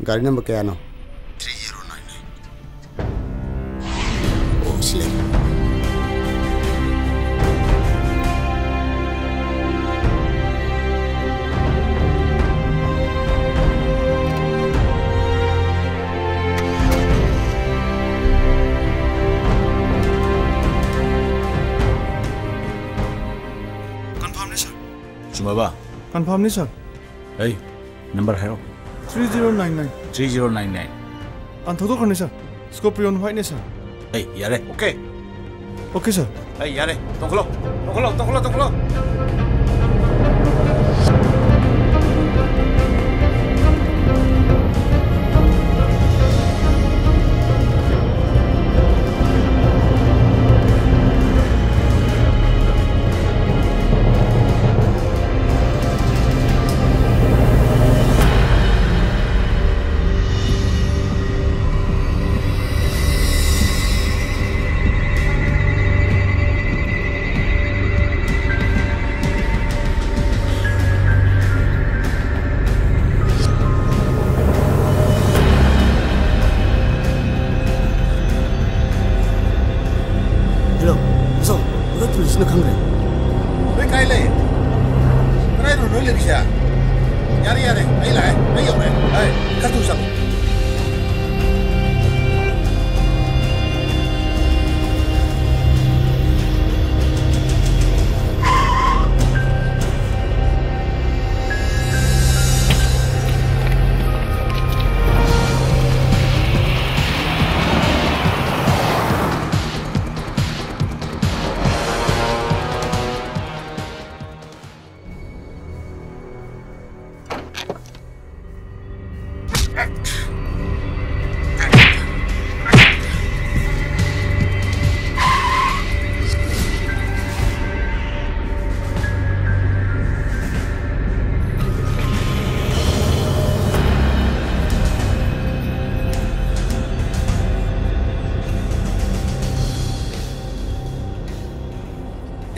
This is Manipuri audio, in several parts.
गाड़ी नंबर क्या है ना 3099 ओ स्लिम Baba. Confirm नहीं sir. Hey, number है 3099. 3099. अंथों तो करने sir. Scorpion white नहीं sir. Hey, यारे, okay. Okay sir. Hey, यारे, tunggu.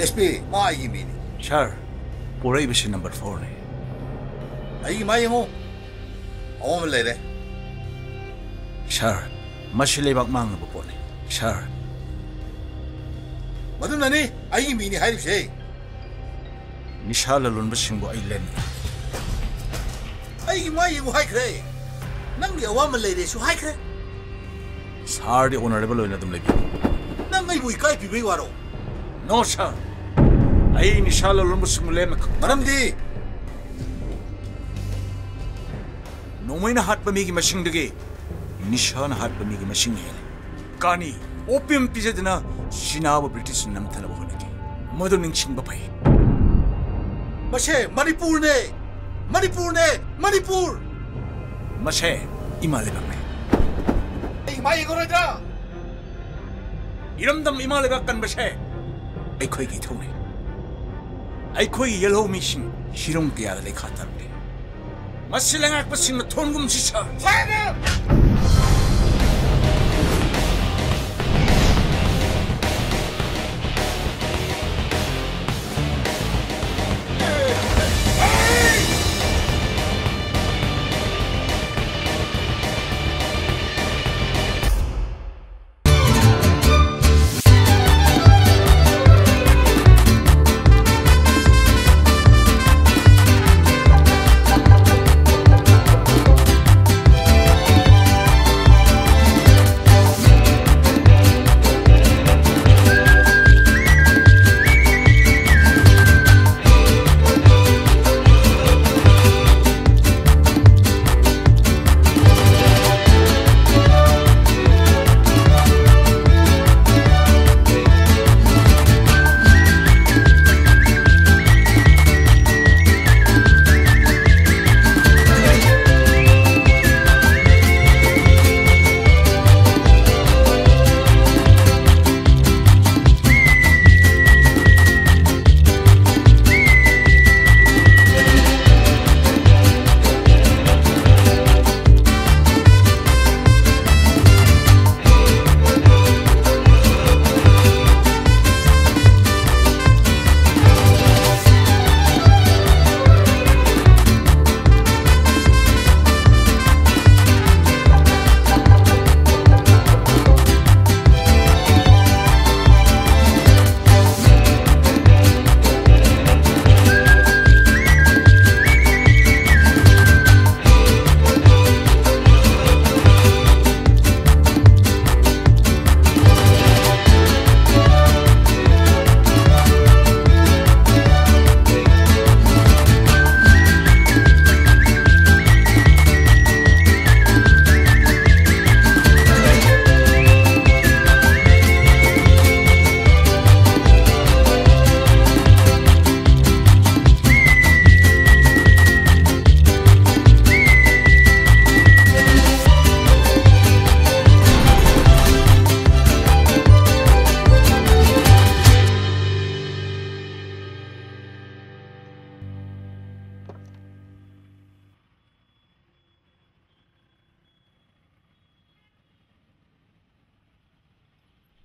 SP, mai mini. Sure. Pura ibisi number 4 ne. Ai mai mo. Om le de. Sure. Masile bak mang bu po ne. Sure. Madun nani ai mini hai se. Nishala lun basing bo ai len. Ai mai mo hai kre. Nang dia wa le de su hai kre. Sar di honorable na dum lagi. Nang ai bui kai pi bai waro. No sir. Ai nishala lun basing mo len. Maram di. No mai na hat pa mi ki machine de ge. Nishan hat pa mi ki machine ne. Kani opium pije dina Shinaba British nam thala bo ne. Madu ning ching ba pai. Mashe Manipur ne. Manipur. Mashe imale ba ne. Ai mai ko ra. Iramdam imale ba kan mashe. Ai khoi gi thone. Ai khoi yellow mission hirom kya le khata ne. Masilangak pa sin thongum si sa.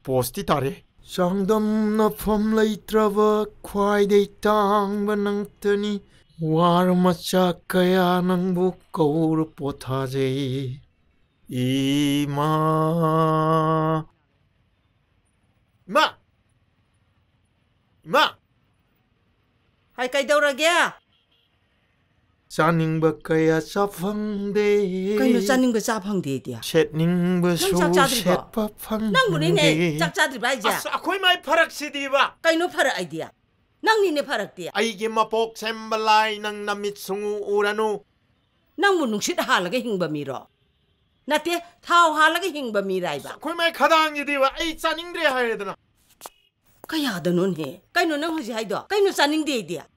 ꯄꯣꯁꯇꯤ ꯇꯥꯔꯦ ꯆꯥꯡꯗꯝꯅꯐꯝ ꯂꯩꯇ꯭ꯔꯕ ꯈ꯭ꯋꯥꯏꯗꯩ ꯇꯥꯡꯕ ꯅꯪꯇꯅꯤ ꯋꯥꯔ ꯃꯆꯥꯛ ꯀꯌꯥ ꯅꯪꯕꯨ ꯀꯧꯔ ꯄꯣꯊꯥꯖꯩ 이마 이마 이마 하이 까이더라게 짜닝바 까야 짜팡데 까이노 짜는 거 짜팡데디야 셋닝바 수 셋파팡데 낭무리네 짝짜들 봐이자 아싸 코이 마이 파락시디바 까이노 파락 아이디야 낭니네 파락디야 아이게 마복 셈발라이 낭 남미승우 오라노 낭무 눅싯 할라가 힝바 미러 나때 타오 할라가 힝바 미라이바 코이 마이 카당이디바 아이 짜닝드레 하야되나 까야다 논해 까이노 낭 하지 하이도 까이노 짜닝데디야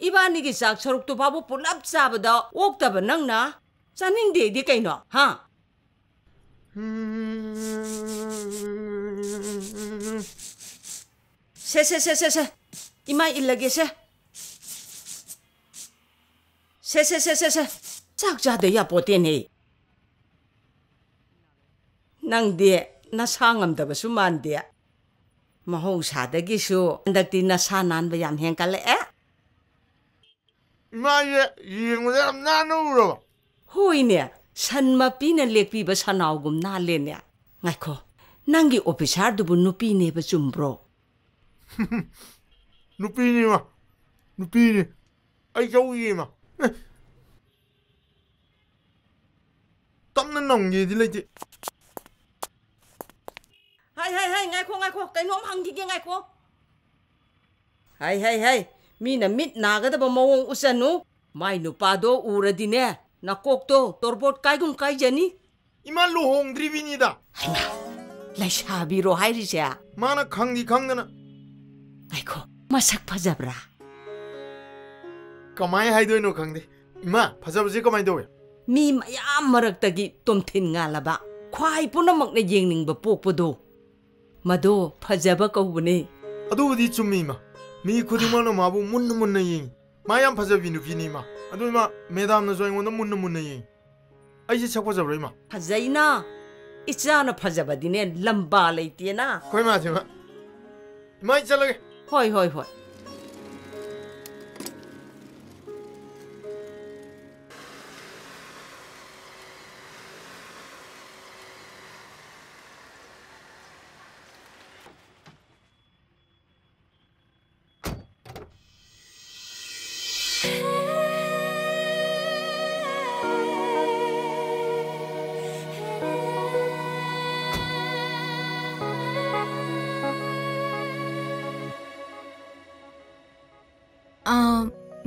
이바니기 싹 서록도 바보 볼랍 잡아다 옥다바 낭나 짜닝데디 까이노 하 세세세세세 이마 일러게세 세세세세세 짝자대야 보대네 낭데 나상암다바수 만데 마호사다기수 한닥디 나사난바 얌 행깔레 마예 이응우다 나누로 호이네 산마삐나 렉비바 사나오금 나레네 ngaiko nangi officer dubu nupi ba chumbro 누피니 마 누피니 아이 겨우이 마 땀는 넘기디 레지 하이 ngaiko 까이놈 한기게 ngaiko 하이 미나 밑 나가다바 모옹 우사누 마이 누파도 우라디네 나꼭도 토르봇 까이금 까이자니 이마 루홍드리비니다 하이마 라샤비로 하이리샤 마나 강디 강나나 아이고 마삭 파잡라 까마이 하이도이노 강디 이마 파잡지 까마이 도웨 미 마얌 마락다기 톰틴 ngalaba ख्वाई पुनमकने येंगनिंगबा पोकपदो मदो फजबा कौबने अदुबदी चुम्मीमा मी खुदिमानो माबु मुन्न मुन्न येंग मायाम फजबी नुफिनीमा अदुमा मेदाम न जोइंगोंदा मुन्न मुन्न येंग आइसे छकपा जबरैमा फजैना इचाना फजबदिने लंबा लेतेना कोइ माथेमा माइ चलगे होय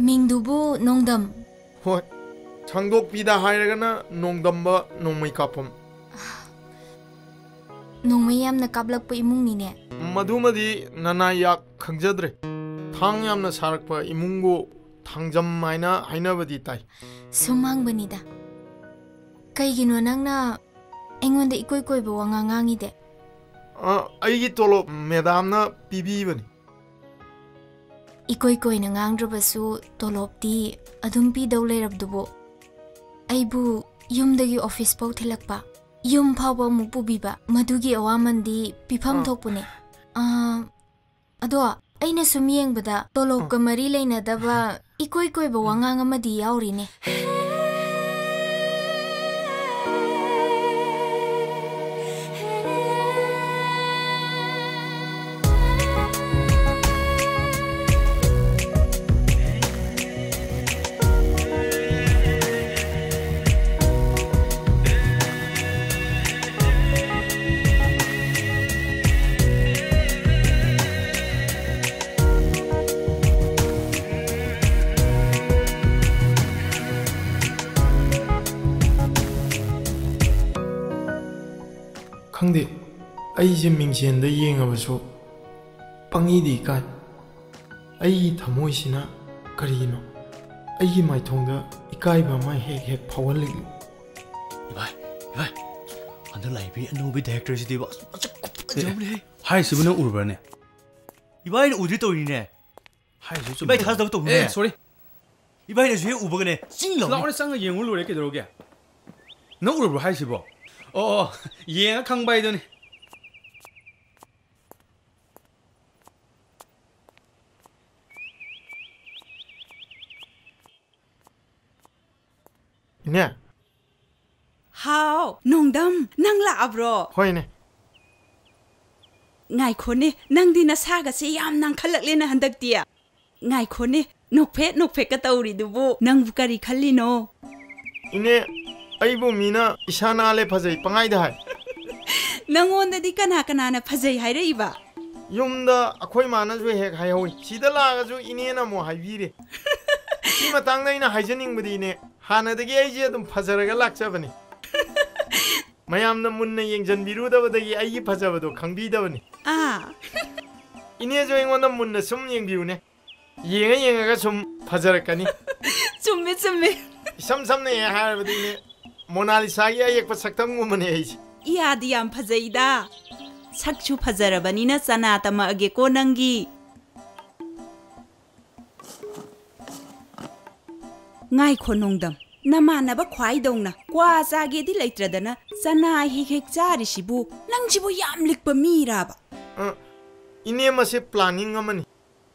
밍두부 농담 호이 창독비다 하이라가나 농담바 농마이 카폼 농마이 얌나 깝락pa 이뭉니네 마두마디 나나약 강자드레 탕얌나 사락파 이뭉고 탕잠마이나 하이나바디 따이 수망바니다 kaigino nangna engwanda ikoy ba wangangangi de 아이기 톨로 메담나 비비바니 ikoy na ngangdrabasu tolopti adum pi daw lerabdubo aibu yumdagi office pau thilakpa yum phawba mupubiba madugi awamandi pifam thokpune ado aina sumyengbada tolop ka mari leina daba ikoy ba wangang amadi yaurine ꯈꯪꯗꯦ ꯑꯩꯁꯦ ꯃꯤꯡꯁꯦꯟꯗ ꯌꯦꯡꯉꯕꯁꯨ ꯄꯪꯏꯗꯤ ꯏꯀꯥꯏ ꯑꯩꯒꯤ ꯊꯃꯣꯏꯁꯤꯅ ꯀꯔꯤꯅꯣ ꯑꯩꯒꯤ ꯃꯥꯏꯊꯣꯡꯗ ꯏꯀꯥꯏꯕ ꯑꯃ ꯍꯦꯛ ꯐꯥꯎꯍꯜꯂꯤ 이봐이 한들 라이브 노비 디렉터시디 봐 진짜 곱하네 하이스분은 우르바네 이봐이는 어디 떠오르네 하이스 좀 이봐이 가서 또 오네 sorry 이봐이는 왜 우버가네 찡러 나오는 쌍가 영을 노래 이렇게 들어오게 너 우르바 하이스 봐 얘가 강바이더니 이네. 하우, 농담, 낭 라브로. 호이네. Ngai khone nang di na saga se yam nang khalak le na handak tia. Ngai khone nokphe ka tauri dubu nang bukari khalli no. 이네 아이보 미나 이샤나레 파제이 빵아이다 하이. Nangonda di kana na phajai hai re iba. 욤다 아코이 마나주 해 하이호이. 시달라가지고 이네나 뭐 하이비레. 이 마땅나 이나 하이저닝부디 이네 하나데기 아이지 좀 파자라가 락자버니. 마얌나 문나 영전 미루다버다기 아이 파자버도 강비다버니. Ah, 이네 조잉원나 문나 숨 영비우네. 얘가 좀 파자라까니. chumme. 삼삼네 하르버디 이네 모나리사기 아이ек바 saktam구먼 해이지. Iya di yam phajai da. Sakchu phajarabani na sanata ma age ko nangi. Ngai khonongdam. Namanaba khwai dongna kwa jage di leitradana sana hi hek chari sibu nangjibu yam likpa miraba. 이네 마세 플래닝 어머니.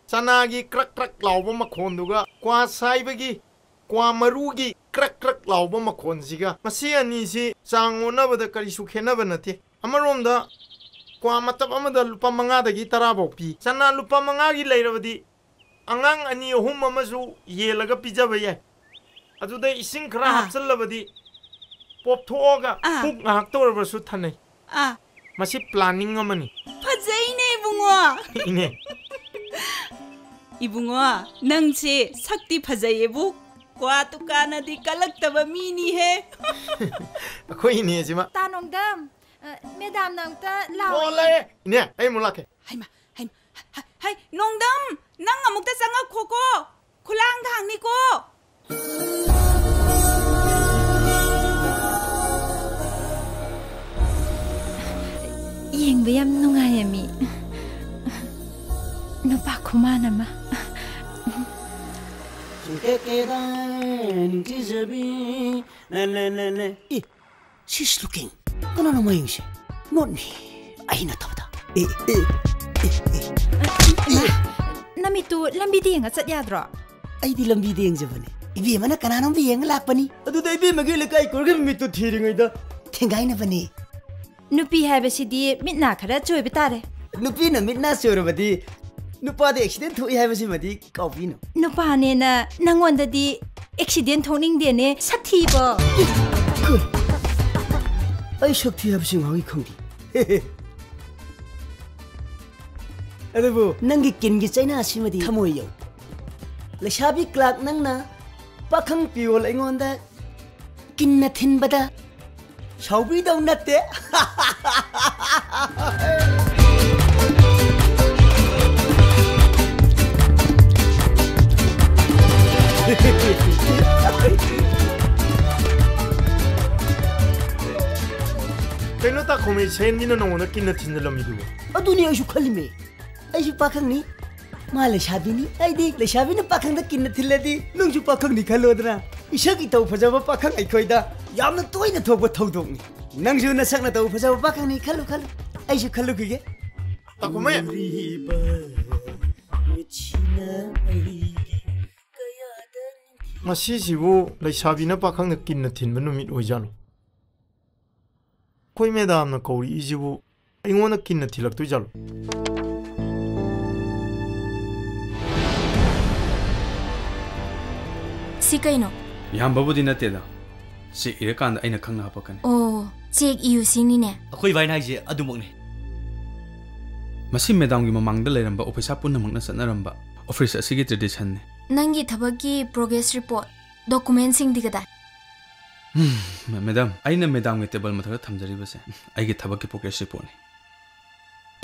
사나기 크락크락 라우버 마콘두가 과 사이버기 과 마루기 크락크락 라우버 마콘지가 마시 아니시 장오나버다 까리수 캐나버나티 아마롬다 과 마탑 아마다 루파 망아다기 따라복피 사나 루파 망아기 레이러버디 앙앙 아니 홈 마마수 예라가 피자버예 아주데 이싱 크라 합슬러버디 pop토가 푹 학도르버수 타네 Ah, 마시 플래닝 어머니 phajai ne bungo. 이네 Ibungo, nangche sakti phajai bu. Kwa tukana di kalaktaba mini he. 아코 이네지마 따농담 매담 낭따 라오 올래 이네 아이 몰라케 Hai, nongdam, nang amukta sanga koko. Kulang thang ni ko. yengba yam nungay mi nupa kumana ma She's looking. Kano na mayong siya? Ngon, ay natabda. namitu lambi di nga sat yadro Ay di lang bidiyang Javane. Ibi man na kananong biyang lakpani. Adu dai bi magile kai korga mi to thiring ida. Tingay na bani. nupi haibasidi mitna khara choi bitare Nupi na mitna surabadi. Nupa de accident hui hai basi madi coffee no. nupa ne na nangonda di accident thoning de ne sathi ba Cool. Ay shakti habsing hawi khongdi. Adabu nangi kingi China asimadi thamoy yaw. Lashabi clock nangna pakhang piol aingonda kinna thinbada shaubi daw natte. Kailan ta kung sen ni nung una kinatin na lamido. Aduni ay shukalime. Ay pakang ni. Malashabi ni. Ay di lashabi na pakang na kinatiladi. Nung pakang ni kalodra. Isa kita upajaba pakang ay koida. Yam na toy na thogba thodong ni. Nang ju na sak na taw upajaba pakang ni kalu. Ay shukalu kige. Ako may. Masisibu lashabi na pakang na kinatin ba numit o jalo. Koy medam na kauri ijibu ingon na kinatilak to jalo. si kaino Yam babudi na teda. Si irakanda ay nakhang na pakan. oh check iu sini ne Ako'y vai na je adumok ne. Masi medam gi mamangda leiramba office punamang na sanaramba. Office asigi tradition ne. nangi thabaki progress report document sing digada Madam, aina medam gi table mathara thamjari base. Ai gi thabak ki progress report ne.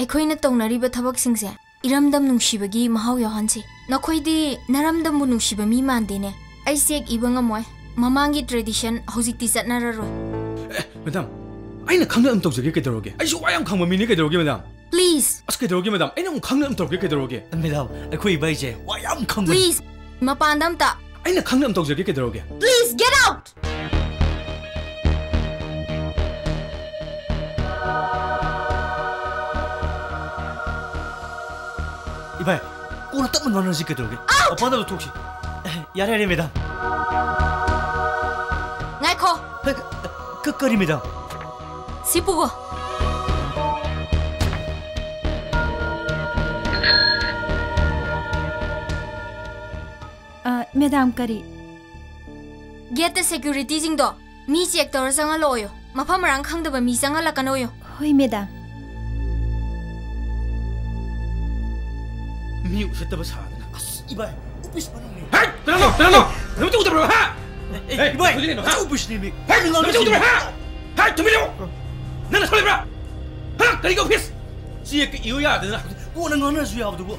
ekhoina tongnari ba thabak singse iramdam nungshibagi mahaw yahansi nakhoidi naramdam bu nungshiba mi mande ne ai sek ibanga moy mamangi tradition hojikti satnararo Madam, aina khangna am tawjage ke daroge. Ai so ayam khangma mini ke daroge madam. please As ke daroge madam. Aina am khangna am tawjage ke daroge. Madam, ako'y vai je wayam khangma. please mapandam ta Aina khangna am tawjage ke daroge. please get out 이봐요. 오늘 딱 만나는 시켜 들어오게. 오빠도 톡시. 야래 매담. Ngaiko. Kari madam. Sipugo. Madam kari. Get the security jingdo. Mi check tor sanga loyo. Mafam rang khang daba mi sanga lakanoyo. Hoi madam. Mi usataba sadana. Ibai, upis pa rin. Hey! Tanong! Ano ito utabro, ha? Ibai! Ano upis ni Mick? Hey! Ano ito utabro, ha? Hey! Tumiliw! Nana sa libra! Ha? Kali ka upis! Siya ka iyo yada na. Wala nga na siya abdo.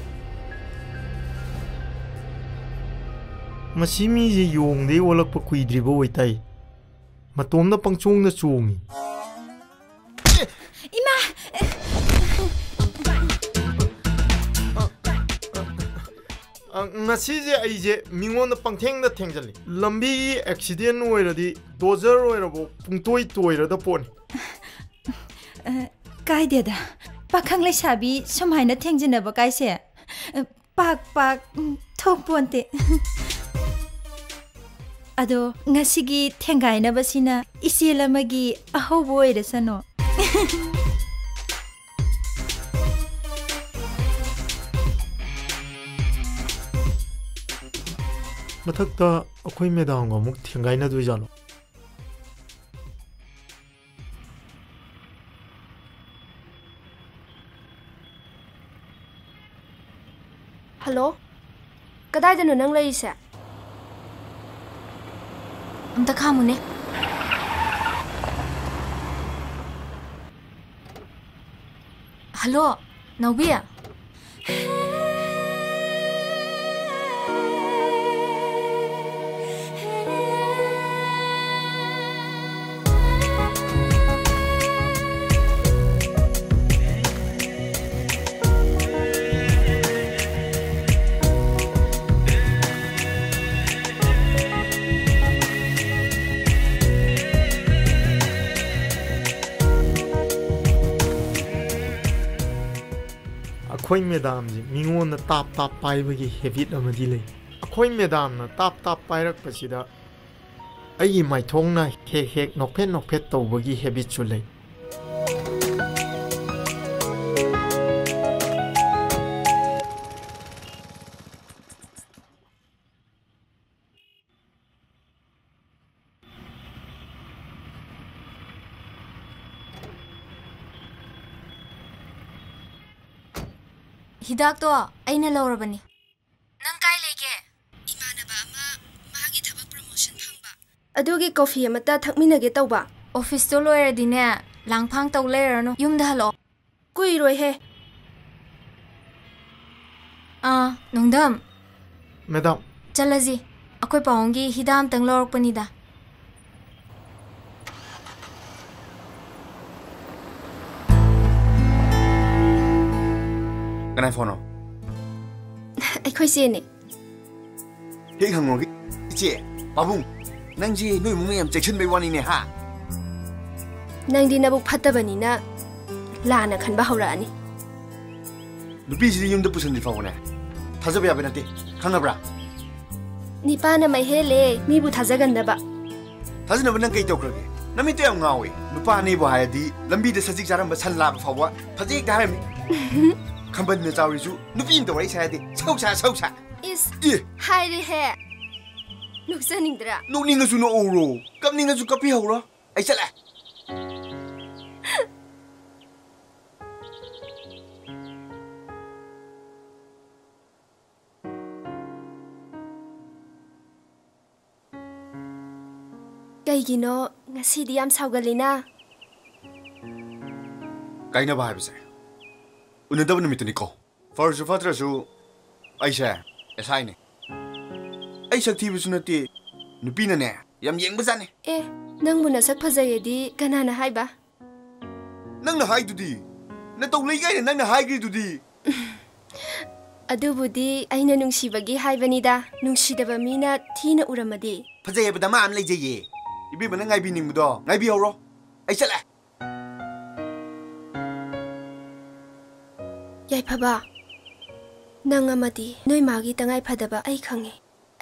Masi mi je yong de olak pa kuidriba oitai. Matom na pangchong na chungi. Ima! Ngasi je ai je mingon na pangtheng na thengjali. Lambi accident oiradi dozer oirabo pungtoi toira da pon. Kai deda. Pakhang lai sabi somhai na thengjinaba kai se. Pak thok ponte. Ado ngasigi thengai na basina isela magi ahobo oirasano. Mathakta akhoi medang ga muk thengai na dui jalo. Hello? Kadai da nang lai se? Amta khamune. Hello, Naubia. Akhoi medam ji mingon na tap pai bagi habit amadi le. Akhoi medam na tap pai rak pasida ai mai thong na hek nokphet to bagi habit chu le. Hidak to aina laurabani. Nang kai lege? Imanaba ama magi thabak promotion phangba. Adugi coffee amata thakminage tawba. Office to loiradine langphang taw lerano yumda halo. Kui roi he. Nongdam. Madam. Chalaji. Akoi paongi hidam tang lorokpanida. Can I phone? Ai khoi se ne. Hey hangong iche, babung. Nang ji noi mung yam section bai wani ne ha. Nang di nabuk phatabani na lana khanba hawra ani. Nupi ji yum da pusan di fawo ne. Thajabe ya benati. Khangabra. Nipa na mai hele mi bu thajagan da ba. Thajna ban kai tokrage. Nami to yam ngawe. Nupa ni bo hayadi lambi da sajik jaram ba san la fawa. Phajik da harami. Kamban na chawi su nupi in dawai sa de. Sausa. Is. Hai ri he. Nuksanindra. Nukninga su no oro. Kapninga su kapi hawra. Ai chala. Kaigino ngasidi yam saugalina. Kaina ba habise. Unadab numituni ko. Farsu fatrasu aisha esaine. Ai sakthi bisu nati nupina ne yam yeng bazane. Nang muna sak phajayedi kanana haiba. Nang na haidudi. Na tawlai gai nang na haigri dudi. Adubudi aina nungsibagi haibanida. Nungsidaba mina thina uramadi. Phajayebada ma am leijaye. Ibi bana ngai bi ningdo. Ngai bi hawro. Ai chala. Yai phaba. Nang amadi noi magi tangai phadaba ai khangi.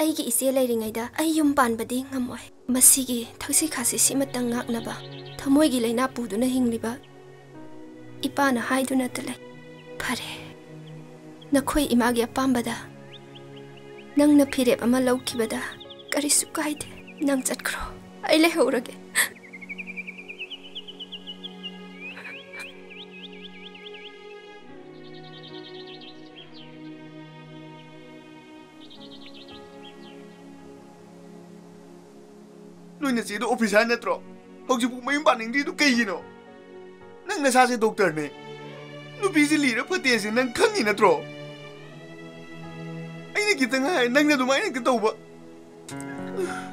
ꯑꯩꯒꯤ ꯏꯆꯦ ꯂꯩꯔꯤꯉꯩꯗ ꯑꯩ ꯌꯨꯝ ꯄꯥꯟꯕꯗꯤ ꯉꯝꯃꯣꯏ ꯃꯁꯤꯒꯤ ꯊꯛꯁꯤ ꯈꯥꯁꯤ ꯁꯤꯃꯇꯪ ꯉꯥꯛꯅꯕ ꯊꯃꯣꯏꯒꯤ ꯂꯩꯅꯥ ꯄꯨꯗꯨꯅ ꯍꯤꯡꯂꯤꯕ ꯏꯄꯥꯅ ꯍꯥꯏꯗꯨꯅꯇ ꯂꯩ ꯐꯔꯦ ꯅꯈꯣꯏ ꯏꯃꯥꯒꯤ ꯑꯄꯥꯝꯕꯗ ꯅꯪꯅ ꯐꯤꯔꯦꯞ ꯑꯃ ꯂꯧꯈꯤꯕꯗ ꯀꯔꯤꯁꯨ ꯀꯥꯏꯗꯦ ꯅꯪ ꯆꯠꯈ꯭ꯔꯣ ꯑꯩ ꯂꯩꯍꯧꯔꯒꯦ ꯅꯣꯏꯅ ꯆꯦꯗꯣ ꯑꯣꯐꯤꯁꯥꯔ ꯅꯠꯇ꯭ꯔꯣ ꯍꯧꯖꯤꯛꯄꯨ ꯃꯌꯨꯝ ꯄꯥꯅꯤꯡꯗ꯭ꯔꯤꯗꯨ ꯀꯩꯒꯤꯅꯣ ꯅꯪ ꯅꯁꯥꯁꯦ ꯗꯣꯛꯇꯔꯅꯦ ꯅꯨꯄꯤꯁꯦ ꯂꯤꯔ ꯐꯠꯇꯦꯁꯦ ꯅꯪ ꯈꯪꯉꯤ ꯅꯠꯇ꯭ꯔꯣ ꯑꯩꯅ ꯈꯤꯇꯪ ꯍꯥꯏ ꯅꯪꯅ ꯑꯗꯨꯃꯥꯏꯅ ꯍꯦꯛꯇ ꯇꯧꯕ ah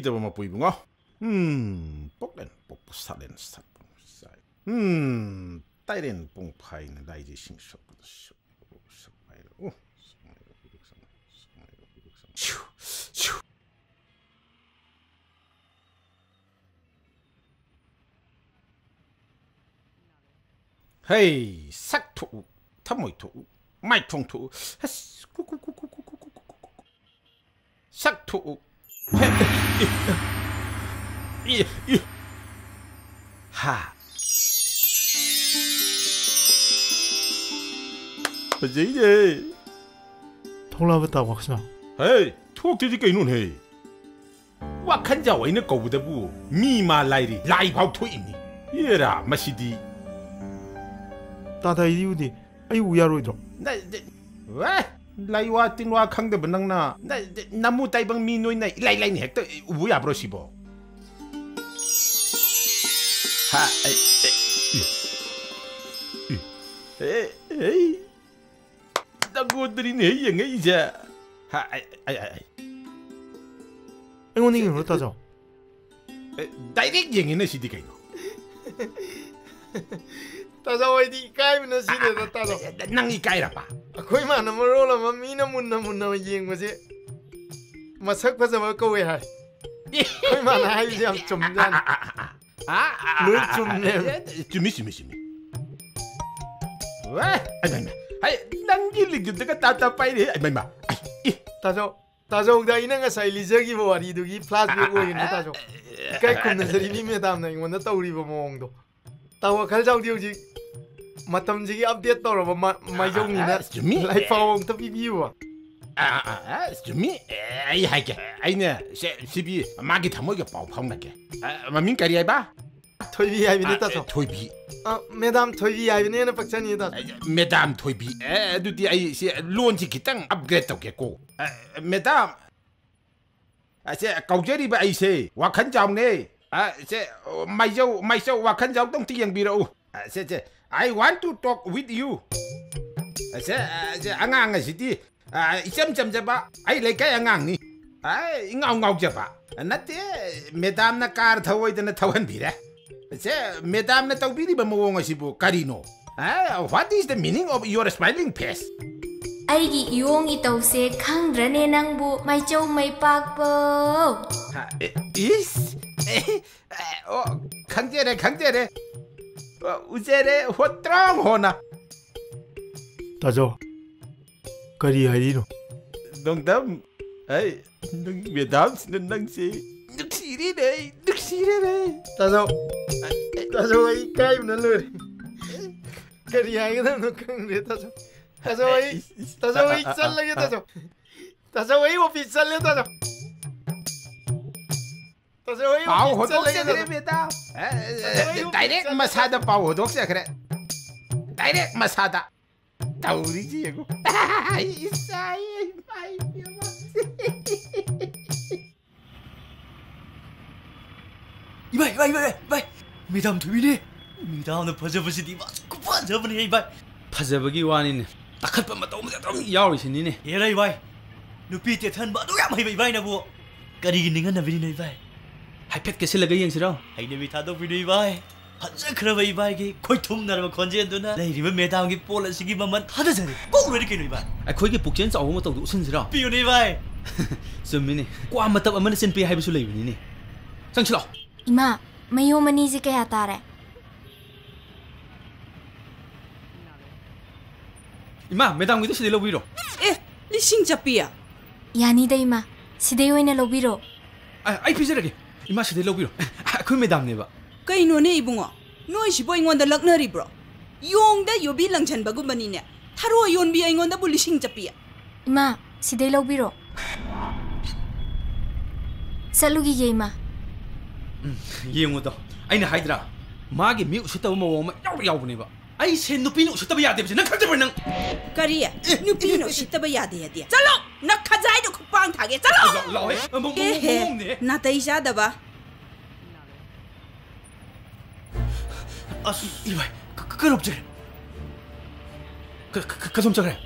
ꯄꯤꯗꯕ ꯃꯄꯨ ꯏꯕꯨꯡꯉꯣ ꯄꯣꯛꯂꯦꯟ ꯄꯣꯛꯄ ꯁꯥꯠꯂꯦꯟ ꯁꯥꯠꯄ ꯁꯥꯏ ꯇꯥꯏꯔꯦꯟ ꯄꯨꯡ ꯐꯥꯏꯅ ꯂꯥꯏꯖꯦ ꯏꯁꯤꯡ ꯁꯣꯛꯄꯗ 헤이 싹 토우 탐모이 토우 마이 통 토우 싹 토우 하 fazia 통라부터 waksa hey thuốc thì cái nôn hey wa khan jaw ai na kau da bu mi ma lai ri lai phao thui ni yera masidi tata idiudi ai uyaroidro na wa lai wa tin wa khang da banang na namu tai bang mi noi nai lai lai ni hek to u ya bro sibo ha hey 나고들이네 영애 이제 앵원이 그렇다죠 다이렉 영애는 시디가 이거 따자 와이디 이까이면 시대다 따자 낭 이까이라 봐 거의 많은 말로라 미나 문나 잉거지 마삭 파자마 거왜 하 거의 많아 하이지 좀 전. 늘 좀네 주미 와 아이 난길리기드가 따따빠이래 아이마 따져 옥다 이는 가사이 리저기 보아리두기 플라스틱 오이네 따져 까이 굽는 미 매담나 이거나 떠우리버 모ong도 따와 칼자우디 오지 마탐지기 업데이트 떠러버 마이종이나 라이프 파워 또 비비와 주미 아이 하게 아이네 시비 마기 담어게 ပေါ 나게 마민 까리야 봐 토이비 아이비네 따져 토이비 매담 토이비 아이비네 박찬이 따 매담 토이비 두디 아이 론지 기땅 업그레이드 되겠고 매담 제 가우저리바 아이세 와칸 자उने 제 마이저 와칸 자우 동 띠양비로 제 I want to talk with you 제 앙앙아시디 이점점 잡아 아이 레까 앙앙니 ngau 잡아 나때 매담나 car 타워이드나 타원비래 제 매담나 타우비리바 모옹아시부 카리노 what is the meaning of your smiling face 아이기 이용 이따우세 캉드라네 낭부 마이châu 마이빡보 이스 강제래 우제래 호트랑 호나 따져 까리 하이리노 농담 아이 매담 쓰는 낭시 늑시리네 따져 이 까이면 늘 까리 하이나 노캉데 따져 이 잘라게 따져 이 오피스 잘래 따져 이 바오 호독세 그래 매담 다이렉트 마사다 바오 호독세 그래 다이렉트 마사다 다우리지 이거 이사이 마이 이바이 매담 도이네 매담의 파자버시디 파자버네 이바이 파자버기 와니네 딱할뻔 맞다 오면 좀 야오리시니네 얘라 이바이 누피 때탄 바도 야 마이 이바이나부 까리기 닝한나비네 이바이 하이팻 깨실라가 영시라 하이네비 타도비네 이바이 파자크라바 이바이기 코이톰나라바 건제엔도나 레이리바 매담기 폴라시기 만만 하다자리 꼭 이렇게 이바이 거기 복전 싸우고 뭐 또 웃은지라 비오네 이바이 좀 과 맞다 아마는 센피 하이브수 레이비네 상치라 이마 마요마니지 kaya tare 이마 매담기도 시대 로비로 리싱 잡비야 야니다 이마 시대 오이나 로비로 아이 피자라게 이마 시대 로비로 그 매담네 봐 그이노네 이붕어 노이시보 ing원다 럭너리브로 용다 요비 랑찬바구마니네 타로 용비 ing원다 부 리싱 잡비야 이마 시대 로비로 살루기 이마 예용어도 아이나 하이드라 마게 미 우셨다고 뭐 야우네봐 아이 새 누피는 우셨다고 야대비지 난 칼잡을 능 까리야 누피는 우셨다고 야대야대 잘로 나 카자이도 국방 타게 잘로 라해 멍멍멍네 나타이샤다바 아 이봐 그건 없지 그 좀 저래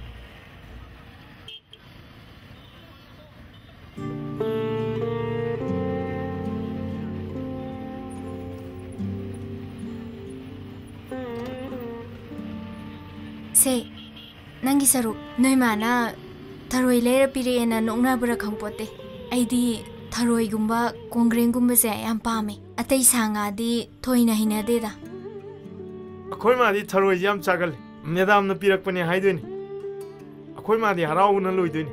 ꯅꯪꯒꯤ ꯁꯔꯨꯛ ꯅꯣꯏ ꯃꯥꯅ ꯊꯔꯣꯏ ꯂꯩꯔ ꯄꯤꯔꯛꯑꯦꯅ ꯅꯣꯛꯅꯕ꯭ꯔꯥ ꯈꯪꯄꯣꯠꯇꯦ ꯑꯩꯗꯤ ꯊꯔꯣꯏꯒꯨꯝꯕ ꯀꯣꯡꯒ꯭ꯔꯦꯡꯒꯨꯝꯕꯁꯦ ꯌꯥꯝ ꯄꯥꯝꯃꯦ ꯑꯇꯩ ꯁꯥ ꯉꯥꯗꯤ ꯊꯣꯏꯅ ꯍꯩꯅꯗꯦꯗ ꯑꯩꯈꯣꯏ ꯃꯥꯗꯤ ꯊꯔꯣꯏꯁꯤ ꯌꯥꯝ ꯆꯥꯒꯜꯂꯤ ꯃꯦꯗꯥꯝꯅ ꯄꯤꯔꯛꯄꯅꯦ ꯍꯥꯏꯗꯣꯏꯅꯤ ꯑꯩꯈꯣꯏ ꯃꯥꯗꯤ ꯍꯔꯥꯎꯕꯅ ꯂꯣꯏꯗꯣꯏꯅꯤ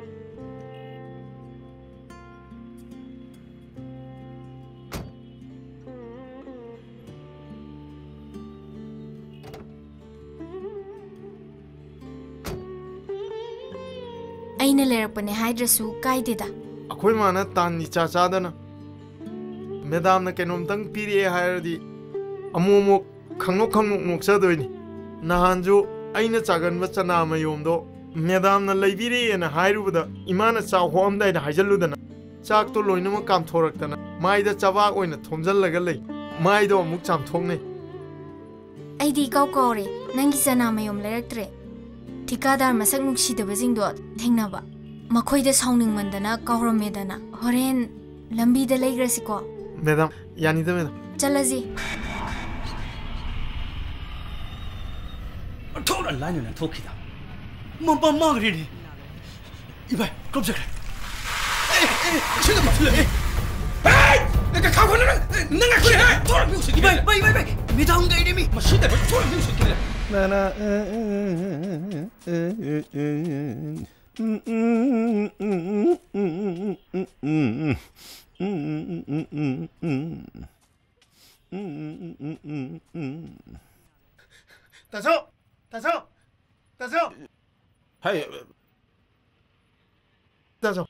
ꯑꯩꯅ ꯂꯩꯔꯛꯄꯅꯦ ꯍꯥꯏꯗ꯭ꯔꯁꯨ ꯀꯥꯏꯗꯦꯗ ꯑꯩꯈꯣꯏ ꯃꯥꯅ ꯇꯥꯟꯅꯤ ꯆꯥ ꯆꯥꯗꯅ ꯃꯦꯗꯥꯝꯅ ꯀꯩꯅꯣꯝꯇꯪ ꯄꯤꯔꯛꯑꯦ ꯍꯥꯏꯔꯗꯤ ꯑꯃꯨꯛ ꯈꯪꯅꯣꯛ ꯅꯣꯛꯆꯗꯣꯏꯅꯤ ꯅꯍꯥꯟꯁꯨ ꯑꯩꯅ ꯆꯥꯒꯟꯕ ꯆꯅꯥ ꯃꯌꯣꯝꯗꯣ ꯃꯦꯗꯥꯝꯅ ꯂꯩꯕꯤꯔꯛꯑꯦꯅ ꯍꯥꯏꯔꯨꯕꯗ ꯏꯃꯥꯅ ꯆꯥꯛ ꯍꯣꯛꯑꯝꯗꯥꯏꯗ ꯍꯥꯏꯖꯜꯂꯨꯗꯅ ꯆꯥꯛꯇꯣ ꯂꯣꯏꯅꯃꯛ ꯀꯥꯝꯊꯣꯔꯛꯇꯅ ꯃꯥꯏꯗ ꯆꯕꯥꯛ ꯑꯣꯏꯅ ꯊꯣꯝꯖꯜꯂꯒ ꯂꯩ ꯃꯥꯏꯗꯣ ꯑꯃꯨꯛ ꯆꯥꯝꯊꯣꯛꯅꯩ ꯑꯩꯗꯤ ꯏꯀꯥꯎ ꯀꯥꯎꯔꯦ ꯅꯪꯒꯤ ꯆꯅꯥ ꯃꯌꯣꯝ ꯂꯩꯔꯛꯇ꯭ꯔꯦ ꯊꯤꯀꯥꯗꯥꯔ ꯃꯁꯛ ꯅꯨꯡꯁꯤꯗꯕꯁꯤꯡꯗꯣ ꯊꯦꯡꯅꯕ ꯃꯈꯣꯏꯗ ꯁꯥꯎꯅꯤꯡꯃꯟꯗꯅ ꯀꯥꯎꯔꯝꯃꯦꯗꯅ ꯍꯣꯔꯦꯟ ꯂꯝꯕꯤꯗ ꯂꯩꯈ꯭ꯔꯁꯤꯀꯣ ꯃꯦꯗꯥꯝ ꯌꯥꯅꯤꯗ ꯃꯦꯗꯥꯝ ꯆꯠꯂꯁꯤ ꯊꯣꯛꯅ ꯂꯥꯏꯅ ꯊꯣꯛꯈꯤꯗ ꯃꯄꯥ ꯃꯥꯡꯈ꯭ꯔꯦꯅꯦ 이봐 깜짝이야 지금 맞을래 내가 가고 내가 그래 돌아 미우스 이봐 미다운가 이름이 마시다 돌아 미우스 길래 나나 따서 하이 따서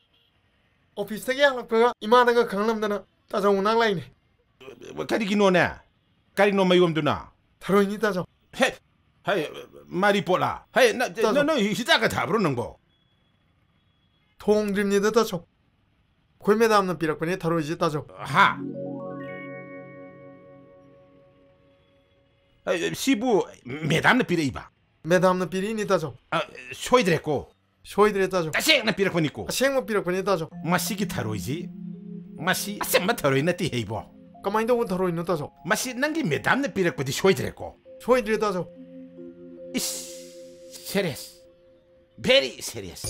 오피스에 양락배가 이만하가 강남다나 따서 운항 라인에 가리기노네 가리노 마이옴두나 타로이니 따서 해 하이 마리폴라 하이 너 시작가 다 부르는 거 통드립니다 따서 골매다 없는 비락번에 타로이지 따서 하 시부 매담나 비례 이봐 매담나 비리니 따서 쇼이드랬고 따서 따생나 비락번이고 생모 비락번에 따서 마시기 타로이지 마시 아셈마 타로이나 띠해이보 까마인도 온 타로이는 따서 마시 난기 매담나 비락번이 쇼이드랬고 따서 이씨 세레스 베리 세레스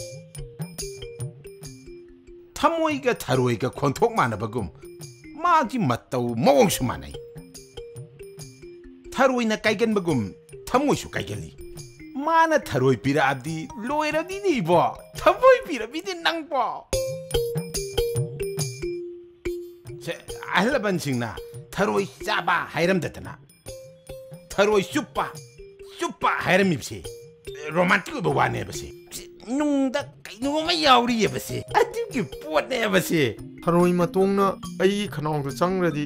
타모이가 타로이가 권톡 많아봐금 마기 맞다우 모공수 많아이 타로이나 까이겐버금 타모이수 까이겐리 마나 타로이 비라디 로에라디 니보 타모이 비라비디 낭보 제 알라반징나 타로이 짜바 하이람데드나 타로이 슈빠 하이람입시 로만틱 버와네버시 नुंगदा कइनुमा यावरी यबसे अतिकी पोटने यबसे थारोई मतोंगना अई खनाउंग चंगरदी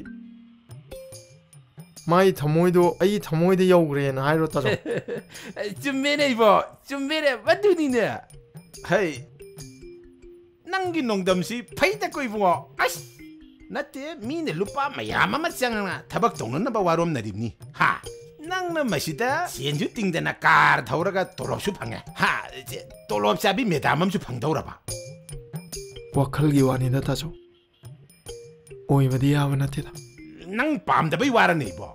माई थमोइदो अई थमोइदे यौग्रेन हाइरो ताजो चुम्मेने इबो चुम्मेने बदुनिने हाय नंगी नोंगदमसी फैदा कोइबो अस नते मीने लुपा मयाम मा चंगना थबक तोंनबा वारोम नरिबनी हा नंगना मसिदा सेंजु तिंगदना कार थौरगा तोलबसु फंगे हा तोलब चाबी मेदाममसु फंगदौरबा वाखलगी वानिदा ताजो ओइबदी याव नतेदा नंग पामदबई वारनेबो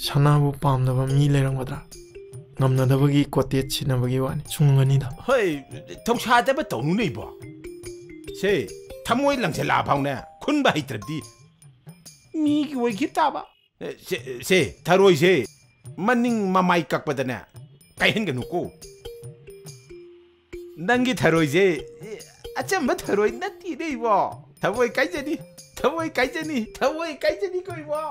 सनाबु पामदबा मी लेरंगदरा ngamnadabagi kotet chinabagi wani chungganida hoi thongsadaba tawnuneibо se thamoi langse la phawna khunba hitrabdi mi gi wai khitaba se tharoi se maning mamai kakpadana kaihengganu ko nangi tharoi se achamba tharoi nati reibo thamoi kaijani koibo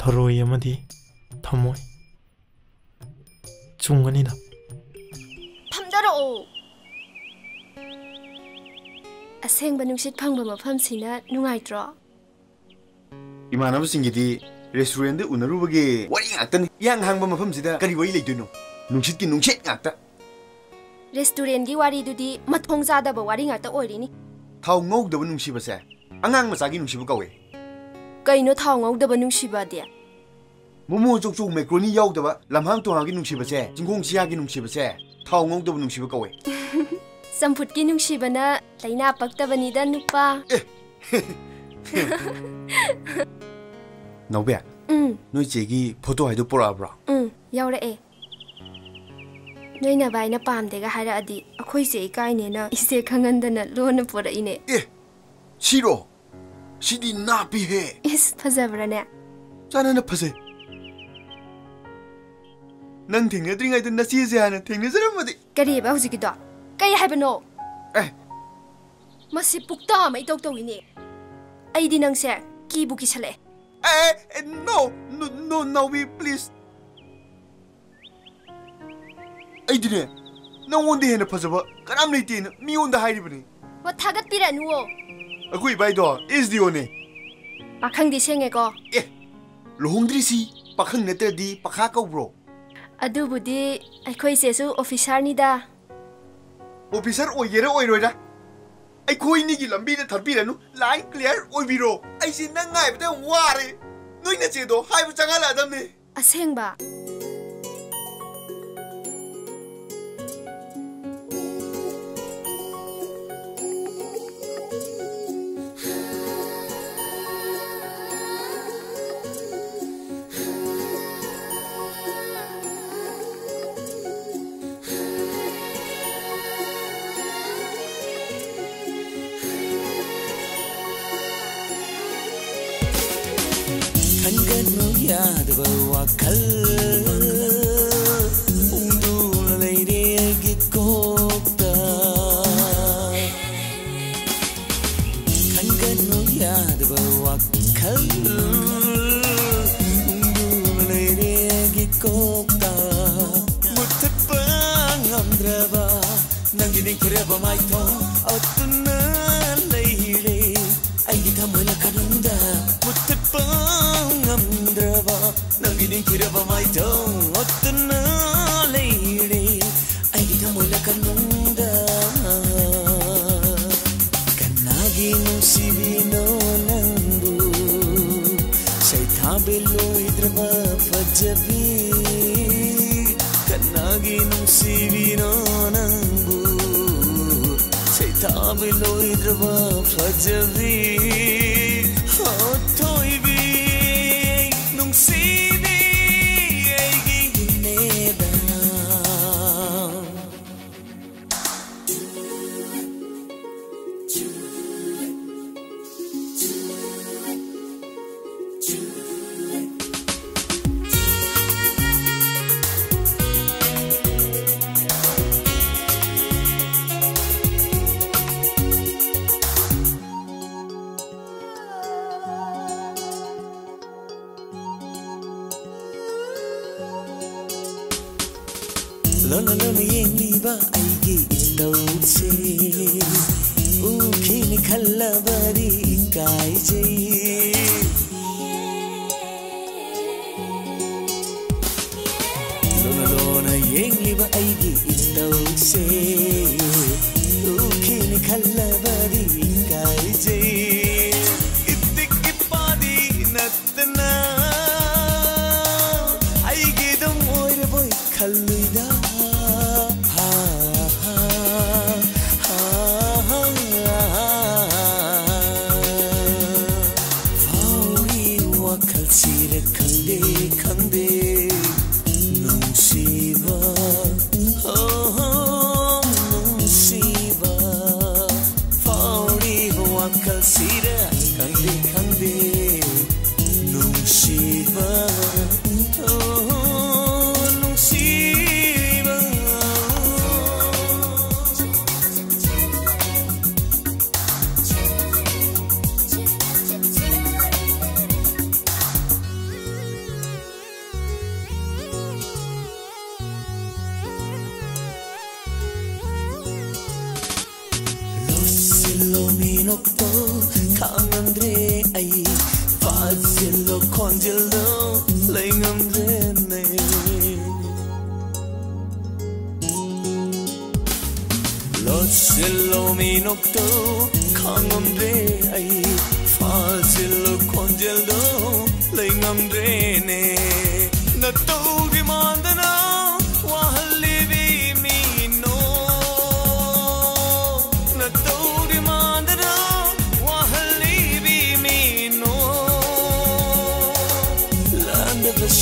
थारोई अमदी थमोई चुंगनीदा ꯐꯝꯗꯔꯛꯑꯣ ꯑꯁꯦꯡꯕ ꯅꯨꯡꯁꯤꯠ ꯐꯪꯕ ꯃꯐꯝꯁꯤꯅ ꯅꯨꯡꯉꯥꯏꯇ꯭ꯔꯣ 이만함సిం기디 레스토랑데 우나루버게 와리 ngaktan yang hangba mafamsida kari wai leidino nungsit ngakta 레스토랑기 와리두디 마통 자다바 와리 ngakta 오이리니 thau ngौदबा nungsibase angang masa기 nungsibu kawe कईनो थाव ngौदबा नुंसिबादे मोमो चोकचोक मैक्रोनी यावदबा लमहांग तोहांगी नुंसिबसे जिंगोंग सियागी नुंसिबसे थाव ngौदबा नुंसिबा कवे ꯆꯝꯐꯨꯠꯀꯤ ꯅꯨꯡꯁꯤꯕꯅ ꯂꯩꯅꯥ ꯄꯛꯇꯕꯅꯤꯗ ꯅꯨꯄꯥ ꯅꯧꯕꯦ ꯅꯣꯏ ꯆꯦꯒꯤ ꯐꯣꯇꯣ ꯍꯥꯏꯗꯣ ꯄꯨꯔꯛꯑꯕ꯭ꯔꯣ ꯌꯥꯎꯔꯛꯑꯦ ꯅꯣꯏꯅ ꯚꯥꯏꯅ ꯄꯥꯝꯗꯦꯒ ꯍꯥꯏꯔꯛꯑꯗꯤ ꯑꯩꯈꯣꯏ ꯆꯦ ꯏꯀꯥꯏꯅꯦꯅ ꯏꯆꯦ ꯈꯪꯍꯟꯗꯅ ꯂꯣꯟꯅ ꯄꯨꯔꯛꯏꯅꯦ 시로 시디 나비해 이스 파자브라네 짜나나 파세 난 댕겨드링아이도 나 시제 하나 댕겨서라마디 까리에바 후지기도 까이 하이바노 마시 북다 마 이떡떡이니 아이디 낭세 기부기 찰레 no 나비 please 아이디네 너원데 해나 파자바 까람 레이티는 미온다 하이리브니 뭐 타갓비라 누워 Aku ibai do is the one. Pakhang di senge ko. Lohongdri si pakhang nete di pakha ko bro. Adu budi aikoi sesu officer ni da. Officer oyere oiroi da. Aikoi ni gi lambi da tharbi ranu line clear oibiro. Ai sin na ngai bde ware. Noi na che do hai bu changa la dam ne. Aseng ba. Yadva wakal undul leire gikota kanganu yadva wakal undul leire gikota mutpang amdrava nangini kireba maito atuna leire ai thamula kanunda mutpang amdrava nangini kiraba maito atna leire ai thamula kanunda kanagi nusibino nangu sai thabelo idrava fajabi kanagi nusibino nangu sai thabelo idrava fajabi toibi nungsibi aigi neda Lona yengliba aigi itause ukini khallabari kaije Lona yengliba aigi itause ukini khallabari kaije ittik ipadi natna aigi dum oire boy khalluida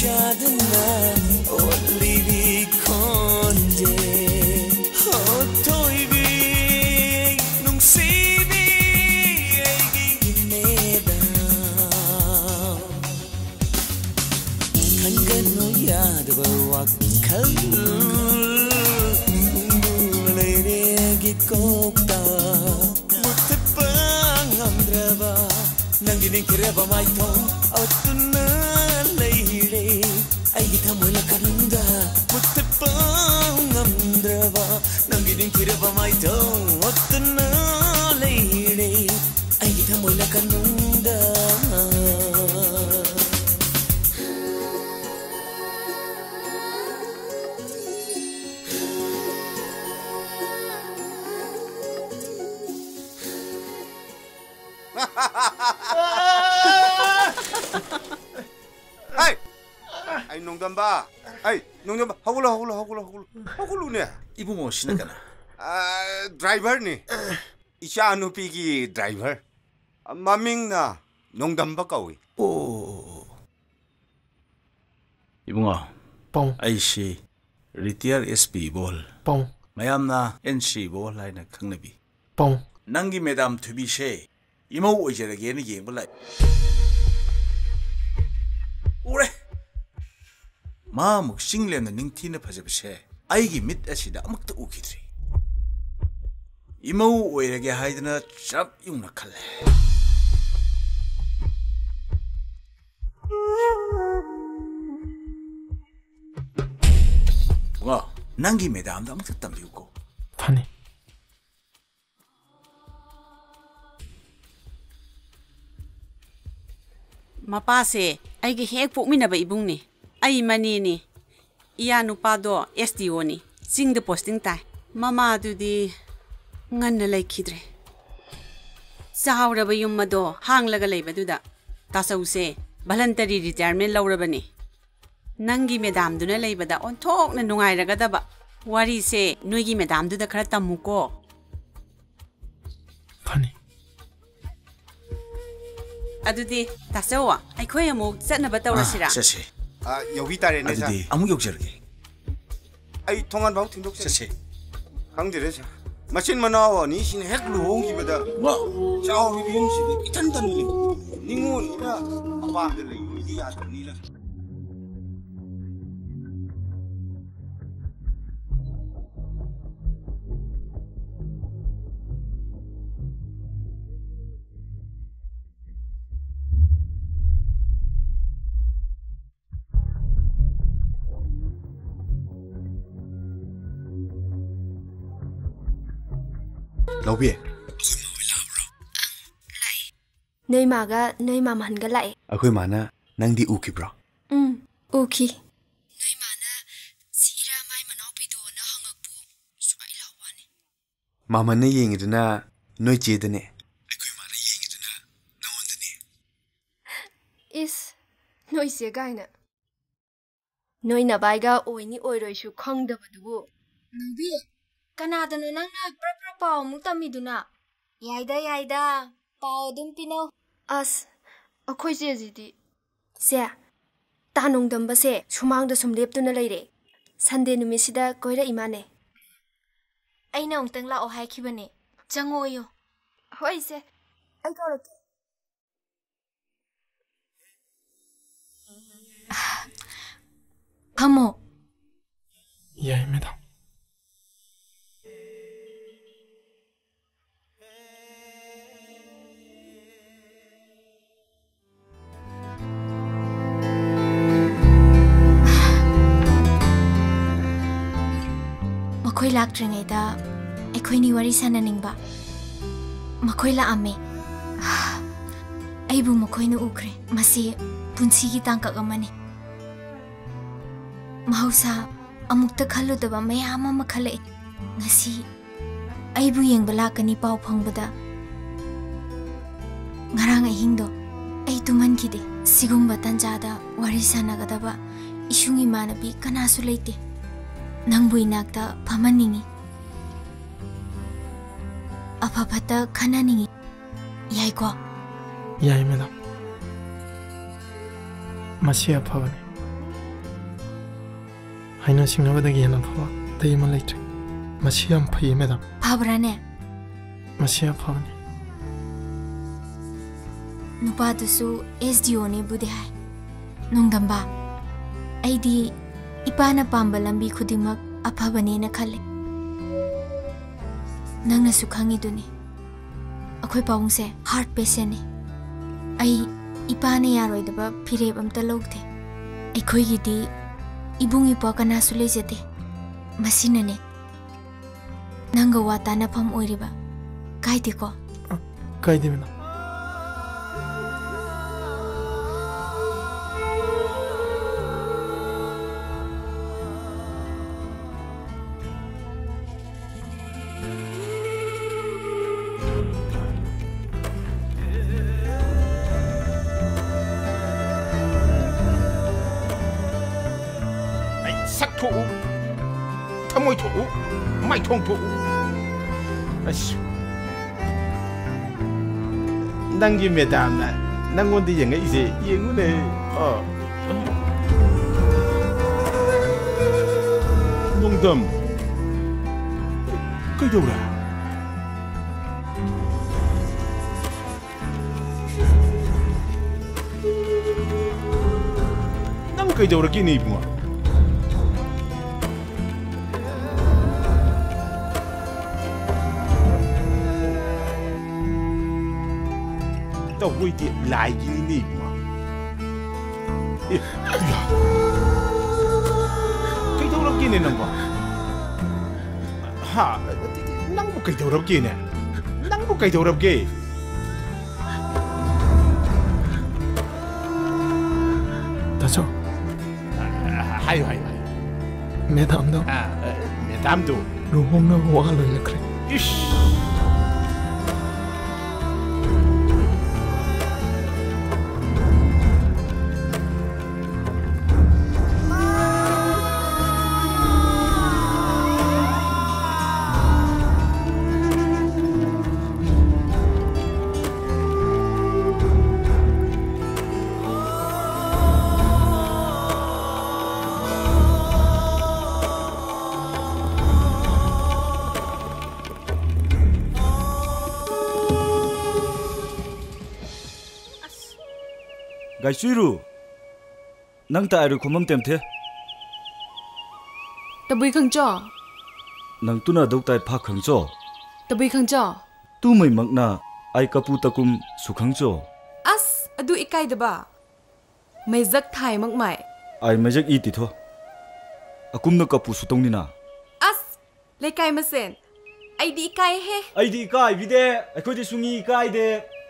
ꯆꯥꯗꯅ ꯑꯣꯠꯂꯤꯕꯤ ꯈꯣꯟꯖꯦ ꯊꯣꯏꯕꯤ ꯅꯨꯡꯁꯤꯕꯤ ꯑꯩꯒꯤ ꯃꯦꯗꯥꯝ ꯈꯟꯒꯅꯨ ꯌꯥꯗꯕ ꯋꯥꯈꯜ ꯂꯩꯔꯦ ꯑꯩꯒꯤ ꯀꯣꯛꯇ ꯃꯨꯠꯊꯠꯄ ꯉꯝꯗ꯭ꯔꯕ ꯅꯪꯒꯤ ꯅꯤꯡꯊꯤꯔꯕ ꯃꯥꯏꯊꯣꯡ ꯑꯣꯠꯇꯨꯅ ꯂꯩꯔꯦ ꯑꯩꯒꯤ ꯊꯃꯣꯏ ꯂꯀꯥꯅꯨꯡꯗ ꯃꯨꯠꯊꯠꯄ ꯉꯝꯗ꯭ꯔꯕ ꯅꯪꯒꯤ ꯅꯤꯡꯊꯤꯔꯕ ꯃꯥꯏꯊꯣꯡ ꯑꯣꯠꯇꯨꯅ ꯂꯩꯔꯦ ꯑꯩꯒꯤ ꯊꯃꯣꯏ ꯂꯀꯥꯅꯨꯡꯗ Hey! Ay nongdamba. Ay nongdamba. Hagulu ne. Ibungo sina kana. Driver ni. Isha anupi ki driver. Maming na nongdamba kawi. Oh. Ibungo. Pong. Ay si retire SP bol. Pong. Mayam na NC bol ay na khangnabi. Pong. Nangi madam thubi she. Imo oijerage ni yengba lai. Ure. 마 묵싱렘나 닝티나 파제브세 아이기 밑 아시다 아무것도 우기드리 이모 오이라게 하이드나 짭 용나 칼레 와 난기 매담도 아무것도 땀 비우고 파니 마파세 아이기 핵 복미나바 이붕니 I money नि इया नुपादो SDO नि सिंग द पोस्टिंग ताई ममा दुदी ngन लैखिद्रे चावरब युम मदो हांगलग लैबदुदा तासौसे भलंटरी रिटायरमेंट लौरबनी नंगी मेदाम दुना लैबदा ओंथोकना नुंगाइरगदबा वारी से नोइगी मेदाम दुदा खरा तमुको फनी अदुदी तासौवा अखोय अमुक चटनबा तौरसिरा चसे 여기 딸에 내자. 아디 아무 욕절게. 아이 통한 방 팅독 세. 강제래자. 마신 만나와 니신 핵루 홍기보다 뭐 짜오 비빔시도 이탄단이 닝오니라 아빠들이 이디야 돈이라. 러비 너희 마가 너희 맘 한가 라이 아그 마나 낭디 우키브라 우키 너희 마나 시라 마이 마나오피도 나 항악부 수아이 라와니 마마네 잉이드나 너희 제드네 아그 마나 잉이드나 나원드네 이스 너희 세가이나 너희 나바이가 오이니 오이로이슈 컹더버두부 नबी कनादनो नंगना प्रप्र पाव मुतमीदुना याइदा पाव दुम पिनो अस अखोइ जेजिदि से तानोंदम्बसे सुमांगदा सुम लेप्तुना लैरे संडे नुमिसिदा कोइरा इमाने अइना उंतंग लाओ हाइखिबने चंगोयो होय से आई कौरके फमो याई मैडम मखोई लाक्ट्रिङैदा अखोइनी वरी साननिङबा मखोई लाअमे अइबु मखोइना उख्रे मसी पुन्सिगी तांकक अमनि महौसा अमुक्ता खल्लुदबा मयाम अमा खले ngasi अइबु येंगबा लाकनि पाव फंगबदा ngarang ahingdo ai tuman kide sigumba tanjada wari sanagada isungi manabi kanasu leite nangbu inakta pamaningi apapata khananingi yai ko याई मैडम मसी अफबने haina singnabadagi hena phaba dai ma leitre masi yam phai madam Phabrane masi ya phabani nupa dusu SDO ne bude hai nongdamba aidi ipana pamba lambi khudimak aphabane na khale nangna su khangi duni akhoi paung se heart patient ne ai ipane yaroi daba phireb amta logthe akhoi gi di ibung ipa kana su lejate masina ne nanga wata na pham oiriba kaide ko kaide bena Thamoi thu mai thong thu nanggi madam na nangondi yang ise yengune nongdam kaidora nang kaidora kini bunga tao vui tiện lại gì nỉ mà cái đâu đâu kia này nằm vào hả nắng một cái đâu đâu kia nè nắng một cái đâu đâu kia ta cho hay hay mẹ đam đâu mẹ đam đâu đồ hôm nào hóa lời là cái Gai suiru nang ta aru khomam temthe tabui khang cho nang tuna dok tai pha khang cho tabui khang cho tu mai makna ai kapu takum sukhang cho as adu ikai daba mai zak thai mak mai ai majak I ti tho akum na kapu sutong ni na as le kai ma sen ai di ikai he ai di ikai bide ai ko di sungi ikai de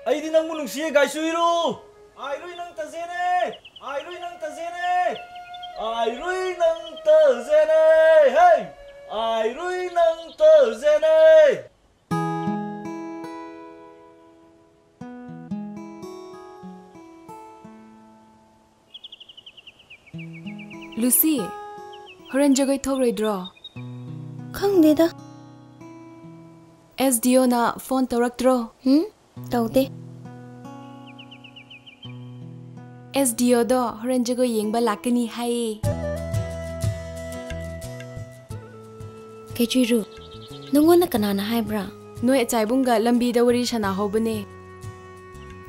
ai di nang munung sie gai suiru ai rui nang ta zene ai rui nang ta zene ai rui nang ta zene hey ai rui nang ta zene Lucy horen jagai thoroi draw khangde da SDO na phone tawrak draw tawde SDO do horen jago yengba lakani hai kechiru nungona kanana hai bra noi chaibunga lambi da wari shana hobane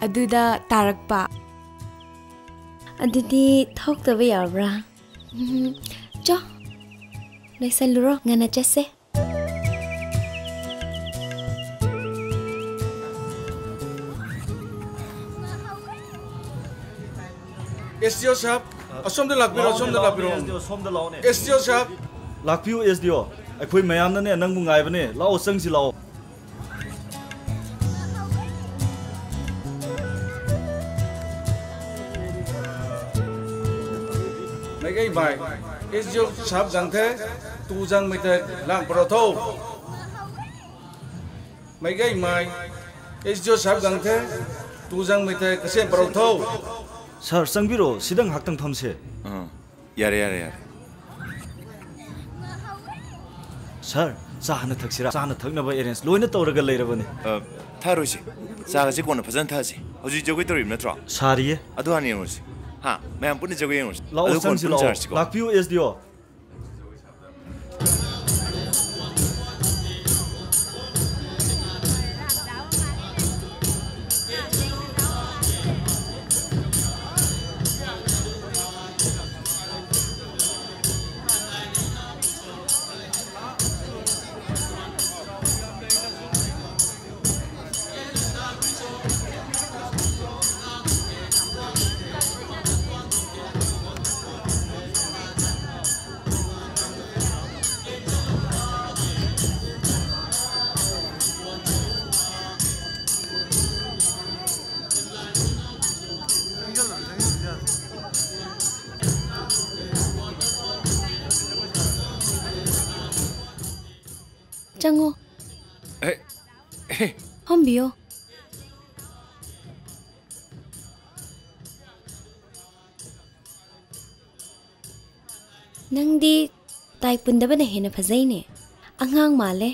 aduda tarakpa adidi thoktabe yarbra cho laisaluro ngana chase SDO साहब असम दे लाखबिरो SDO साहब लाखबियो SDO अखोई मयाम ने नंग मुंगाय बने लाओ संग सि लाओ मैं गई भाई SDO साहब गंथे तू जंग में ते लांग परोथो मैं गई माई SDO साहब गंथे तू जंग में ते कसे परोथो सर संगबिरो सिदंग हाक्तंग फमसे यारे यारे यारे सर चाहना थक्सिरा चाहना थक्नबा एरेंज लोइना तौरगा लेरबने थारोसी चागासे कोन फजन थासी हजि जगै तोरिम नत्रो सारिये अदु हानि रोसी हा मैम पुनि जगै रोसी लाओ संगसि लाओ लाखपियो SDO ꯐꯝꯕꯤꯌꯣ ꯅꯪꯗꯤ ꯇꯥꯏ ꯄꯨꯟꯗꯕꯅ ꯍꯦꯟꯅ ꯐꯖꯩꯅꯦ ꯑꯉꯥꯡ ꯃꯥꯜꯂꯦ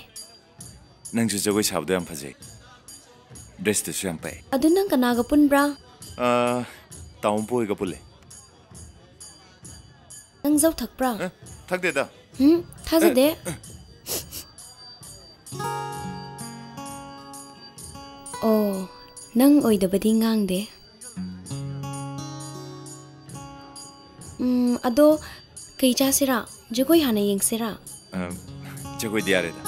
ꯅꯪꯁꯨ ꯖꯒꯣꯏ ꯁꯥꯕꯗꯣ ꯌꯥꯝ ꯐꯖꯩ ꯗ꯭ꯔꯦꯁꯇꯨꯁꯨ ꯌꯥꯝ ꯄꯛꯑꯦ ꯑꯗꯨ ꯅꯪ ꯀꯅꯥꯒ ꯄꯨꯟꯕ꯭ꯔꯥ ꯇꯥꯎꯟꯄꯣꯏꯒ ꯄꯨꯜꯂꯦ ꯅꯪ ꯖꯧ ꯊꯛꯄ꯭ꯔꯥ ꯊꯛꯇꯦꯗ ꯊꯥꯖꯗꯦ ꯑꯣ ꯅꯪ ꯑꯣꯏꯗꯕꯗꯤ ꯉꯥꯡꯗꯦ ꯑꯗꯣ ꯀꯩ ꯆꯥꯁꯤꯔꯥ ꯖꯒꯣꯏ ꯍꯥꯟꯅ ꯌꯦꯡꯁꯤꯔꯥ ꯖꯒꯣꯏꯗꯤ ꯌꯥꯔꯦꯗ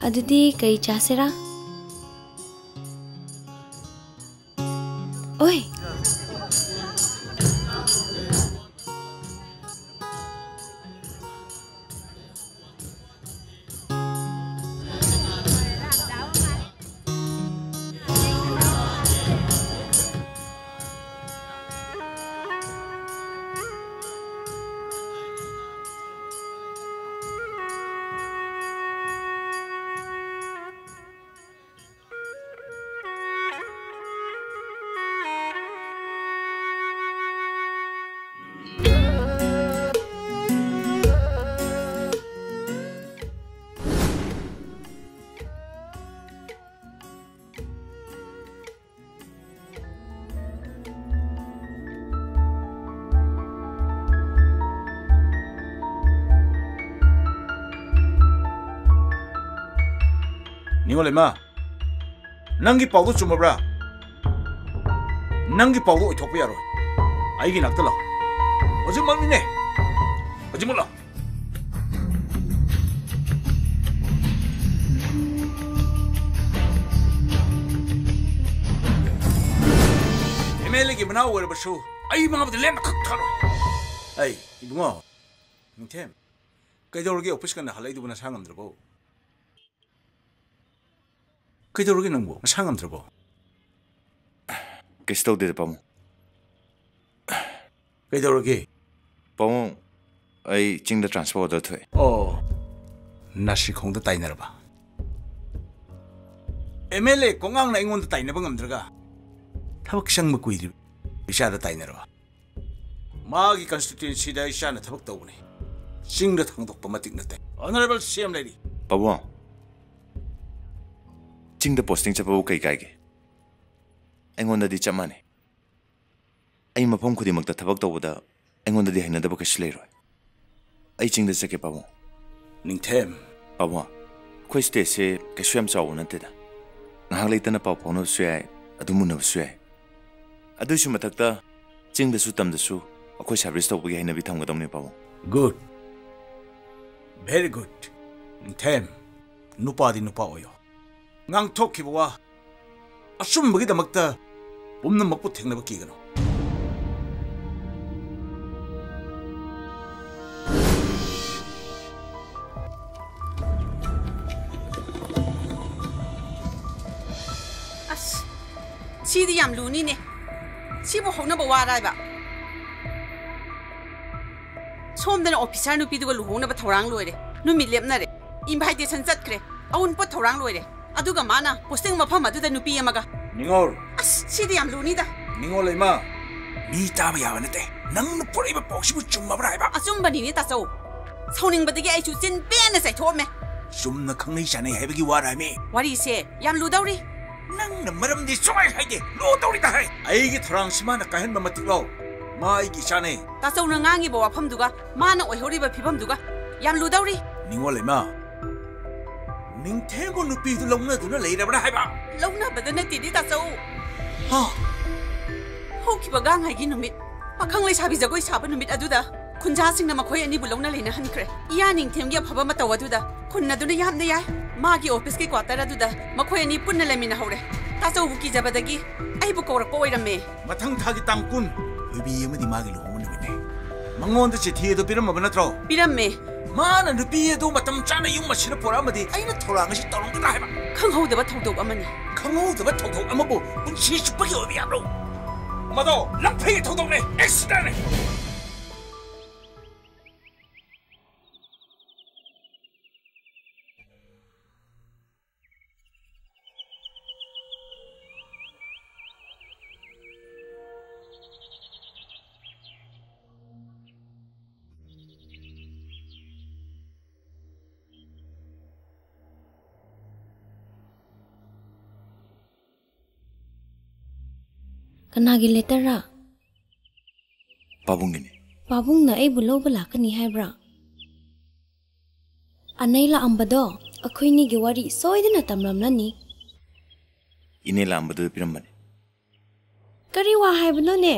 ꯑꯗꯨꯗꯤ ꯀꯩ ꯆꯥꯁꯤꯔꯥ ꯑꯣꯏ Ningo lema, nangi paudo chumabra, nangi paudo ithokpa yaro. Aigi nakta la, hojik magni ne, hojik mula. MLA ki banaw wala basho, ai mga bidlen khak tharo. Ai, ibungo, ningthem, kaidorge office kana halai du bana sangam drabo. 그대로게 넘고 상암 들고 그스토 데데 빠모 그대로게 빠모 아이 징다 트랜스포터 돼 나시 공도 따이나라 봐 MLA 공항 나잉원도 따이나 방 엄들가 타박상 먹고 이리 이샤다 따이나라 봐 마기 컨스티튜언시다 이샤나 타박 떠오네 징다 당독 범마틱 나때 Honorable CM lady 빠모 징다 포스팅 잡아보 가이가이게 앵원다디 짬마네 아이 마폼 쿠디막다 타박 떠보다 앵원다디 하이나다바 카실레이로이 아이 징다 자게 빠모 닝템 빠모 퀘스테세 개수염 짜오는데다 ngahak leitana pau pauno suai adumuna suai adusu matakta 징다 수 tamdasu akhoi service tawbagi haina bi thamgadamne pawo good very good 닝템 누파디 누파 오요 낭톡키보와 아숨먹이다 먹다 없는 먹고 택나버 끼거노 아씨 시디 얌 루니네 시보 호나버 와라이바 솜데는 오피서 누피두가 루호나버 토랑 로이레 누미 렙나레 인바이테이션 zat크레 아운 포 토랑 로이레 aduga mana posting mafam aduda nupi amaga ningol sidi yam lunida ningol ima mi taba yawanate nang nu poriba boxibu chumma braiba asumba ni ta so soning badagi ai chu chin pen sai thome sumna khangnei chane hebagi warami wari se yam ludawri nang na maram di soai haide lo dawri da hai ai gi thrang simana kahen ba matiklo mai gi chane ta so na ngangi bo wafam duga mana oi horiba phibam duga yam ludawri ningol ima 닝태고 누피도 롱나두나 레이라브라 하이바 롱나바드나 띠디 다소 호키바 강하기 누밋 파캉레 사비 자고이 사바 누밋 아두다 ꯈꯨꯟꯖꯥꯁꯤꯡꯅ ꯃꯈꯣꯏ ꯑꯅꯤꯕꯨ ꯂꯧꯅ ꯂꯩꯅ ꯍꯟꯈ꯭ꯔꯦ ꯏꯌꯥ ꯅꯤꯡꯊꯦꯝꯒꯤ ꯑꯐꯕ ꯃꯇꯧ ꯑꯗꯨꯗ ꯈꯨꯟ ꯑꯗꯨꯅ ꯌꯥꯝꯅ ꯌꯥꯏ ꯃꯥꯒꯤ ꯑꯣꯐꯤꯁꯀꯤ ꯀ꯭ꯋꯥꯇꯔ ꯑꯗꯨꯗ ꯃꯈꯣꯏ ꯑꯅꯤ ꯄꯨꯟꯅ ꯂꯩꯃꯤꯟꯅꯍꯧꯔꯦ ꯇꯥꯆꯧꯕꯨ ꯀꯤꯖꯕꯗꯒꯤ ꯑꯩꯕꯨ ꯀꯧꯔꯛꯄ ꯑꯣꯏꯔꯝꯃꯦ ꯃꯊꯪ ꯊꯥꯒꯤ ꯇꯥꯡ 10 ꯊꯣꯏꯕꯤ ꯑꯃꯗꯤ ꯃꯥꯒꯤ ꯂꯨꯍꯣꯡꯕ ꯅꯨꯃꯤꯠꯅꯦ ꯃꯉꯣꯟꯗ ꯆꯤꯊꯤ ꯑꯗꯨ ꯄꯤꯔꯝꯃꯕ ꯅꯠꯇ꯭ꯔꯣ ꯄꯤꯔꯝꯃꯦ ꯃꯥꯅ ꯅꯨꯄꯤ ꯑꯗꯨ ꯃꯇꯝ ꯆꯥꯅ ꯌꯨꯝ ꯑꯁꯤꯗ ꯄꯨꯔꯛꯑꯃꯗꯤ ꯑꯩꯅ ꯊꯧꯔꯥꯡ ꯑꯁꯤ ꯇꯧꯔꯝꯒꯗ꯭ꯔꯥ ꯍꯥꯏꯕ ꯈꯪꯍꯧꯗꯕ ꯊꯧꯗꯣꯛ ꯑꯃꯅꯤ ꯈꯪꯍꯧꯗꯕ ꯊꯧꯗꯣꯛ ꯑꯃꯕꯨ ꯄꯨꯟꯁꯤ ꯆꯨꯞꯄꯒꯤ ꯑꯣꯏꯕ ꯌꯥꯕ꯭ꯔꯣ ꯃꯗꯣ ꯂꯝꯐꯩꯒꯤ ꯊꯧꯗꯣꯛꯅꯦ ꯑꯦꯛꯁꯤꯗꯦꯟꯠꯅꯦ कनागी लेटरा पाबुंगिनी पाबुंगना एबु लौबा लाकनी हाइब्रा अनै लाअंबदो अखोइनी गे वारी सोइदना तमरमनानी इने लांबदो पिरमबने करी वा हाइबनोने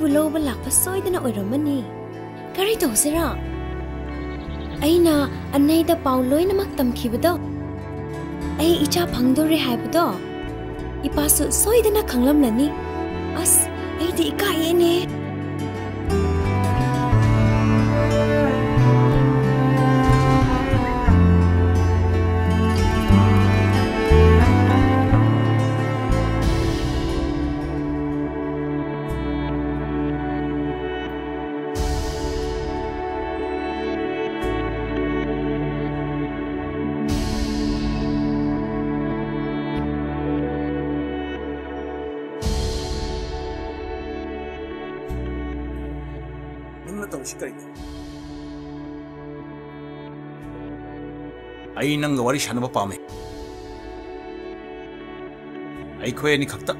बुलोबा लापा सोइदना ओइरमनी करी तोसिरा अइना अनैदा पाउ लोइनमक तमखिबदो अइ इचा फंगदोरे हाइबदो इपासु सोइदना खंगलमलनी अस अइदि इकायेने आई नंग वारी शानबा पामे आई खोय नि खक्ता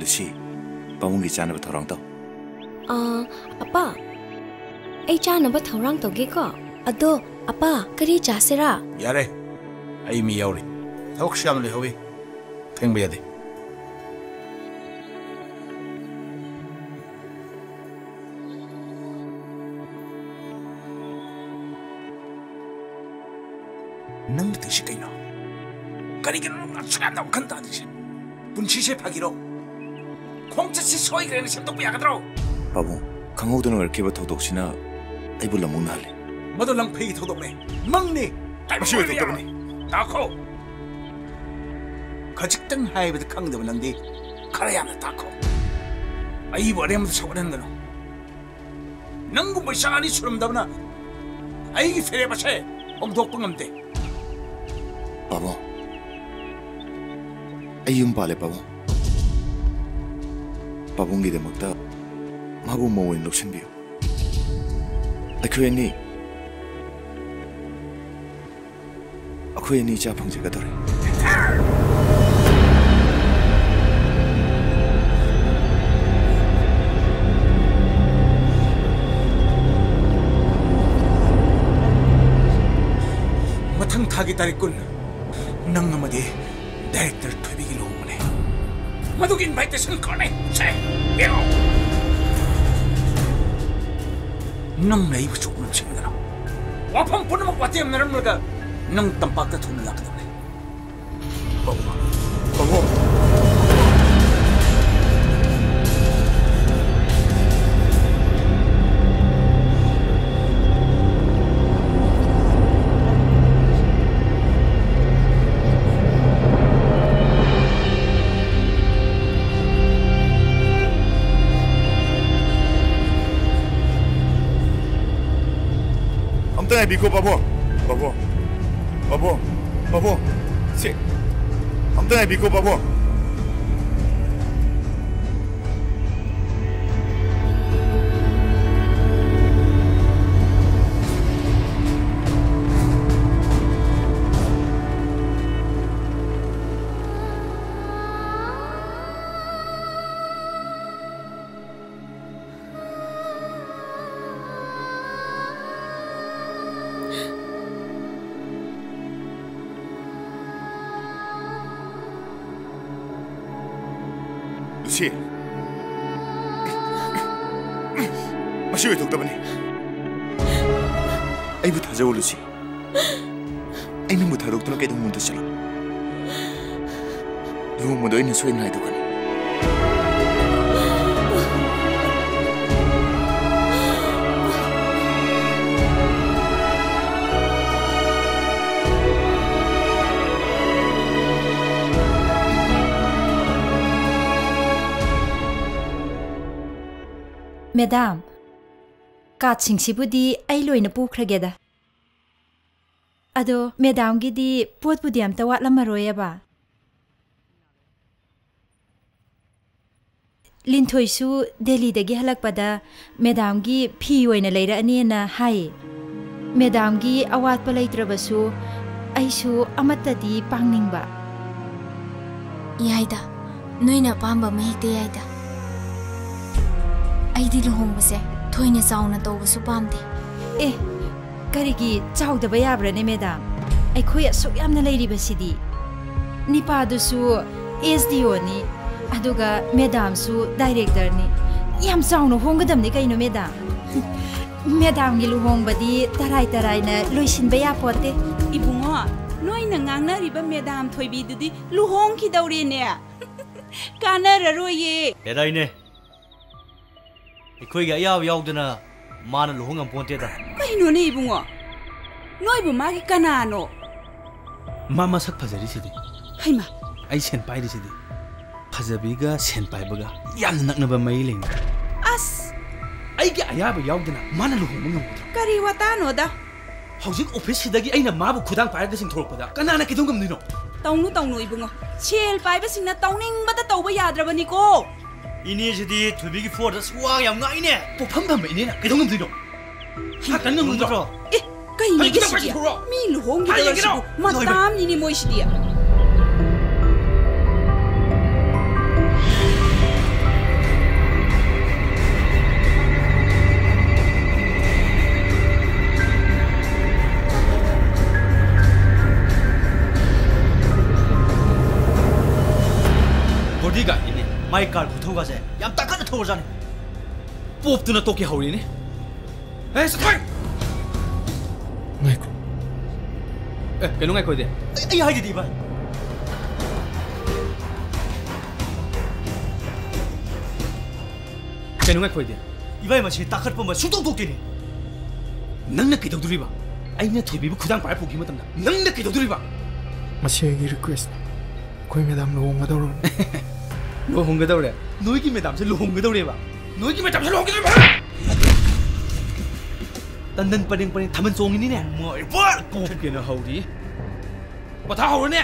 लुसी पामुंगी चानबा थौरांग तो अपा आई चानबा थौरांग तोगे को अदो अपा करी चासेरा यारे आई मी यावरी थौक श्याम ले होवे थेंग बयादे नंग तशी कइनो करिगन नछादा खंता दिसे पुनसिसे फागिरो खोंचसी सोइग्रेन सेमतो यागद्रो बाबू खंगौदन वर्केबा थौदोक्सिना आइबु लमुन हाले मदो लंफै थौदोकने मंगने ताइबसि थौदोकने ताखो खजिक्तन हाइबद खंगदब नंदी खरा यामना ताखो आई बरेम सवदनगनो नंगु बैसानी सुरमदबना आइगी फेरे बसे ओमदोकप ngamte बाबू अयुम पाले बाबू बाबूंगी दमकता माबू मोइन लुक्सनबियो अखोयनी चा फंगजगदरे मथंग थागी तारीख कुन नंग मदे डायरेक्टर थोबी की लोग मने मधु की इनविटेशन करने से यो नंग नहीं वो चुप नंग चिंगना वापम पुन्ना मक वाते नरम लगा नंग तंपाक ता थुन लगा दबने बाबू बाबू बिको बाबू बाबू बाबू बाबू से हम तो बिको बाबू 루시. 마시 왜 독답하니? 아이부 타자오 루시. 아이는 뭐 타독도나 깨도 문도 싫어. 누구 뭐 너희는 소인 나이 독하니? Madam, katsingsibu디 ai loina pukrageda. Ado Madam gidi potbudi amta watlamaroi ba. Lintoisu Delhi dagi halakpada Madam gi phi oina leira ani na hai. Madam gi awat palaitrabasu aisu amatadi pangningba. Yaida, noina pamba mehte yaida. Aidi luhongbase thoina chauna tawbasu pamde. Karigi chawdaba yabrane Madam. Aikhoi asuk yamna leiribasidi. Nipadusu SDO ni aduga Madam su director ni. Yam chawna honggadamni kaino Madam. Madam gi luhongbadi tarai na loisinba yapote. Ibungo, noina ngangna riba Madam thoibi dudi luhong ki daure ne. Kanararoye. Eraine. Ikhoiga yaw yawdana mana luhongam ponteda. Kaino ne ibungo? Noibu magi kanano. Mama sak phajari sidi. Haima. Ai sen pai sidi. Phajabiga sen pai baga yam naknaba mai leng. As. Ai ga ayaba yawdana mana luhongam ngamudra. Kari watano da. Hojik office sidagi aina mabu khudang paida sing thorpada. Kanana kidungam nino. Tawnu ibungo. Chel paiba singna tawning bada tawba yadrabani ko. Ini jadi tubigi for suang yang ngai ne. Popam pam ini na. Kedong ngamdino. Ha kan ngamdino. Kai ni gisi. Mi luhong gitu. Matam ini mo isi dia. Bodyguard ini. My car kutuga se. Yam takana thorjani. Pop tu na toki hauri ne. Stop! Ngai ko. Kenu ngai ko de. Ai hai di ba. Kenu ngai ko de. Ibai ma si takat pa ma sutok tok ni. Nang na kidog duri ba. Ai na thobi bu khudang par poki matam da. Nang na kidog duri ba. Masigi request. Koi Madam luhonggadawro. luhonggadawre. Noigi Madam se luhonggadawre ba. Noigi Madam se luhonggadawre ba. Tandan paring thaman chong ini ne. Moi ba ko kena hauri. Patha haur ne.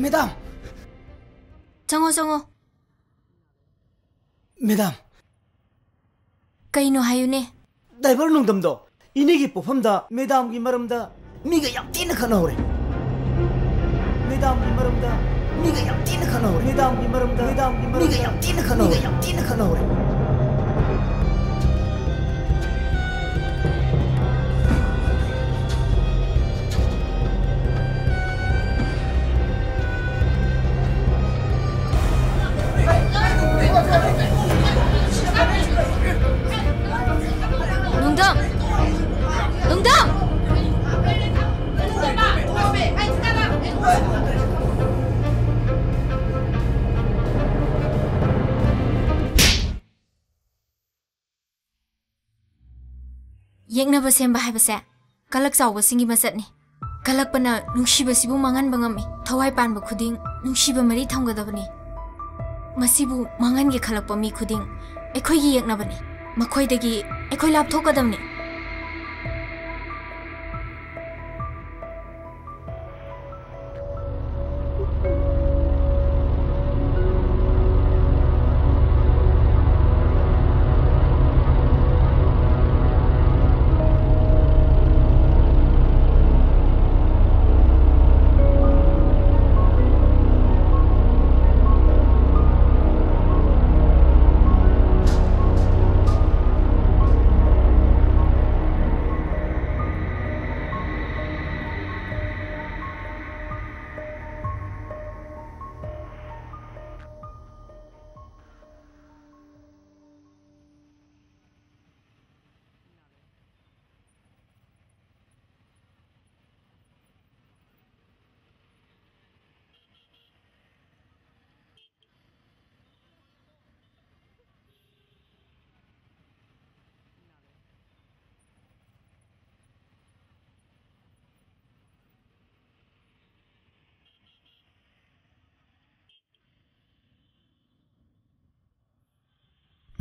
Madam. Jango. Madam. Kaino hayune. Driver nungdamdo. Inigi pofamda Madam gi maramda miga yam tina khanawre. Madam gi maramda miga yam tina khanawre. Madam gi maramda miga yam tina khanawre. 농담! ꯌꯦꯛꯅꯕ ꯁꯦꯝꯕ ꯍꯥꯏꯕꯁꯦ ꯀꯂꯛ ꯆꯥꯎꯕꯁꯤꯡꯒꯤ ꯃꯆꯠꯅꯤ ꯀꯂꯛꯄꯅ ꯅꯨꯡꯁꯤꯕꯁꯤꯕꯨ ꯃꯥꯡꯍꯟꯕ ꯉꯝꯃꯤ ꯊꯋꯥꯏ ꯄꯥꯟꯕ ꯈꯨꯗꯤꯡ ꯅꯨꯡꯁꯤꯕ ꯃꯔꯤ ꯊꯝꯒꯗꯕꯅꯤ ꯃꯁꯤꯕꯨ ꯃꯥꯡꯍꯟꯒꯦ ꯈꯜꯂꯛꯄ ꯃꯤ ꯈꯨꯗꯤꯡ ꯑꯩꯈꯣꯏꯒꯤ ꯌꯦꯛꯅꯕꯅꯤ ꯃꯈꯣꯏꯗꯒꯤ ꯑꯩꯈꯣꯏ ꯂꯥꯞꯊꯣꯛꯀꯗꯕꯅꯤ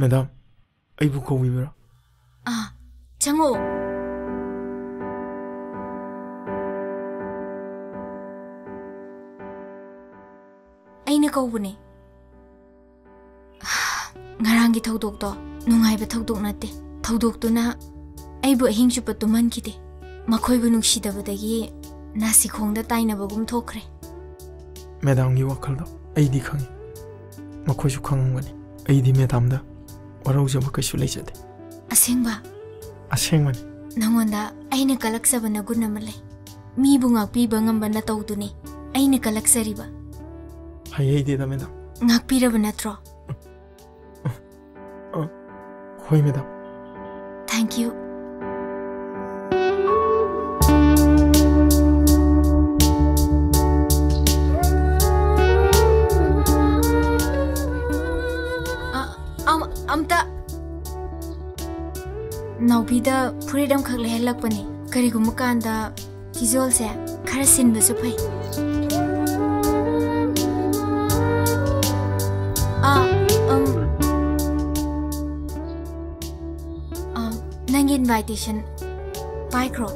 Madam, I will call you. Chango. Aina kaubune. Ngarangi thaudok to nungaiba thaudok nate. Thaudok to na aibu ahing chupa tuman kite. Makhoi bu nungsidabadagi nasi khongda tainabagum thokre. Madam gi wakal do ai di khangi. Makhoi su khangangani. Ai di madam da warauja kaisu leijade. Asengba. Asengmani. Nangonda aina kalaksaba na guna malai. Mi bunga pi bangamba na tauduni. Aina kalaksariba. Hai di da madam. Ngakpiraba natro. Hoi madam. Thank you. Amta Naubida Puridam Kakle Helakpani Karigumukanda Tizol se Karasin Basupai Nang invitation Micro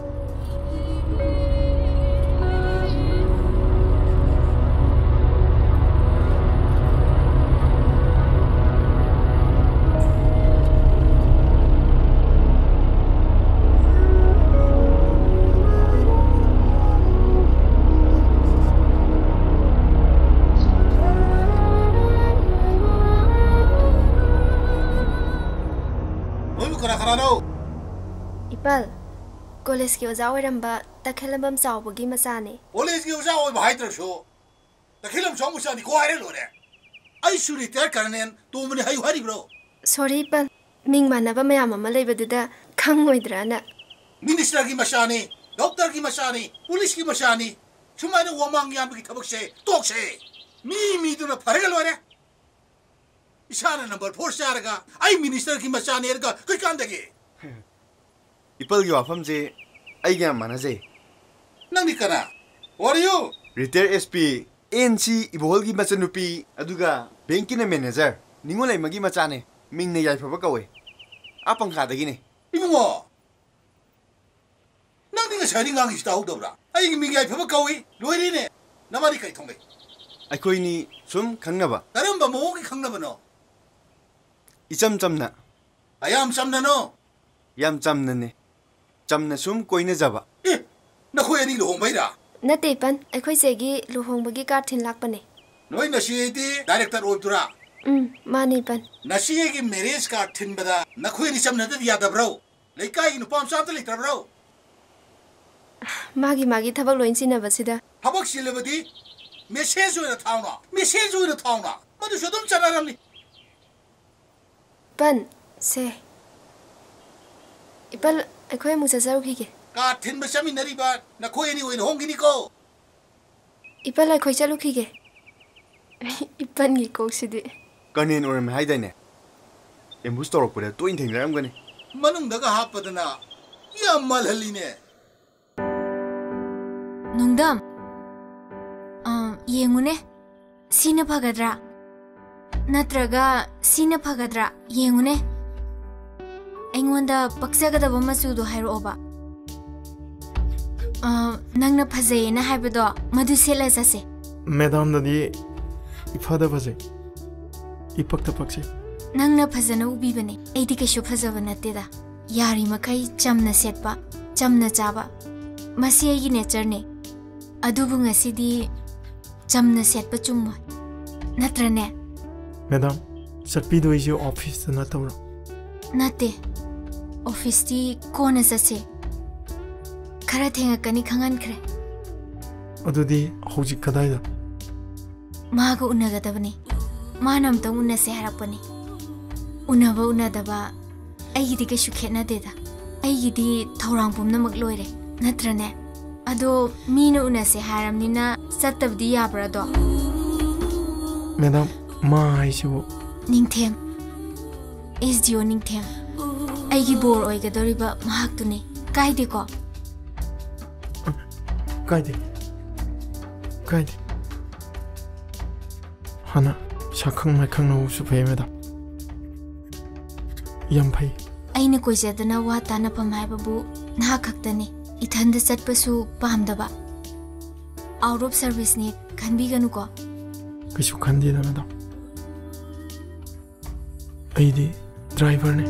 Ipal, college ki oja oiramba takhelambam chawbagi machani. College ki oja oi bhai tro sho. Takhelam chawmu chani ko aire lore. Ai su retire karnen to mani hayu hari bro. Sorry Ipal, ming manaba mayam ama leibaduda khangmoidrana. Minister ki machani, doctor ki machani, police ki machani. Sumana wamang yam ki thabak se, tok se. Mi duna pharegal lore. Isana number 4 sharaga ai minister ki machani erga kai kandage. Ipal yo afamje ai gam manaje nang nikana what are you retired SP NC ibol gi machanupi aduga banking manager ningolai magi machane mingne yai phaba kawe apang kha dagi ne ibungo nang ninga shari ngang ista hodobra ai gi mingai phaba kawe loiri ne namari kai thongai ai koi ni sum khangnaba karamba mo gi khangnaba no icham chamna ayam chamna no yam chamna ne Chamna sum koine jaba. Na khoi ani lohong bai da. Na te pan akhoi segi lohong bagi card thin lak pane. Noi na si di director of tura. Mani pan. Na si gi marriage card thin bada na khoi ni chamna da ya da bro. Leikai nu pam sa ta litra bro. Magi thabak loin sina basida. Thabak silabadi message oina thauna. Message oina thauna. Madu shodum chanaram ni. Pan se. Ipal akhoi musa saru khige ka thin ba chami nari ba na khoi ni oin hong gi ni ko ipal akhoi chalu khige ipan gi ko sidi kanen oram haidane embus torok pura to in thengram gani manung daga hapadana ꯌꯥꯝ ꯃꯥꯜꯍꯜꯂꯤꯅꯦ ꯅꯣꯡꯗꯝ ꯌꯦꯡꯉꯨꯅꯦ ꯁꯤꯅ ꯐꯒꯗ꯭ꯔꯥ ꯅꯠꯇ꯭ꯔꯒ ꯁꯤꯅ ꯐꯒꯗ꯭ꯔꯥ ꯌꯦꯡꯉꯨꯅꯦ ꯑꯩꯉꯣꯟꯗ ꯄꯛꯆꯒꯗꯕ ꯃꯆꯨꯗꯣ ꯍꯥꯏꯔꯛꯑꯣꯕ ꯅꯪꯅ ꯐꯖꯩꯌꯦꯅ ꯍꯥꯏꯕꯗꯣ ꯃꯗꯨ ꯁꯦꯠꯂ ꯆꯠꯁꯦ 매담ꯗꯗꯤ 이파다 바제 이pakta pakse ꯅꯪꯅ ꯐꯖꯅ ꯎꯕꯤꯕꯅꯦ ꯑꯩꯗꯤ ꯀꯩꯁꯨ ꯐꯖꯕ ꯅꯠꯇꯦꯗ ꯌꯥꯔꯤꯃꯈꯩ ꯆꯝꯅ ꯁꯦꯠꯄ ꯆꯝꯅ ꯆꯥꯕ ꯃꯁꯤ ꯑꯩꯒꯤ ꯅꯦꯆꯔꯅꯦ ꯑꯗꯨꯕꯨ ꯉꯁꯤꯗꯤ ꯆꯝꯅ ꯁꯦꯠꯄ ꯆꯨꯝꯃꯣꯏ ꯅꯠꯇ꯭ꯔꯅꯦ 매담 ꯆꯠꯄꯤꯗꯣꯏꯁꯦ ऑफिसꯇ ꯅꯠꯇꯧꯔꯣ ꯅꯠꯇꯦ ऑफिसꯇꯤ ꯀꯣꯟꯅ ꯆꯠꯁꯦ ꯈꯔ ꯊꯦꯡꯉꯛꯀꯅꯤ ꯈꯪꯍꯟꯈ꯭ꯔꯦ ꯑꯗꯨꯗꯤ ꯍꯧꯖꯤꯛ ꯀꯗꯥꯏꯗ ꯃꯥꯒ ꯎꯅꯒꯗꯕꯅꯤ ꯃꯥꯅ ꯑꯝꯇꯪ ꯎꯅꯁꯦ ꯍꯥꯏꯔꯛꯄꯅꯤ ꯎꯅꯕ ꯎꯅꯗꯕ ꯑꯩꯒꯤꯗꯤ ꯀꯩꯁꯨ ꯈꯦꯠꯅꯗꯦꯗ ꯑꯩꯒꯤꯗꯤ ꯊꯧꯔꯥꯡ ꯄꯨꯝꯅꯃꯛ ꯂꯣꯏꯔꯦ ꯅꯠꯇ꯭ꯔꯅꯦ ꯑꯗꯣ ꯃꯤꯅ ꯎꯅꯁꯦ ꯍꯥꯏꯔꯝꯅꯤꯅ ꯆꯠꯇꯕꯗꯤ ꯌꯥꯕ꯭ꯔꯥꯗꯣ 매담 마 하이시고 ꯅꯤꯡꯊꯦꯝ SDO ꯅꯤꯡꯊꯦꯝ ꯑꯩꯒꯤ ꯕꯣꯔ ꯑꯣꯏꯒꯗꯧꯔꯤꯕ ꯃꯍꯥꯛꯇꯨꯅꯤ ꯀꯥꯏꯗꯦꯀꯣ 까이데 하나 샤캉말캉 나오수 배매다 얌파이 ꯑꯩꯅ ꯀꯣꯏꯖꯗꯅ ꯋꯥ ꯇꯥꯅꯐꯝ ꯍꯥꯏꯕꯕు ꯅꯍꯥꯛ ꯈꯛꯇꯅꯤ ꯏꯊꯟꯗ ꯆꯠꯄꯁꯨ ꯄꯥꯝꯗꯕ ꯑꯥꯎꯠ ꯑꯣꯐ ꯁꯔꯚꯤꯁꯅꯤ ꯈꯟꯕꯤꯒꯅꯨꯀꯣ 그쇼 칸디다 매담 ꯑꯩꯗꯤ ꯗ꯭ꯔꯥꯏꯚꯔꯅꯦ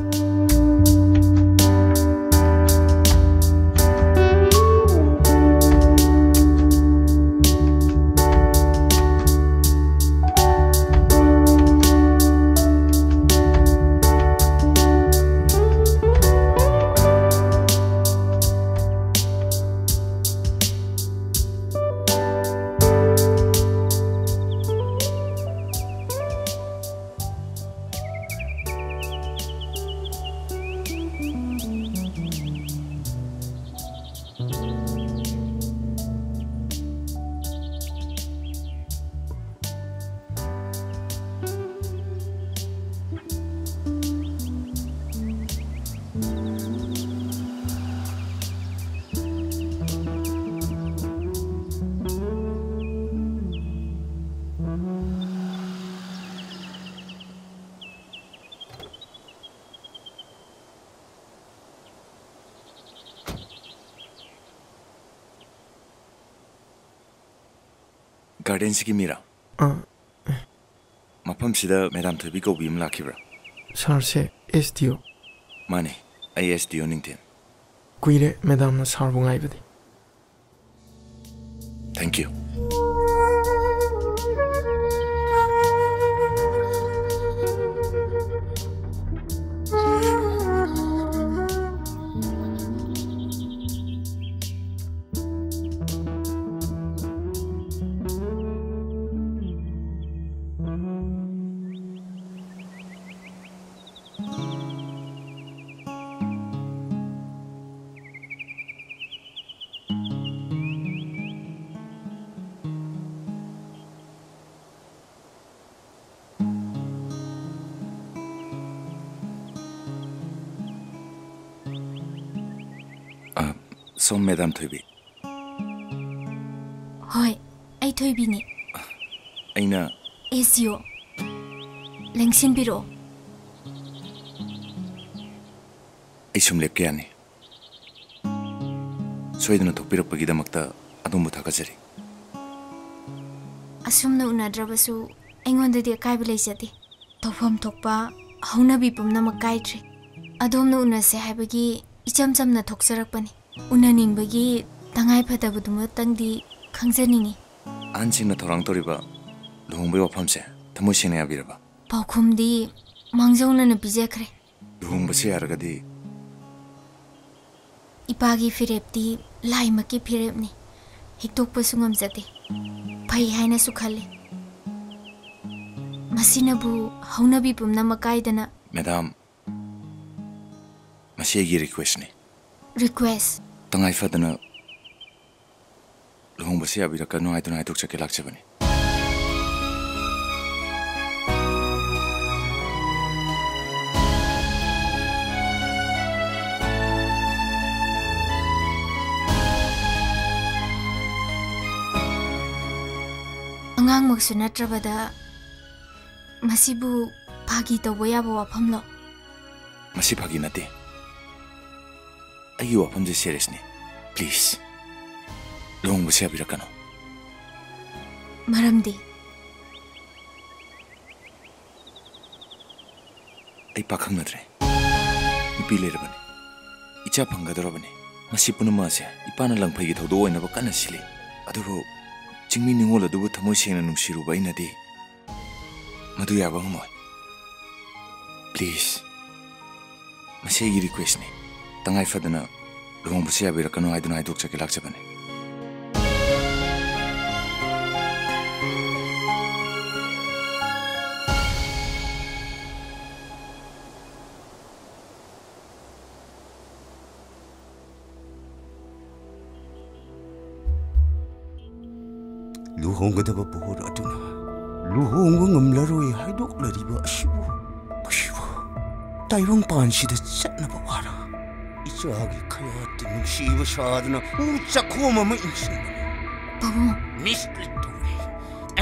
गार्डन मीरा मफम मैडम थोबी कौबी लाखिब्रा सर से SDO माने आई SDO निंगतेन कुइरे मैडम ना सर बुंगाइबदी थैंक यू सोम मैडम थोबी होय आई थोबीनी अइना SDO लेंसिन बिरो ऐसुम लेपके यानी सोइदना थोपिरपगिदमक्ता अदुमबु थाकाजरी असुमना उनाद्रबसु अइंगोंददि अकाइब लेजदि तोफम थोकपा हौनबी पुमनमक काइद्रि अदोमना उनासे हाइबगी इचम चमना थोकसरकपनि उनानिंबगी तंगाइ फदबदुमतंगदि खंजनिंगी आनसिंगना थोरांग तोरिबा लुहुंबै वफमसे थमुसिने याबिरबा पाउखुमदि मांजौनना पिजेखरे लुहुंबसे यारगदि इपागी फिरेपति लाइमकी फिरेपनि हिक्तोकपसु ngamjate phai haina su khalle masinabu haunabi pumna makaidana madam मसी रिक्वेस्ट ने रिक्वेस्ट तंगाई फदना लुहुंबसे याबिरकनु आइदुना आइदुक चके लाक्चबने ꯑꯉꯥꯡꯃꯛꯁꯨ ꯅꯠꯇ꯭ꯔꯕꯗ ꯃꯁꯤꯕꯨ ꯐꯥꯒꯤ ꯇꯧꯕ ꯌꯥꯕ ꯋꯥꯐꯝꯂꯣ? ꯃꯁꯤ ꯐꯥꯒꯤ ꯅꯠꯇꯦ. ꯑꯩꯒꯤ ꯋꯥꯐꯝꯁꯦ ꯁꯦꯔꯤꯌꯁꯅꯤ. ꯄ꯭ꯂꯤꯖ ꯂꯨꯍꯣꯡꯕꯁꯦ ꯌꯥꯕꯤꯔꯛꯀꯅꯨ. ꯃꯔꯝꯗꯤ ꯑꯩ ꯄꯥꯈꯪꯅꯗ꯭ꯔꯦ. ꯅꯨꯄꯤ ꯂꯩꯔꯕꯅꯤ. ꯏꯆꯥ ꯐꯪꯒꯗꯧꯔꯕꯅꯤ. ꯃꯁꯤ ꯄꯨꯝꯅꯃꯛ ꯑꯁꯦ ꯏꯄꯥꯅ ꯂꯪꯐꯩꯒꯤ ꯊꯧꯗꯣꯛ ꯑꯣꯏꯅꯕ ꯀꯟꯅ ꯁꯤꯜꯂꯤ. ꯑꯗꯨꯕꯨ ꯆꯤꯡꯃꯤ ꯅꯤꯡꯉꯣꯜ ꯑꯗꯨꯕꯨ ꯊꯃꯣꯏ ꯁꯦꯡꯅ ꯅꯨꯡꯁꯤꯔꯨꯕ ꯑꯩꯅꯗꯤ ꯃꯗꯨ ꯌꯥꯕ ꯉꯝꯃꯣꯏ. ꯄ꯭ꯂꯤꯖ ꯃꯁꯤ ꯑꯩꯒꯤ ꯔꯤꯀ꯭ꯋꯦꯁꯅꯤ. ꯇꯉꯥꯏ ꯐꯗꯅ ꯂꯨꯍꯣꯡꯕꯁꯦ ꯌꯥꯕꯤꯔꯛꯀꯅꯨ ꯍꯥꯏꯗꯨꯅ ꯍꯥꯏꯗꯣꯛꯆꯒꯦ ꯂꯥꯛꯆꯕꯅꯤ. luhonggadaba buhur aduna luhongwa ngamlaroi haidoklaribwa asibu tairong pansida chatnaba wara ichagi khayat nungsiba sadna chakhoma ma insin babu missplit tore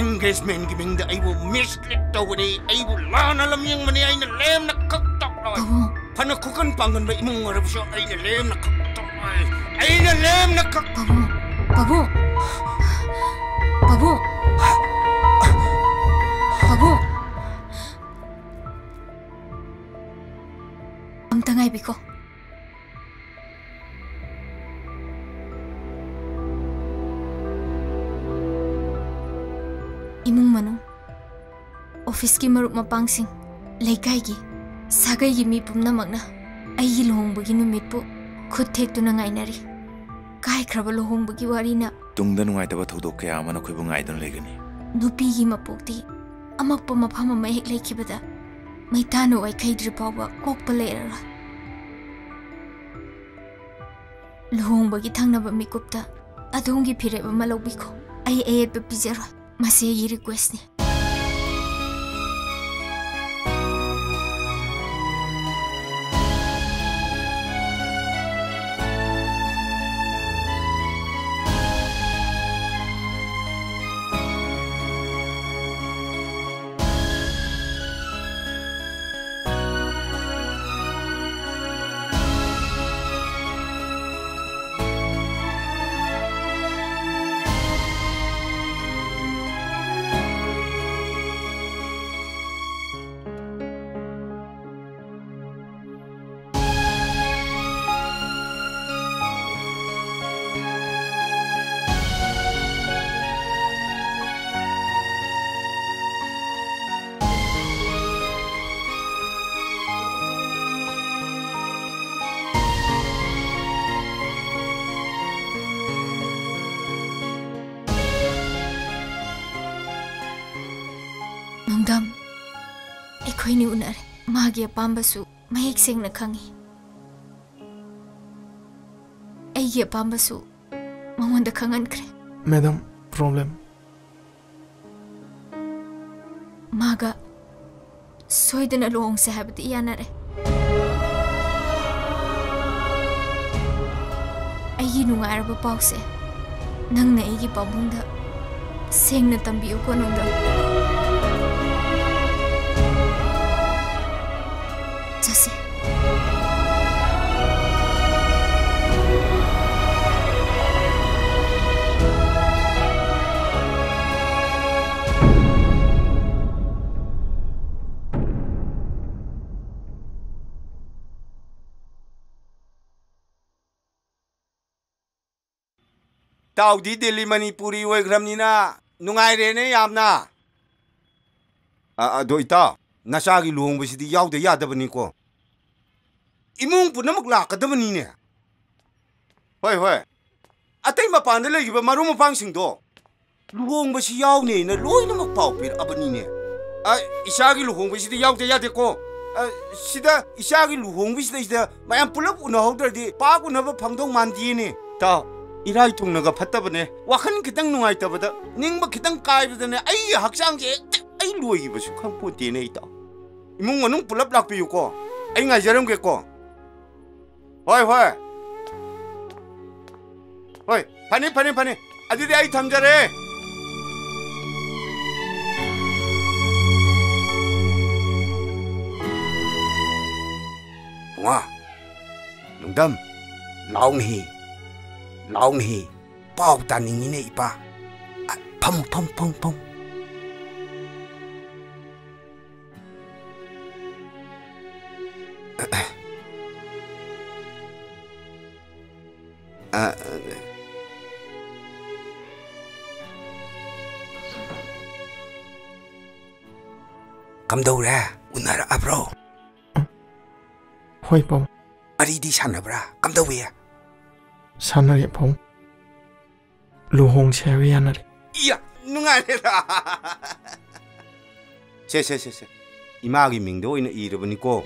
engagement gi mingda aibu missplit tore aibu lana lamyang mani aina lemna kaktak loi phana khukan pangan ba imung arabso aina lemna kaktak loi aina lemna kak babu babu babu amta ngai biko imung manung office ki marup mapangsing leikai gi sagai gi mi pumna magna ai lohong bagi numit pu khut thek tu na ngai nari kai khraba lohong bagi wari na ꯇꯨꯡꯗ ꯅꯨꯡꯉꯥꯏꯇꯕ ꯊꯧꯗꯣꯛ ꯀꯌꯥ ꯑꯃꯅ ꯑꯩꯈꯣꯏꯕꯨ ꯉꯥꯏꯗꯨꯅ ꯂꯩꯒꯅꯤ. ꯅꯨꯄꯤꯒꯤ ꯃꯄꯣꯛꯇꯤ ꯑꯃꯛꯄ ꯃꯐꯝ ꯑꯃ ꯍꯦꯛ ꯂꯩꯈꯤꯕꯗ ꯃꯩꯇꯥꯅ ꯋꯥꯏꯈꯩꯗ꯭ꯔꯤ ꯐꯥꯎꯕ ꯀꯣꯛꯄ ꯂꯩꯔꯔꯣꯏ. ꯂꯨꯍꯣꯡꯕꯒꯤ ꯊꯪꯅꯕ ꯃꯤꯀꯨꯞꯇ ꯑꯗꯣꯝꯒꯤ ꯐꯤꯔꯦꯞ ꯑꯃ ꯂꯧꯕꯤꯈꯣ. ꯑꯩ ꯑꯌꯦꯠꯄ ꯄꯤꯖꯔꯣꯏ. ꯃꯁꯤ ꯑꯩꯒꯤ ꯔꯤꯀ꯭ꯋꯦꯁꯅꯤ. ꯅꯨꯡꯗꯝ ꯑꯩꯈꯣꯏꯅꯤ ꯎꯅꯔꯦ. ꯃꯥꯒꯤ ꯑꯄꯥꯝꯕꯁꯨ ꯃꯌꯦꯛ ꯁꯦꯡꯅ ꯈꯪꯉꯤ. ꯑꯩꯒꯤ ꯑꯄꯥꯝꯕꯁꯨ ꯃꯉꯣꯟꯗ ꯈꯪꯍꯟꯈ꯭ꯔꯦ. मैडम प्रॉब्लम मागा सोइदना लोंगसे हाबति यानारे अगी नुंगारब पाउसे नंगना अगी पाबुंदा सेंगना तंबियो को नुंदा जसे ताउदी दिल्ली मणिपुरी ओइग्रमनिना नुंगाइरेने यामना अदोइता नसागी लुहोंबसिदी यावदे यादबनिको इमुंग पुनमक लाकदबनिने होय होय अतै मपान लेगिबा मारू मपांगसिंगदो लुहोंबसि यावनेना लोइनमक पाउ पिर अबनिने इसागी लुहोंबसिदी यावदे यादेको सिदा इसागी लुहोंबसिदा मयाम पुलप उनहौदरदि पाक उनबा फंगदौ मानदिने ता इराई थुंगनगा फत्तबने वाखन खितंग नुंगाइतबदा निंगबा खितंग काइबदने आई हक्सांगजे आई लोइबसु खंपोतेने इता इमुंग मनुंग पुलप लाकपियुको आई ngaijरमगेको होय होय होय फने फने फने अदिदि आई थमजरे ꯅꯣꯡꯗꯝ ꯂꯥꯎꯅꯍꯤ ꯂꯥꯎꯅꯍꯤ ꯄꯥꯎ ꯇꯥꯅꯤꯡꯉꯤꯅꯦ ꯏꯄꯥ ꯐꯝ ꯐꯝ ꯐꯝ ꯐꯝ ꯀꯝꯗꯧꯔꯦ ꯎꯅꯔꯛꯑꯕ꯭ꯔꯣ ꯍꯣꯏ ꯄꯥꯎ ꯋꯥꯔꯤꯗꯤ ꯁꯥꯟꯅꯕ꯭ꯔꯥ ꯀꯝꯗꯧꯋꯤ ꯁꯥꯟꯅꯔꯦ ꯄꯥꯎ ꯂꯨꯍꯣꯡꯁꯦ ꯍꯥꯏꯕ ꯌꯥꯅꯔꯦ 이야 누가래라 세 이마기 명도 있는 이러보니까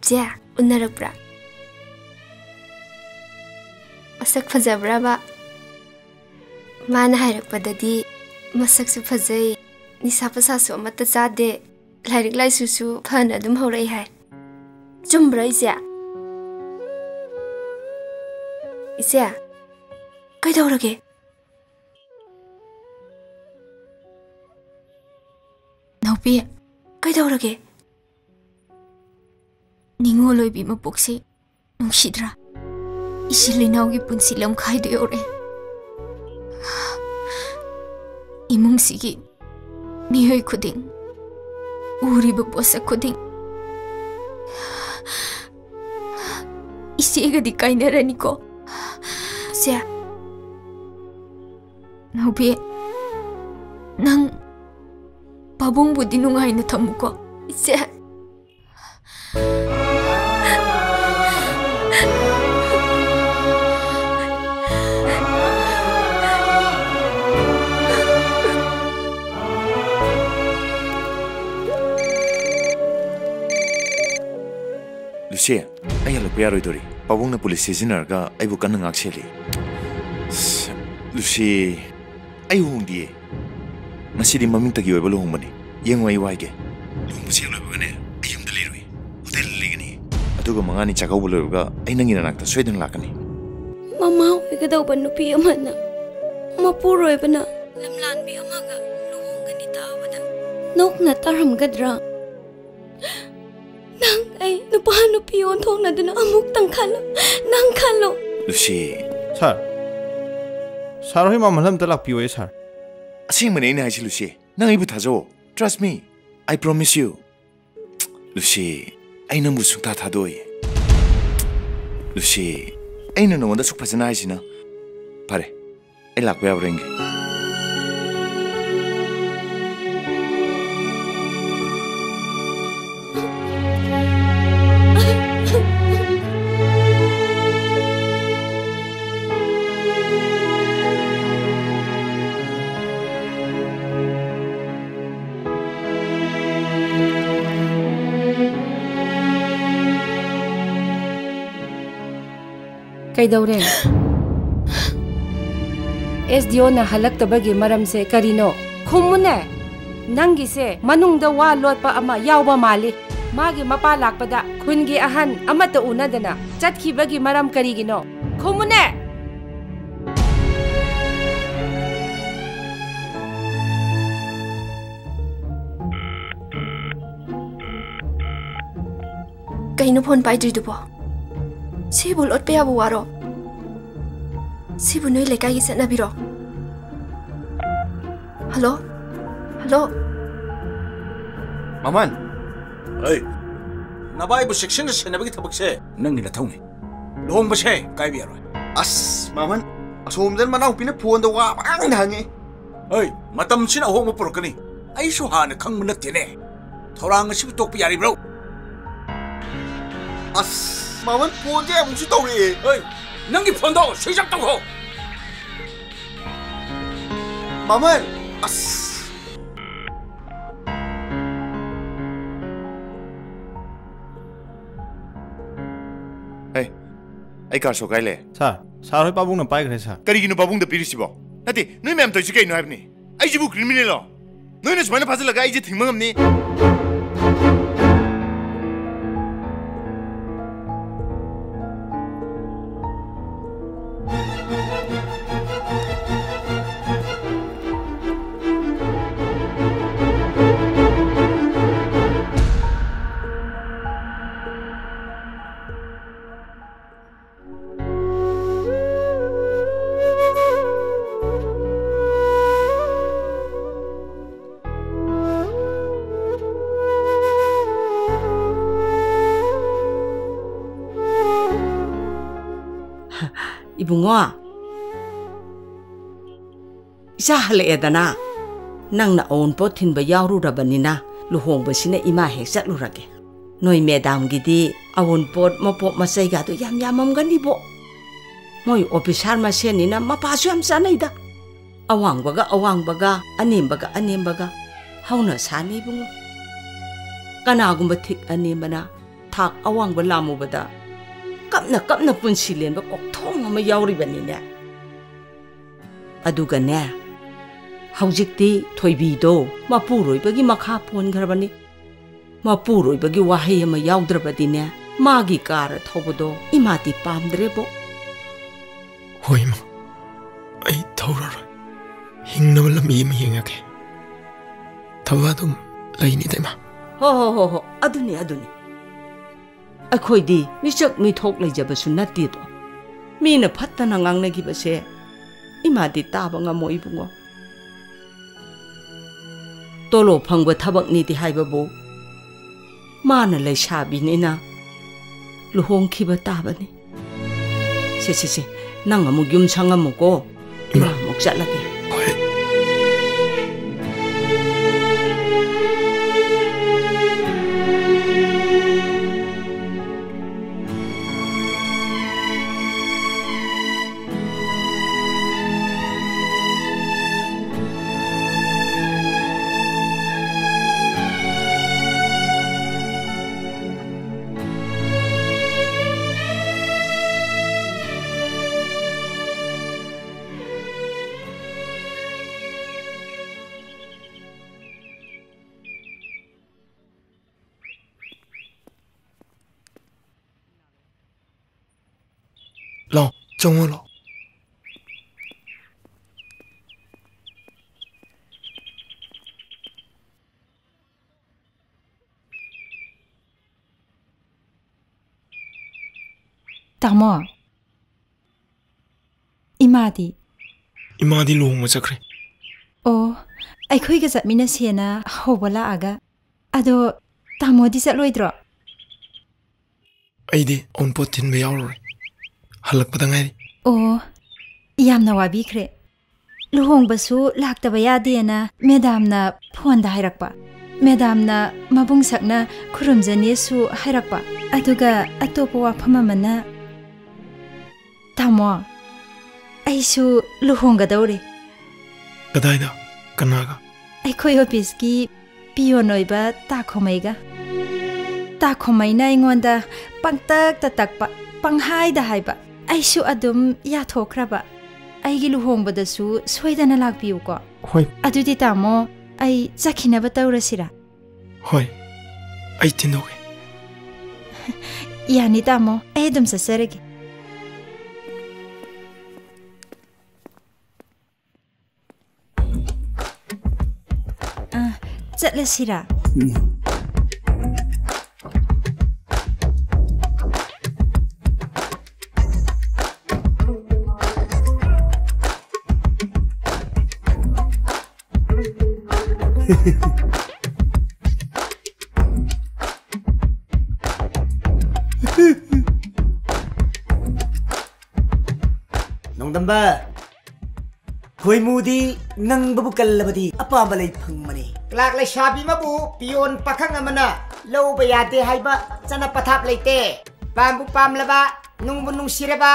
자, 우나락브라. 마삭 파자브라바. 마나 하이락바다디 마삭수 파자이. 니사파사수 아마타 자데. 라이릭 라이수수 파나 좀 호라이 하이. 좀 브라 이제. 이제. 그이다오라게. 나오비. 그이다오라게. 닝올로이비 마복시 농시드라 이실리나오기 분시 럼카이도 요래 이몽시기 미허이 쿠딩 우리부 보사 쿠딩 이세가 디카이네라니코 세 나오비 낭 바봉부디 농아이나 탐무코 세 루시아, 아이 할라 빼야로이도리. 바봉나 폴리스 시즈너가 아이부 깐능 악셀리. 루시, 아이 홍디에. 마시디 마밍타기 오이발로 홍마니. 영와이 와이게. 롱부시 할라바네. 아이움다 리로이. 호텔 리기니. 아두가 망아니 자가오블로가 아이낭이나 낙타 스웨덴 라카니. 마마 오이가다우바 누피 아마나. 마푸로이바나. 람란비 아마가 루홍가니 타와다. 녹나 따람가드라. Nang ay nupahan piyon thong na dun amuk tangkalo nang kalo 루시 sir 사로히 마말람 달락 비오에 sir 아싱만에 이나 하시 루시 나 이부 타줘 trust me I promise you 루시 아이나 무슨 다 타도이 루시 아이나 너무나 숙파잖아 하시나 바래 아이 락고야 버랭게 Kaidaure SDO na halaktabagi maramse karino khumune nangi se manungda wa lotpa ama yawba mali magi mapa lakpada khungi ahan amata unadana chatkhibagi maram karigino khumune kaino phone paidri dubo Sibu lot pe abu waro. Sibu noi lekai set na biro. Halo? Halo? Maman. Hey. Nabai bu section se nabagi thabak se nang ni la thong ni. Long ba se kai bi aro. As maman. Asom jan manau pina phone da wa bang dhangi. Hey, matam sin ahong mo porkani. Ai su ha na khang mun te ne. Thorang si tok pi yari bro. As 마만 폰제 무슨 도리? 어이, 능기 폰도 시작 동호. 마만, 아스. 에이, 아이 가서 가일래. 사, 사로이 바봉나 빠이 그래 사. 까리기는 바봉도 비리시보. 나티, 너희 맴도 지게 있노 하니. 아이 집우 크리미널로. नोइने सुमाइना फाजिलगा आइजे थिंगम हमनी Ibungo isa haleedana nangna on potin ba yawru rabanina luhong basina ima hek chatlurage noi madam gidi awon pot mopop masai ga to yam yamam gani bo moi officer ma senina mapa su yam sanaida awang baga anem baga hauna sami bungo kana gumba thik anembana thak awang ba lamu bada kapna punsilen ba kokthong ma yawri banine aduga ne haujikti thoibi do mapuroi bagi makha pon garbani mapuroi bagi wahai ma yawdrabadi ne magi kar thobodo imati pamdre bo hoima ai thawra hingnaba lambi ma yengake thawadum laini dema ho aduni akhoi di misak mi thok leijaba su natti to mina phattana ngangne gi base imadi taba ngamo ibungo tolo phangba thabak ni ti haiba bo mana leisabi nina luhong khiba tabani se nang amu gyum sangamu ko ima mok chalage Lo, trông lo. Tamo. Imadi luhong ma chakre. Oh, aikhoi ga zatmina sena hobala aga. Ado tamo di chatloidro. Aidi on potin be yawre. Halak padangai. Oh, yamna wabikre. Luhong basu laktaba yadena madam na phone da hairakpa. Madam na mabung sakna khurumjani su hairakpa. Aduga atopa wafama mana tamo aisu luhong ga daure. Kadaida kanaga. Aikhoi office ki pion oiba takhomaiga. Takhomaina ingonda pangtak tatakpa panghai da haiba. Aisu adum ya thokraba aigi luhongbadasu soidana lakpiu ko hoi adudi tamo ai zakhinaba taurasira hoi ai tinoge yani tamo ai dum sasarege chatlasira Nongdamba Khoi mudi nang babu kallabadi apa balai phangmani klak lai shabi mabu pion pakhang amana lo bayate haiba chana pathap leite pambu pamlaba nungbu nungsiraba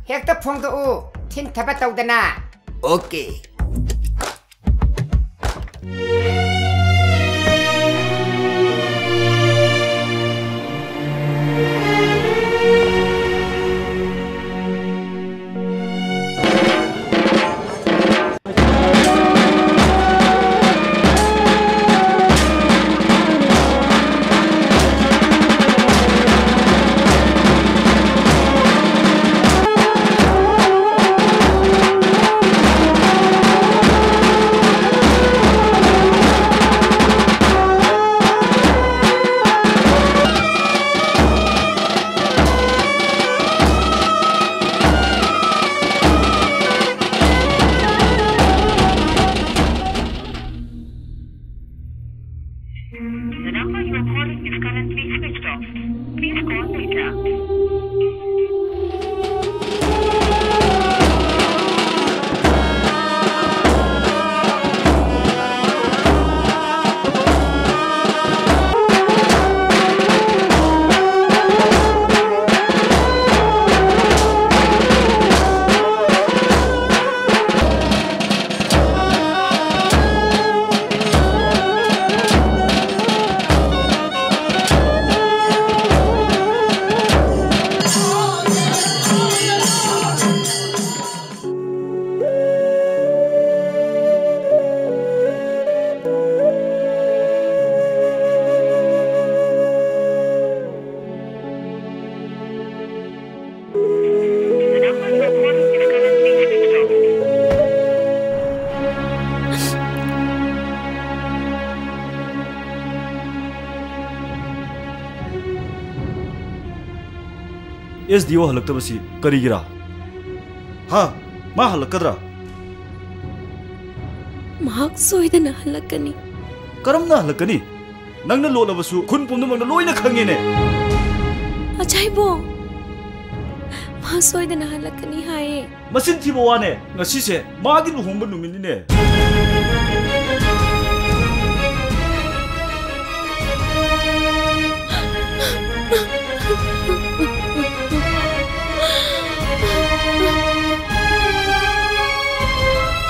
hekta phongdo u thin thaba tawdana okay SDO हलक्तबसी करिगिरा हा मा हलक्कद्रा महाक सोइदना हलक्कनी करमना हलक्कनी नंगना लोलबसु खुन पुमदमंगना लोइना खंगेने अचाइबो मा सोइदना हलक्कनी हाये मसिन थिबो वाने ngasiसे मागी लुहोंबा नुमिनिने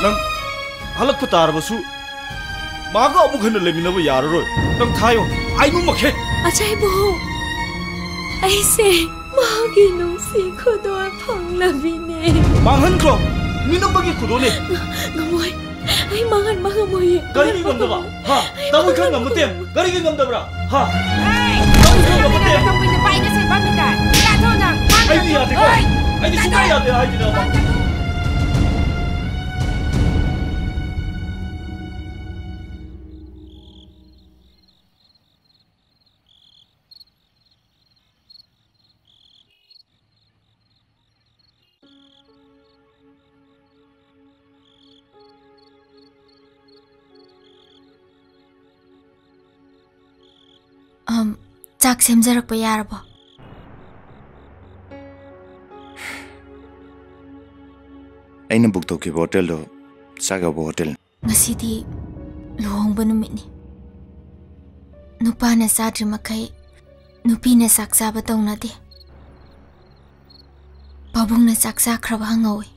नंग हलक तारबसु मागा अमुक हन लेमिनब याररोय नंग थायो आइनु मखे अचाइबो ऐसे मागी नुसी खुदो फंगलबिने मांगहनख्रो मिनबगी खुदोने गमोय आई मांगन मांगमोय करिगी गमदबा हा तमु खंग गमते करिगी गमदबरा हा तमु खंग गमते कंपनी पाइने से बमिता ताथो नंग आइदी याते को आइदी सुका याते आइदी ना चाक सेमजरक यारबो अैन बुक तौखिब होटल दो चागबो hotel ngasiदी luhongba numitni nupana sadri makai nupina saksa ba tawnade pabungna saksa khraba hangawi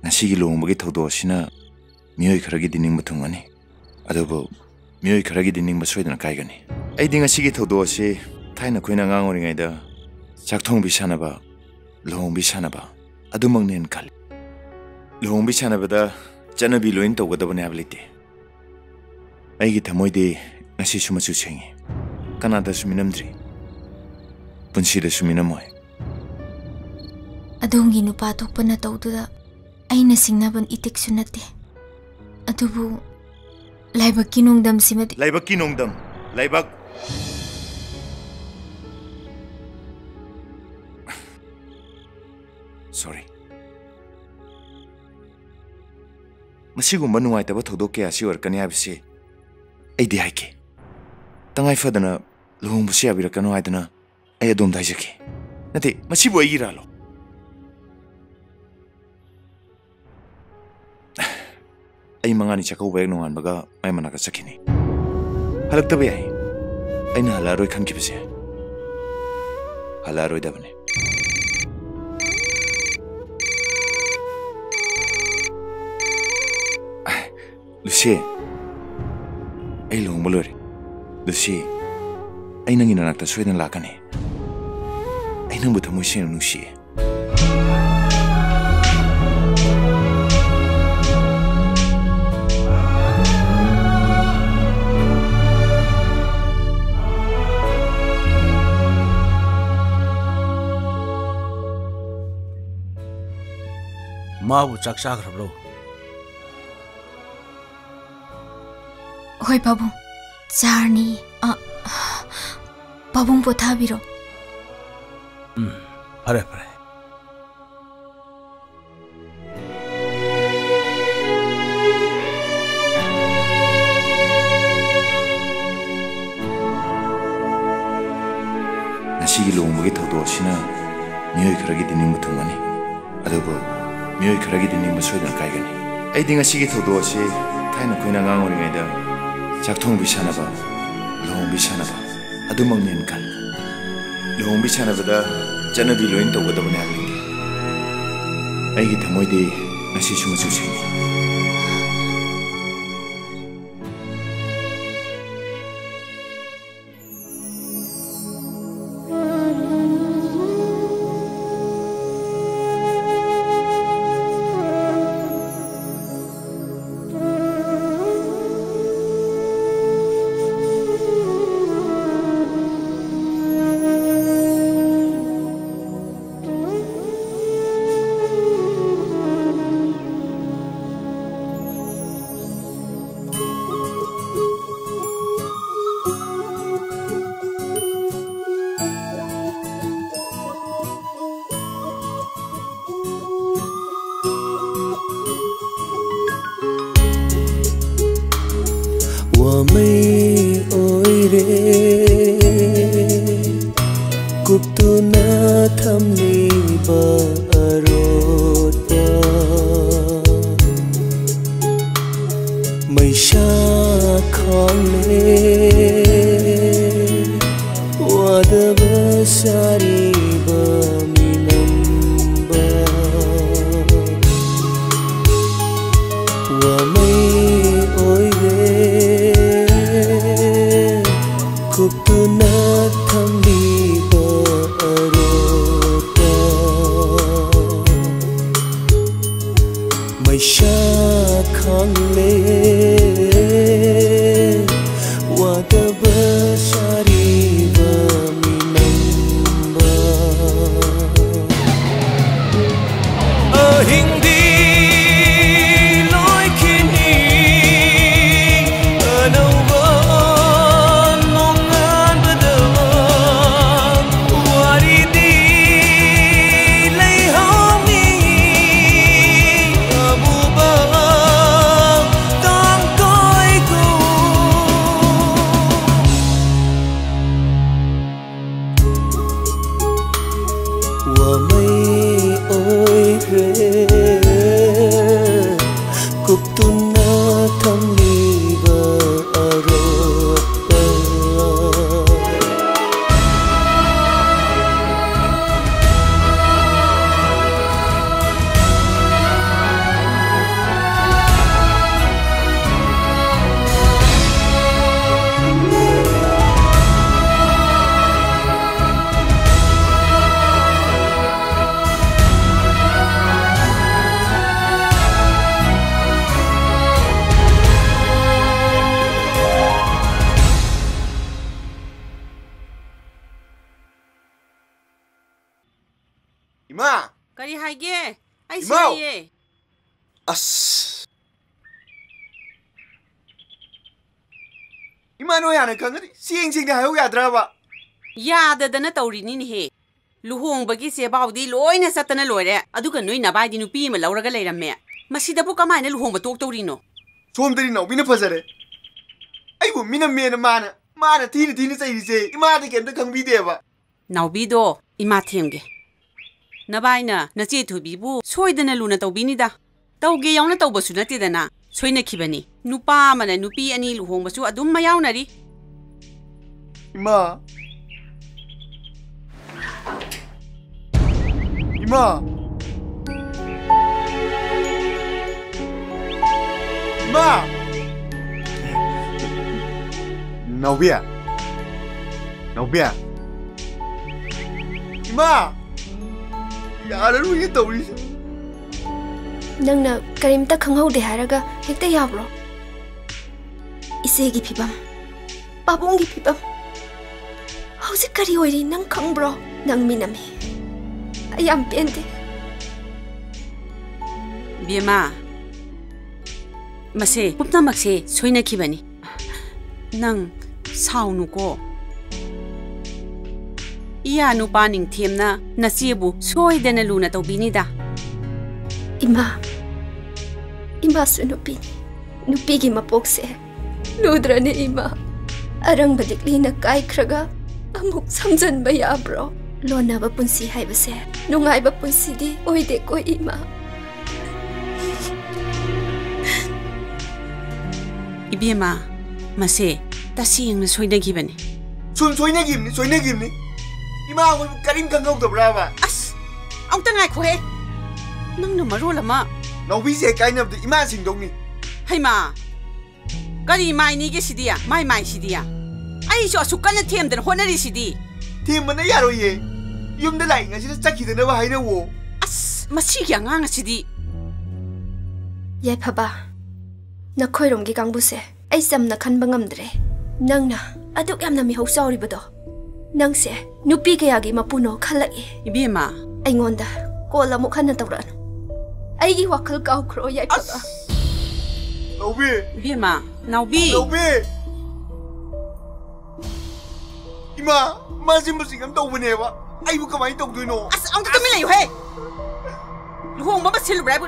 ngasigi luhongbagi thawdo sina miyoi kharagi dining mathungani adobo miyoi kharagi dining ma soidana kaigani aidi ngasigi thawdo se thaina khoina ngangori ngaida chakthong bi sanaba luhong bi sanaba adumang nen khali luhong bi sanabada chanabi loin tawgadabane ablite aigi thamoide ngasi sumachu chengi kanada suminamdri punsida suminamoy adongi nupa thokpana tawduda aina singnaban itik sunate adubu laibak kinongdam simati laibak kinongdam laibak sorry masigumba nuwaitaba thodok ke asi warkani abise aidi haike tangai fadana luhongbu se abirakano haidana ai adom daijake nate masibu aigiralo ai mangani chakau bag nongan baga ai manaka chakini halaktabe ai aina halaroi khankibse halaroi dabane Lucy ai long bolore Lucy ai nangi nanakta soidan lakane ai nangbu thamoi sen nusi माबु चाक चाख्रब्रो Hoi Babung, Zarni, Babung pothabiro. Pare pare. Nasigi luhongbagi thawdo sina miyoi kharagi dining muthungani adobo miyoi kharagi dining ma soidana kaigani aidi ngasigi thawdo ase thaina khoina ngangori ngaida chakthong bisanaba luhong bisanaba adumang nen kal luhong bisanabada chanabi loin tawgadabane aglite aigi thamoide ngasi sumachu chengi इमा करी हाइगे आई इमाव! सिये अस इमा नो याने खंगनी सिंग सिंग हायो याद्राबा याददना तौरिनी हे लुहोंबगी सेबाउदी लोइना सतना लोइरे अदुगा नोइ नबाइदी नुपी म लौरगा लेरमे मसिदबु कमाइना लुहोंब तोक तौरिनो सोमदरी नौबिना फजरे आइबु मिना मेना माना थीन चाहिसे इमादि केमता खंगबीदेबा नाउबीदो इमा थेमगे नबाइना नचे थुबीबु सोइदना लुना तौबिनीदा तौगे यावना तौबसु नतेदना सोइना खिबनी नुपा मना नुपी अनि लुहोंबसु अदुम मयावनारी इमा इमा इमा नौबिया इमा याररुई तौरी नंगना करीमता खंगहौदे हारगा हेक्ता याब्रो इसेगी फिबम पाबोंगी फिबम हौसे करी होइरी नंग खंगब्रो नंग मिनमी ayam pente बिमा मसे पुपना मक्से सोइना खिबनी नंग साउनुको इया नुपा निंग थेमना नसीबु सोइदना लुना तौबिनीदा इमा सुनुपी नुपी की मपोक्से लुद्रने इमा अरंग बदिकलीना काइख्रगा अमुक समझनबा याब्रो लोनाबा पुंसी हाइबसे नुंगाइबा पुंसीदी ओइदे को इमा इबेमा मसे तसिंगना सोइनगिबनी सोइनगिबनी इमा होय करीम खंगौदब्राबा अस औता ngai खो हे नंगना मरोलमा नौबीसे काइनबदे इमा सिंगदौनी हैमा करी माइनी गे सिदिया माइ सिदिया आई सो सुकन थेमदन होनरी सिदी थेमना यारोये युमदा लाइंगा सिदा चखिदनबा हाइनवो अस मसी क्या ngang सिदी ये फबा नखोइरोंगी कांगबुसे ऐ समना खनबा ngamdre नंगना अदुक यामना मिहौ साउरिबदो नंगसे नुपी कयागी मपुनो खलई इबेमा अइंगोंदा कोल अमुक खन्ना तौरानु अइगी वखल काउख्रो याय फबा नौबी इबेमा नौबी इमा माजिम बसिगम तौबनेबा आइबु कमाई तौदुनो अस औता तमी लयु हे लुहोंबा बसिलुब्राइबु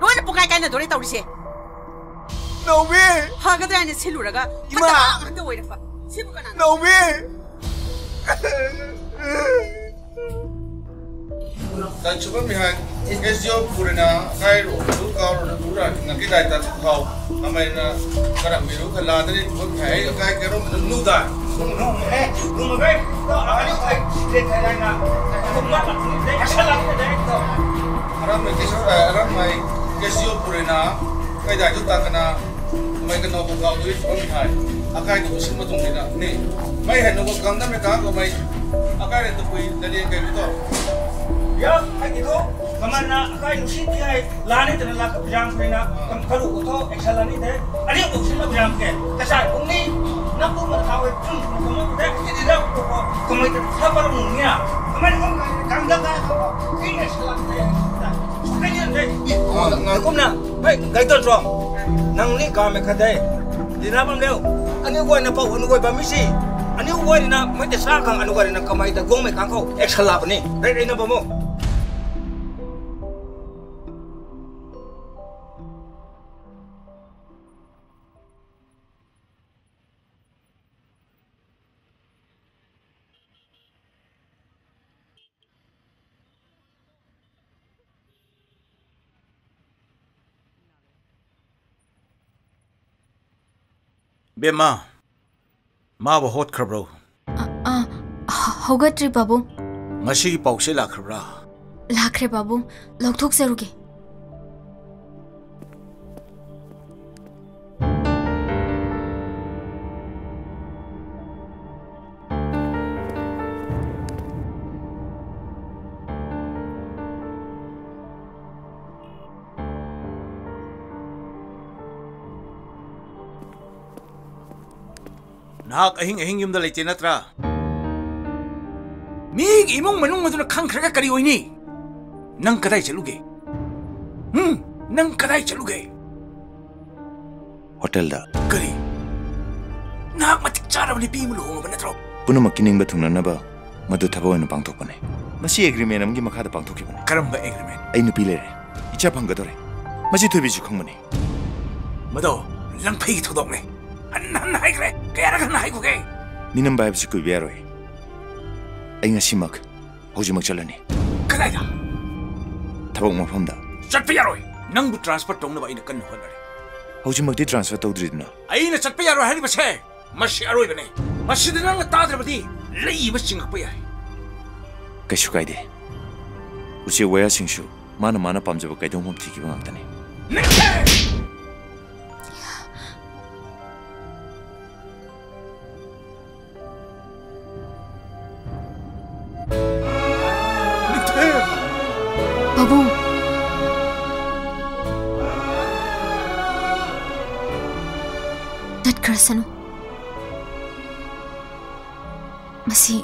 लोइना पुकाय काइना दोरे तौरिसे नौबी हागद्राइना सिलुरगा इमा हता ओइरपा सिबु कना नौबी Tanchuba mihan SGO purina kairo du kauro na dura ngi dai ta khau amai na karam miru khala dani bot khai kai kero nu da no me to ani kai le khai na ko ma de asala ko de to aram me keso aram mai SGO purina kai dai tu ta kana mai ka no ko kau du bot khai akai tu sim ma tung ni ni mai han no ko kam na me ka ko mai akai re tu pui dali kai to Ya, itu kemana? Akai nusi dia lani terlalu kejam kerana kalau itu eksalani deh. Ada urusan kejam ke? Kesal, uni nampu merkau itu, kamu deh tidak kamu itu sabar munya. Kamu kangga kau ini eksalan deh. Sebenarnya deh. Kamu na, hei, kaitu strong. Nang ni kami kadai. Di nama leu, ani gua na pau, ani gua bamisi. Ani gua ni na macam sakang, ani gua ni na kamai dah gong mereka kau eksalan ni. Deh ini bamu. बेमा माबो होत खरब्रो होगत्रि बाबू मसी पाउसे लाखरब्रा लाखरे बाबू लौथोक जरुगे नाक अहिंग युमदा लेते नत्रा मी इमुंग मनुंग मदुना खंखरगा करी ओइनी नंग कदाई चलुगे नंग कदाई चलुगे होटल दा करी नाक मतिक चारबनी पी मुलु होंग नत्रो पुनम किनिंग थुंगनब मधु थबो न पांथोकने मसी एग्रीमेंट अमगी मखादा पांथोकिबने करम एग्रीमेंट आई नुपी लेरे इचा फंगदोरे मसी थुबीजु खंगमने मदो लंफई थोदोंने अन्न हाइग्रे कयारा खन हाइगुगे मिनम बाइबसि कुइबेरोय आई ngasimak hojimak chalani कदाइदा थबक मफमदा चटपे यारोय नंगबु ट्रांसफर तौनबा आइना कन्न होनरे होजिमकदि ट्रांसफर तौद्रिदना आइना चटपे यारोय हारि बसे मसी अरोइबने मसी नंग ताद्रबदि लई बसिंगप याय कैसु कायदे उसे वया सिंसु माना माना पामजब कायदोंम थिकिबा ngaktani Babong. Datkrasano. Masi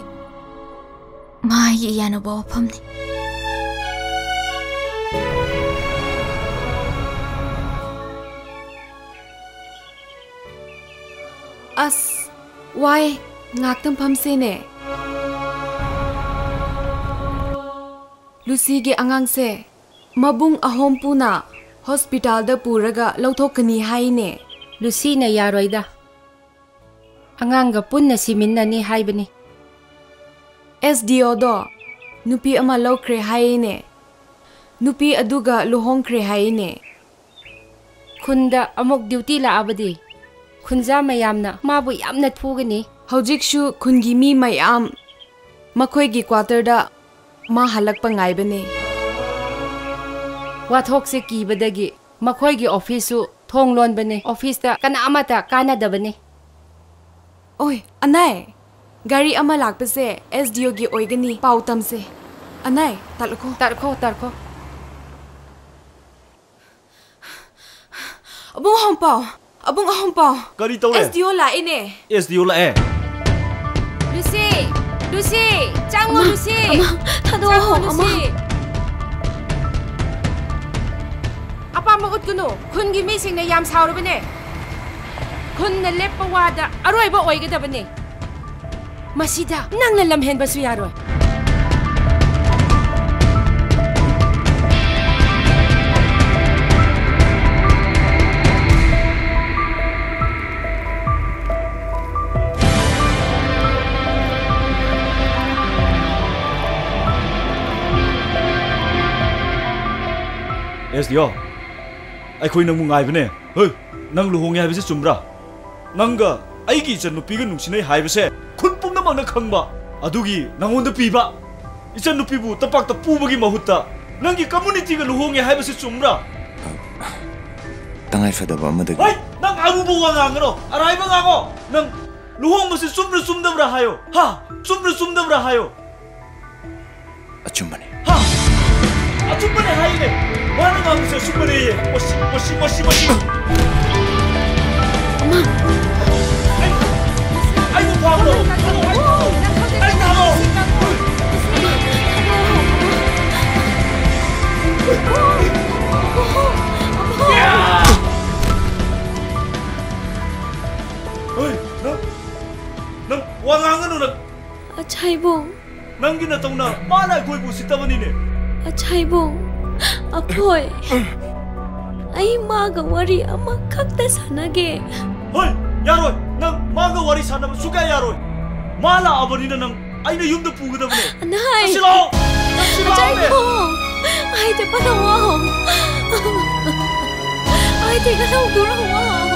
mahi iyano ba wapamni. As why ngaktam pamse ne? Lucy ge angang se mabung ahom puna hospital da puraga lauthokani haine. Lucy na yaroida. Angang ga punna siminani haibani. SDO do nupi ama lokre haine. Nupi aduga luhongkre haine. Khunda amok duty la abadi. Khunja mayamna mabu yamna thugani. Haujikshu khungi mi mayam makhoi gi quarter da ma halak pa ngai bane wathok se ki badagi makhoi gi office su thong lon bane office ta kana amata kana da bane oi anai gari ama lak pa se SDO gi oigani pautam se anai tarko abung hompao kari tole SDO la ine SDO la e Lucy Changmo Lucy Thado Lucy Apa ma utkuno khun gi mi sing na yam saur bane khun na lepa wada aroi ba oi ga da bane masida nang na lam hen ba su yaroi SDO अखोई नंग मुंगाइबने होय नंग लुहोंगे हाइबसे चुमब्रा नंगा आइगी इचन नुपीगा नुंसिनै हाइबसे खुन पुमनमंगना खंगबा अदुगी नंगोंदा पीबा इचन नुपीबु तपाकता पुबगी महुत्ता नंगी कम्युनिटीगा लुहोंगे हाइबसे चुमब्रा तंगाइ फदबा मदगी होय नंग आरुबो वांगांगनो अराइबा गांगो नंग लुहोंबसे चुमब्रा चुमदब्रा हायो हा चुमब्रा चुमदब्रा हायो अचुमबने हा अचुमबने हाइने Mana kamu sesuatu ni? Masih. Mama. Ayo Pablo. Ayo Pablo. Hei, nang wangangan nak. Achai bong. Nang gina tahu na mana kau ibu sita bani ni? Achai bong. Apoy, ay maga wari ama kakta sanage. Hoy, yaroy, nang maga wari sana suka yaroy. Mala abani na nang ay na yung puga na bne. Anay. Silo. Achai bong. Ay te pa wow. Ay te ka daw durang wow.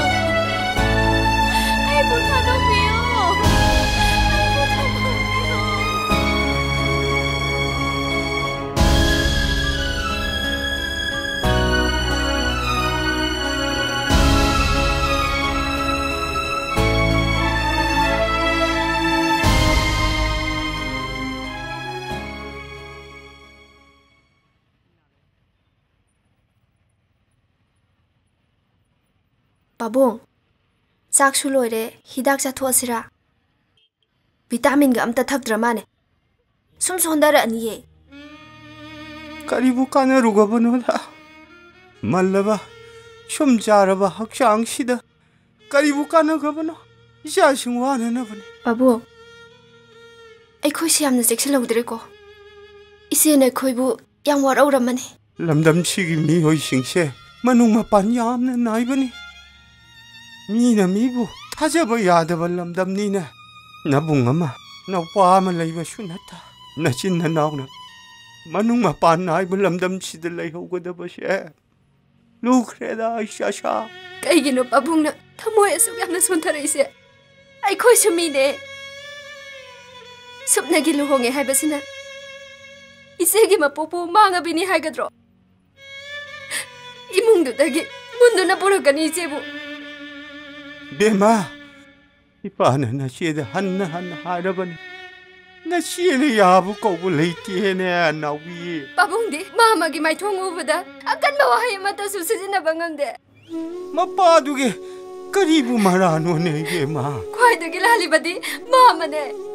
Ay punta daw piyo. Pabong, saksu loire hidak chathuasira. Vitamin ga amta thak dramane. Sum sondara aniye. ꯀꯔꯤꯕꯨ ꯀꯥꯟꯅꯔꯨꯒꯕꯅꯣꯗ ꯃꯜꯂꯕ ꯁꯨꯝ ꯆꯥꯔꯕ ꯍꯛꯆꯥꯡꯁꯤꯗ ꯀꯔꯤꯕꯨ ꯀꯥꯟꯅꯒꯕꯅꯣ ꯏꯆꯥꯁꯤꯡ ꯋꯥꯅꯅꯕꯅꯤ ꯄꯥꯕꯨꯡ ꯑꯩꯈꯣꯏꯁꯤ ꯌꯥꯝꯅ ꯆꯦꯛꯁꯤꯜꯍꯧꯗ꯭ꯔꯦꯀꯣ ꯏꯆꯦꯅ ꯑꯩꯈꯣꯏꯕꯨ ꯌꯥꯝ ꯋꯥꯔꯧꯔꯝꯃꯅꯤ ꯂꯝꯗꯝꯁꯤꯒꯤ ꯃꯤꯑꯣꯏꯁꯤꯡꯁꯦ ꯃꯅꯨꯡ ꯃꯄꯥꯟ ꯌꯥꯝꯅ ꯅꯥꯏꯕꯅꯤ ꯃꯤꯅ ꯃꯤꯕꯨ ꯊꯥꯖꯕ ꯌꯥꯗꯕ ꯂꯝꯗꯝꯅꯤꯅ ꯅꯕꯨꯡ ꯑꯃ ꯅꯧꯄꯥ ꯑꯃ ꯂꯩꯕꯁꯨ ꯅꯠꯇ ꯅꯆꯤꯟ ꯅꯅꯥꯎꯅ ꯃꯅꯨꯡ ꯃꯄꯥꯟ ꯅꯥꯏꯕ ꯂꯝꯗꯝꯁꯤꯗ ꯂꯩꯍꯧꯒꯗꯕꯁꯦ ꯂꯨꯈ꯭ꯔꯦꯗ ꯏꯆꯥꯁꯥ ꯀꯩꯒꯤꯅꯣ ꯄꯥꯕꯨꯡꯅ ꯊꯃꯣꯏ ꯑꯁꯨꯛ ꯌꯥꯝꯅ ꯁꯣꯟꯊꯔꯛꯏꯁꯦ ꯑꯩꯈꯣꯏꯁꯨ ꯃꯤꯅꯦ ꯁꯨꯞꯅꯒꯤ ꯂꯨꯍꯣꯡꯉꯦ ꯍꯥꯏꯕꯁꯤꯅ 이세기 마뽀뽀 망아비니 하이가드로 이몽두다기 문두나 보러가니 이제부 베마 이빠는 나시에다 한나 하라버니 나시에는 야부 꼬부 레이티에네 나위 빠봉디 마마기 마이 통우보다 아깐 마와 하이마다 수수지나 방언데 마빠두게 그리부 말아노네 베마 과이두기 라리바디 마마네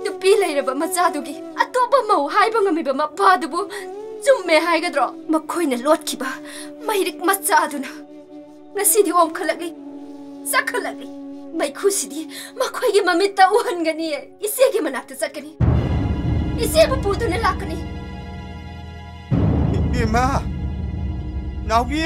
ꯅꯨꯄꯤ ꯂꯩꯔꯕ ꯃꯆꯥꯗꯨꯒꯤ ꯑꯇꯣꯞꯄ ꯃꯧ ꯍꯥꯏꯕ ꯉꯝꯃꯤꯕ ꯃꯄꯥꯗꯨꯕꯨ ꯆꯨꯝꯃꯦ ꯍꯥꯏꯒꯗ꯭ꯔꯣ ꯃꯈꯣꯏꯅ ꯂꯣꯠꯈꯤꯕ ꯃꯩꯔꯤꯛ ꯃꯆꯥꯗꯨꯅ ꯉꯁꯤꯗꯤ ꯑꯣꯝꯈꯠꯂꯛꯂꯤ ꯆꯥꯛꯈꯠꯂꯛꯂꯤ ꯃꯩꯈꯨꯁꯤꯗꯤ ꯃꯈꯣꯏꯒꯤ ꯃꯃꯤꯠꯇ ꯎꯍꯟꯒꯅꯤꯌꯦ ꯏꯆꯦꯒꯤ ꯃꯅꯥꯛꯇ ꯆꯠꯀꯅꯤ ꯏꯆꯦꯕꯨ ꯄꯨꯗꯨꯅ ꯂꯥꯛꯀꯅꯤ 이마 나비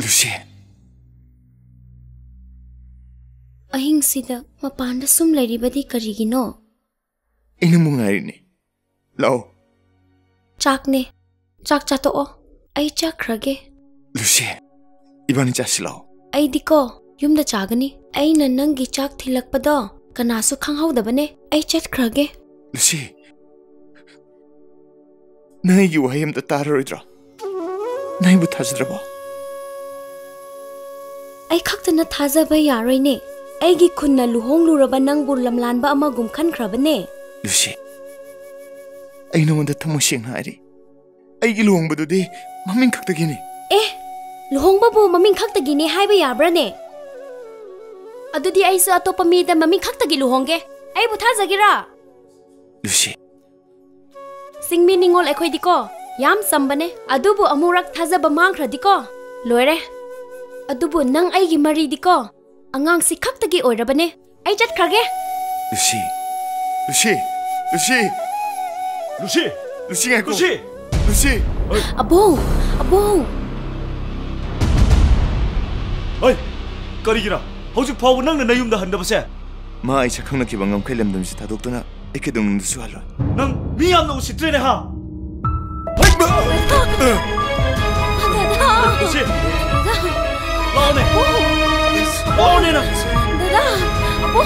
루시 ꯑꯍꯤꯡꯁꯤꯗ ꯃꯄꯥꯟꯗ ꯁꯨꯝ ꯂꯩꯔꯤꯕꯗꯤ ꯀꯔꯤꯒꯤꯅꯣ? ꯑꯩꯅ ꯅꯨꯡꯉꯥꯏꯔꯤꯅꯦ ꯂꯥꯛꯑꯣ ꯆꯥꯛꯅꯦ ꯆꯥꯛ ꯆꯥꯊꯣꯛꯑꯣ ꯑꯩ ꯆꯥꯈ꯭ꯔꯒꯦ 루시 이번에 자시 ꯂꯥꯛꯑꯣ ꯑꯩꯗꯤꯀꯣ ꯌꯨꯝꯗ ꯆꯥꯒꯅꯤ ꯑꯩꯅ ꯅꯪꯒꯤ ꯆꯥꯛ ꯊꯤꯜꯂꯛꯄꯗꯣ ꯀꯅꯥꯁꯨ ꯈꯪꯍꯧꯗꯕꯅꯦ ꯑꯩ ꯆꯠꯈ꯭ꯔꯒꯦ 루시 ꯅꯪ ꯑꯩꯒꯤ ꯋꯥꯍꯩ ꯑꯝꯇ ꯇꯥꯔꯔꯣꯏꯗ꯭ꯔꯣ? ꯅꯪ ꯑꯩꯕꯨ ꯊꯥꯖꯗ꯭ꯔꯕꯣ? ꯑꯩ ꯈꯛꯇꯅ ꯊꯥꯖꯕ ꯌꯥꯔꯣꯏꯅꯦ ꯑꯩꯒꯤ ꯈꯨꯟꯅ ꯂꯨꯍꯣꯡꯂꯨꯔꯕ ꯅꯪꯕꯨ ꯂꯝꯂꯥꯟꯕ ꯑꯃꯒꯨꯝ ꯈꯟꯈ꯭ꯔꯕꯅꯦ 루시 ꯑꯩ ꯅꯉꯣꯟꯗ ꯊꯃꯣꯏ ꯁꯦꯡꯅ ꯍꯥꯏꯔꯤ ꯑꯩꯒꯤ ꯂꯨꯍꯣꯡꯕꯗꯨꯗꯤ ꯃꯃꯤꯡ ꯈꯛꯇꯒꯤꯅꯤ ꯂꯨꯍꯣꯡꯕꯕꯨ ꯃꯃꯤꯡ ꯈꯛꯇꯒꯤꯅꯦ ꯍꯥꯏꯕ ꯌꯥꯕ꯭ꯔꯥꯅꯦ? ꯑꯗꯨꯗꯤ ꯑꯩꯁꯨ ꯑꯇꯣꯞꯄ ꯃꯤꯗ ꯃꯃꯤꯡ ꯈꯛꯇꯒꯤ ꯂꯨꯍꯣꯡꯒꯦ ꯑꯩꯕꯨ ꯊꯥꯖꯒꯦꯔꯥ? 루시 ꯁꯤꯡꯃꯤ ꯅꯤꯡꯉꯣꯜ ꯑꯩꯈꯣꯏꯗꯤꯀꯣ ꯌꯥꯝ ꯆꯝꯕꯅꯦ ꯑꯗꯨꯕꯨ ꯑꯃꯨꯔꯛ ꯊꯥꯖꯕ ꯃꯥꯡꯈ꯭ꯔꯗꯤꯀꯣ ꯂꯣꯏꯔꯦ ꯑꯗꯨꯕꯨ ꯅꯪ ꯑꯩꯒꯤ ꯃꯔꯤꯗꯤꯀꯣ ꯑꯉꯥꯡꯁꯤ ꯈꯛꯇꯒꯤ ꯑꯣꯏꯔꯕꯅꯦ ꯑꯩ ꯆꯠꯈ꯭ꯔꯒꯦ 루시 ꯉꯥꯏꯈꯣ 루시 ꯑꯕꯣꯡ 어이 거리기라 hꯧꯖꯤꯛ ꯐꯥꯎꯕ ꯅꯪꯅ ꯅꯌꯨꯝꯗ ꯍꯟꯗꯕꯁꯦ ꯃꯥ ꯑꯩ ꯁꯛꯈꯪꯅꯈꯤꯕ ꯉꯝꯈꯩ ꯂꯝꯗꯝꯁꯤ ꯊꯥꯗꯣꯛꯇꯨꯅ ꯑꯩ ꯀꯩꯗꯧꯅꯨꯡꯗꯁꯨ ꯍꯜꯂꯣꯏ ꯅꯪ ꯃꯤ ꯌꯥꯝꯅ ꯎꯁꯤꯠꯇ꯭ꯔꯦꯅꯦ ꯍꯥ 루시 라오네 라오네 나 다다 아봉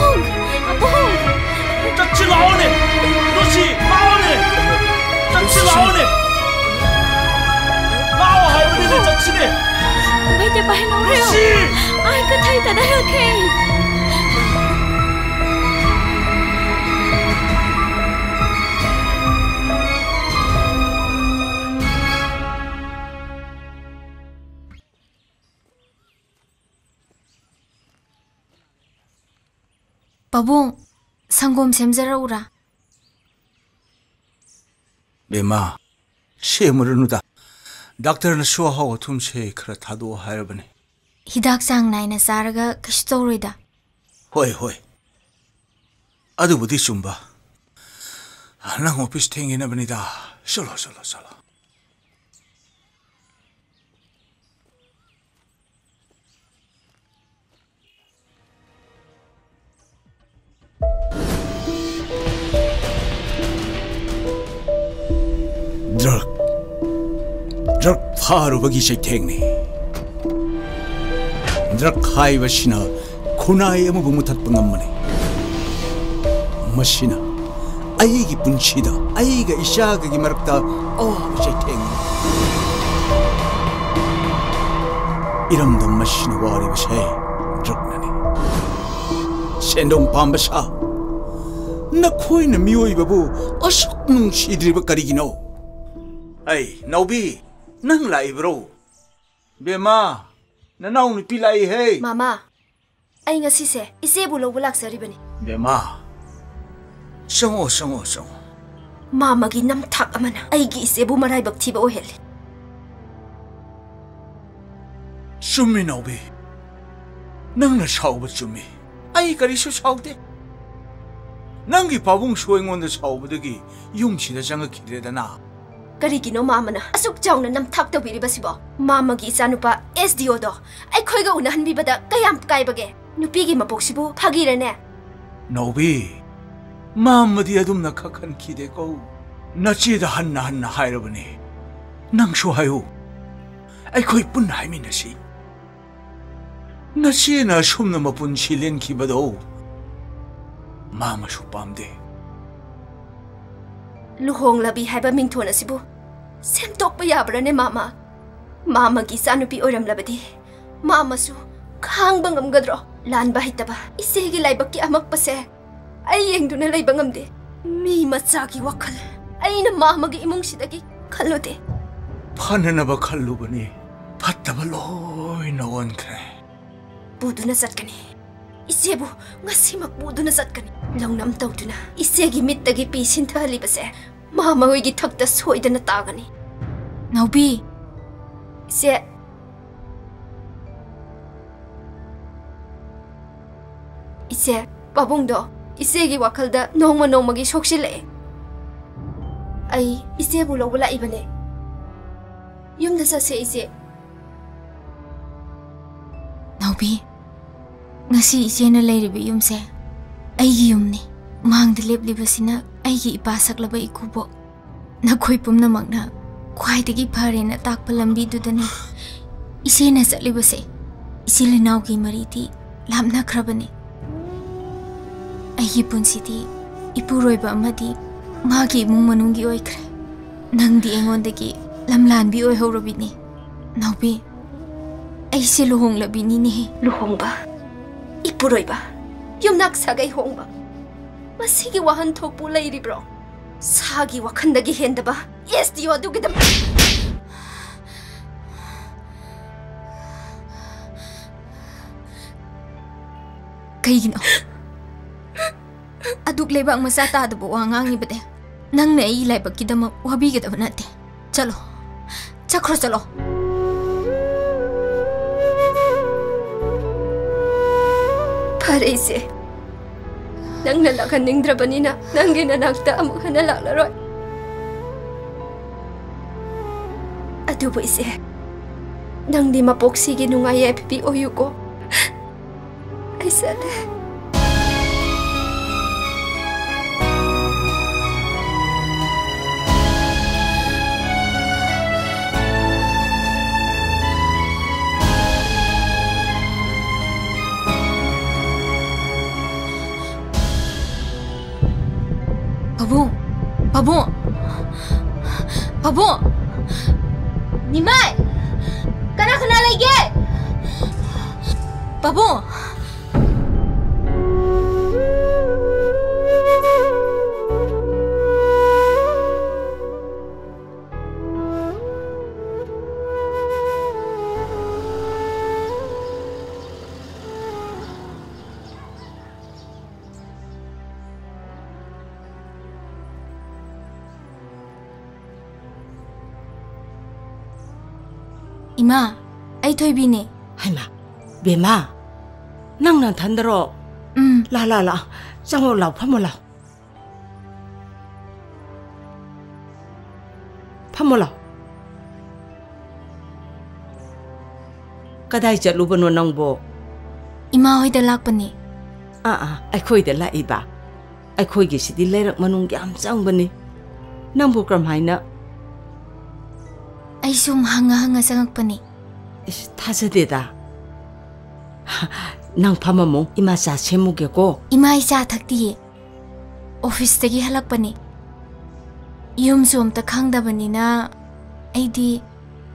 짝지 라오네 루시 라오네 짝지 라오네 라오 할머니네 짝지네ไม่จะไปน้องเร็วไอ้ก็ไทยแต่ได้โอเค 빠봉, 상곰 샘자라우라. 베마, 시에무르누다. 닥터는 수화하고 tumse 그라 다도 하여버네. 히닥상 나이나 싸라가 그시도로이다. 호이. 아주 부디 좀 봐. 난 오피스 탱이나 버니다. 솔로. 드럭 ड्रग फारुबगी चैथेंगनी ड्रग हाइबसिना खुनाई अमबु मुथत्प ngамमनी मसिना आईगी पुंसीदा आईगा इशागगी मरक्ता अवाब चैथेंगनी इरमदम मसिना वारिबसे ड्रगननी सेंदोंग पाम्बसा नखोइना मियोइबबु असुक नुंसीद्रिबा करिगिनो Hey, Nobi, nang lai bro. Bema, nanaw ni pilay hey. Mama, ay nga sise, ise bulo bulak sa ribani. Bema, songo. Mama ginam tak amana, ay gi ise bu maray baktiba ohel. Sumi Nobi, nang na saw ba sumi? Ay kariso saw de. Nang gi pabung suweng on the saw ba dagi, yung sida janga kireda na. Karigino mama na asuk jaw na nam thak to biriba sibo mama gi sanupa SDO do ai khoi ga unahan bi bada kayam kai bage nupi gi mapok sibu phagire ne Nobi mama di adum na khakhan khide ko nachi da hanna hairabani nang shu hayu ai khoi pun hai mi na si nachi na shumna mapun chilen ki bado mama shu pamde luhong labi haiba mingthona sibu sem tok pa yabra ne mama gi sanupi oram labadi mama su khang bangam gadro lan ba hitaba ise gi laibak ki amak pase ai yengduna laibangam de mi macha gi wakhal ai na mama gi imung sidagi khallode phanana ba khallu bani phattaba loi na won kre buduna satkani isebu ngasimak buduna satkani longnam tawtuna isegi mittagi pisin thali base mama hoigi thakta soidana tagani Naubi ise babung do isegi wakalda nongma gi shokshile ai ise bu lo bula ibane yumda sa se ise Naubi ngasi ise na leiribe yumse aigi yumni mangda leblibasina aigi ipa saklaba ikubo nakhoi pumna magna khwaidagi pharena takpa lambi dudani ise na chatlibase isile naugi mariti lamna khrabani aigi punsidi ipuroiba amadi magi imung manungi oikre nangdi engondagi lamlanbi oi horobini Naubi aise luhong labini ni luhongba ipuroiba yumnak sagai hongba masigi wahan thokpu leiribro sagi wakhandagi hendaba SDO adugidam kaigino aduk lebang masa ta adabu wangangi bade nang ne ai laibak kidama wabi gedaba nate chalo chakro chalo Parese nang nalakan ningdrabanina nang ginanakta amuk hanalalaroi adubo ise nang di mapoksigi nungaya pipi oyuko ay sade Pabung! Nimai! Kana lagi! Pabung! Ima, ay toy bini. Hay ma, bema. Nang nang thandaro. La. Jango lau phamo lau. Phamo lau. Kadai chatlu bano nang bo. Ima hoy da lakpani. Ai khoi da la iba. Ai khoi gi sidi leirak manung yam chang bani. Nang bo kram haina. ai sum hanga sangakpani. 타자대다. 낭 파마모 이마사 세무게고 이마 이자 탁디 오피스데기 할락바니 yumsu amta khangdabanina aidi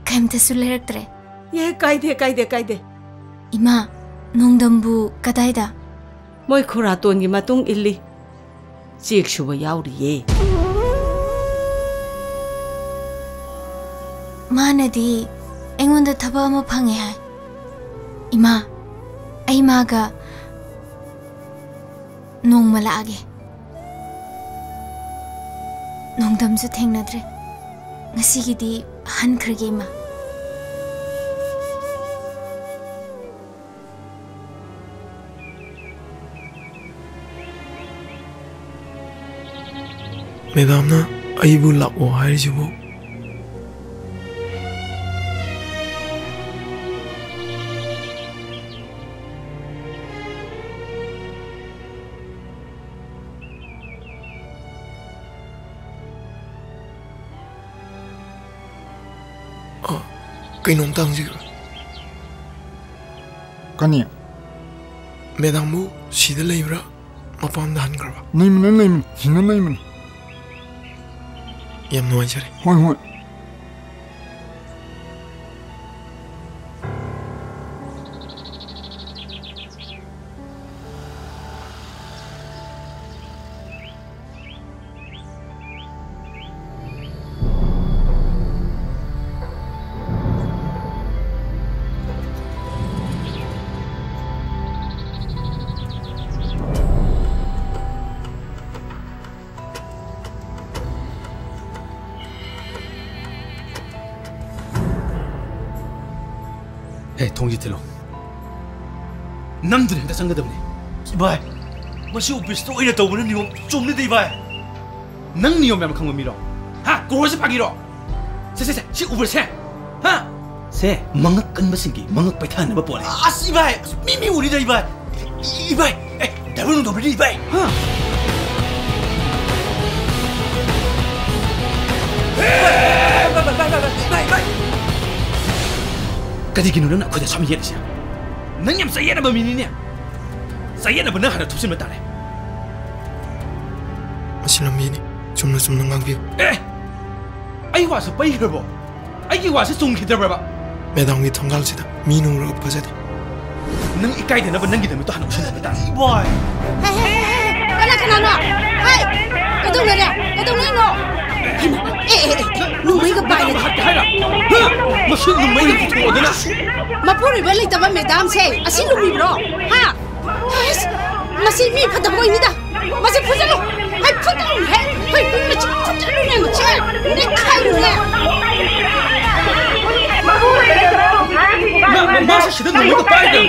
kaimtasu leraktre. Ye kaide. Ima nongdambu kadaida. Moi khuraton gi matung illi. Chek shuba yauriye. Manadi engonda thaba ama phange hai. Ima ai maga nongmala age. Nongdamsu thengnadre. Ngasigidi hankrage ma. Madamna aibu lako hairijibu kainom tangjiga kani Madambu sida leibra mapamda hangraba naiman hinga naiman yam nuwaijare hoi 통지틀로 남들이 한다 상가답네 이봐이 마시 오피스도 오히려 더우는 니고 좀는데 이봐이 능 니오 매만 강고 미로 하 고로시 파기로 세세세 시 오버세 하세 망학 끈바신기 망학 바이타는 바 뻔해 아 씨바이 미미 우리다 이봐이 에 대부분 도블리 이봐이 하 Kadi nuna aku dah suami dia sih. Nanyam saya nak bermini ni. Saya nak benar ada tujuan betul. Masih lambi ni, cuma ngangbi. Ayo wasap bayi kerbo. Ayo wasap sungki terberapa. Madam kita tonggal sih dah, minum rok apa jadi. Nang ikai dia nak benang kita itu hendak usaha betul. Boy. Hei, kenapa? Hei, itu mana? Lumai ke bayi? Masih lumai ni kita ada nak. Mapuri balik tapi madam say, asyik lumai bro. Ha? Masih mi pada boy ni dah. Masih puja lo. Hai puja lo. Hai macam puja lo ni macam. Ni kaya lo ni. Masih sudah lumai ke bayi dah.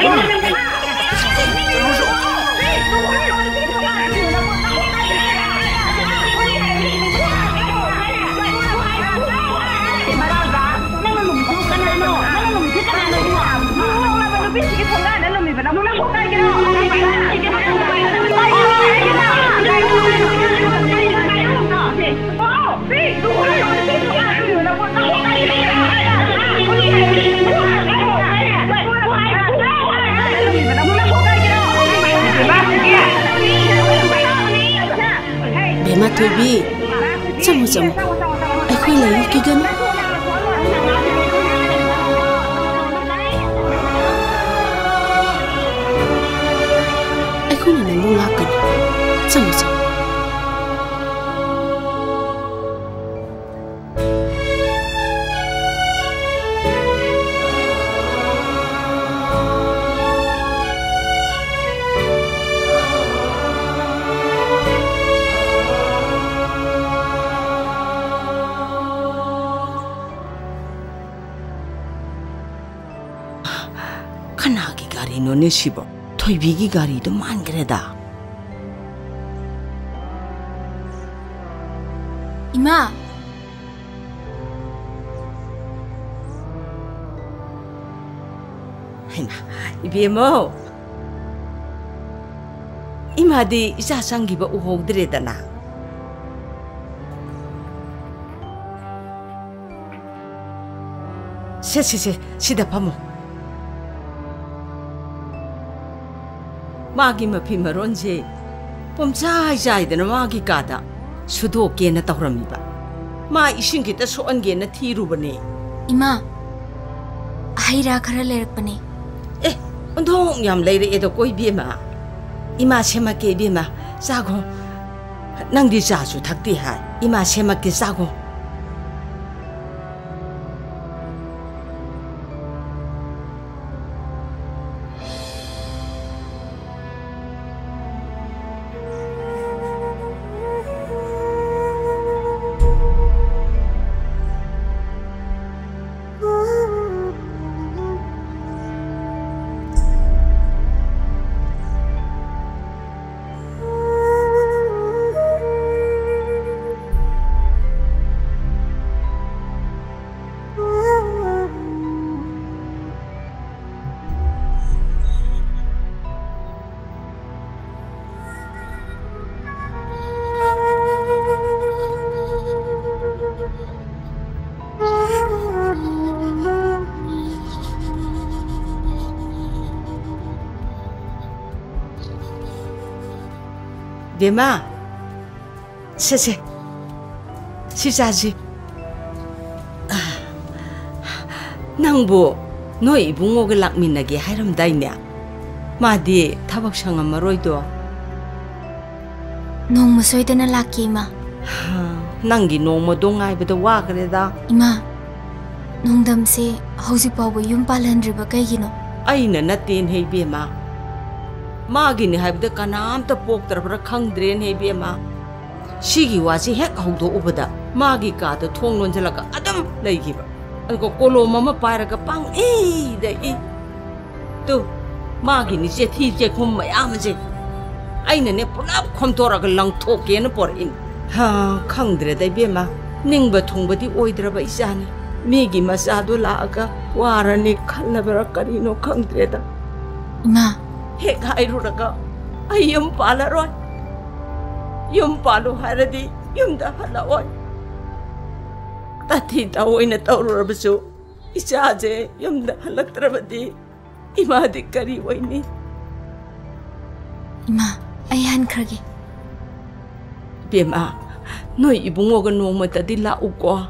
Bema tobi, jamu. Aku lagi kigan. Aku ni nunggu lakan, jamu. Kanagi gari no neshibo, toibigi gari do mangreda. Ima. Ibemo. Ima di isa sanggiba uhogdreda na. 세 시다 파모. 마기 마피 마론지 봄자이자이드나 마기 가다 수도께나 떠오릅니다. 마 이신기다 소안게나 티루버니. 이마 하이라 khara lerakpani. 언동 얌 레이레에도 꼬이 비마. 이마 세마께 비마 자고 낭디 자주 탁디하 이마 세마께 자고. Bema, 시자지. 낭부 너희 이붕옥을 락민나게 하이람다이냐. 마디 타박 상한 마로이도. 농무 소이드나 락기 이마. 낭기 농무 동아이부터 와 그래다. 이마, 농담시 hauzik pauba yum palandriba kaigino. Aina natin hey bema. 마기니 하이브데 까남다 뽑더라 캉드렌 헤비에마 시기 와시 핵 하우도 오버다 마기 까도 통론절라가 아담 레이기바 알고 콜로마마 파이라가 빵 에이데이 또 마기니 제티제 콤마야마제 아이네네 폴랍 콤토라가 랑토케는 버린 하 캉드레데 베마 닝바 통바디 오이드라바 이사니 미기 마사도 라가 와라니 칼라베라 까리노 캉드레다 이마 Hek hairuraga ay yung palaroy. Yung palo haradi yung dahalaoy. Tati taway na tawrabaso. Isa aje yung dahalak trabadi. Imadik kariway ni. Ima, ayan kragi. Bima, noy ibungogan mo matadi laog ko.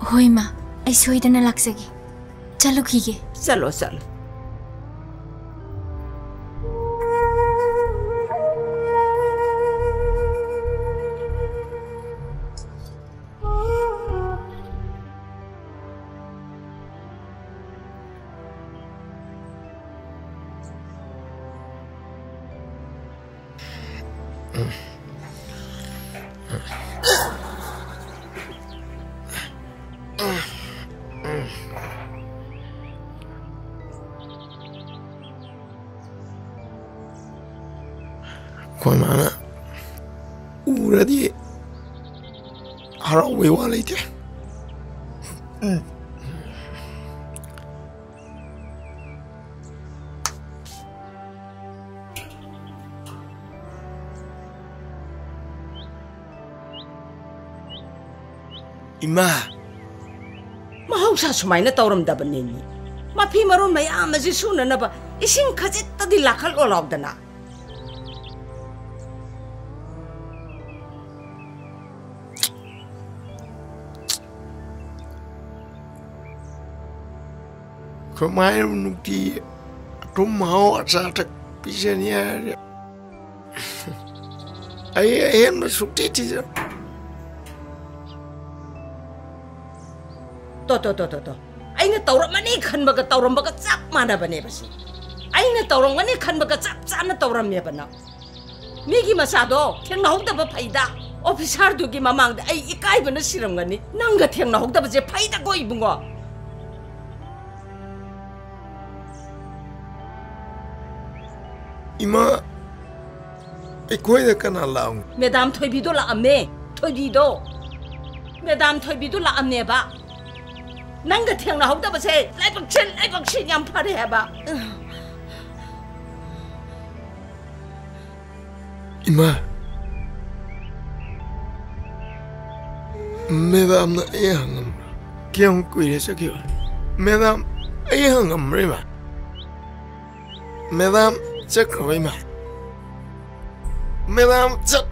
Hoy ma, ay suwida na laksagi. Salok hige. Salo. Koi mana uradi harawe wala ite. Ima mahausa sumaina tawramdabanini mapi maron mayam asi sunanaba ising khajitadi lakhal olawdana Kemai nuki rumau asatak pisania. Ayah masuk titi. To. Aina tawram mani khan baga tawram baga chap mana bane basi. Aina tawram mani khan baga chap chana tawram me bana. Migi masado thengna hokdaba phaida. Officer dugi mamangda ai ikai bana siramgani. Nanga thengna hokdaba je phaida ko ibungo. Ima ekoi da kana laung. Madam Thoibido la ame. Thoibido. Madam Thoibido la amne ba. Nanga thengna hokdaba se laibak chin yam phare ba. Ima Madam na ehangam kiyam kuire sakyo. Madam, ay hangam rima. Madam, sakraway ma. Madam, sak.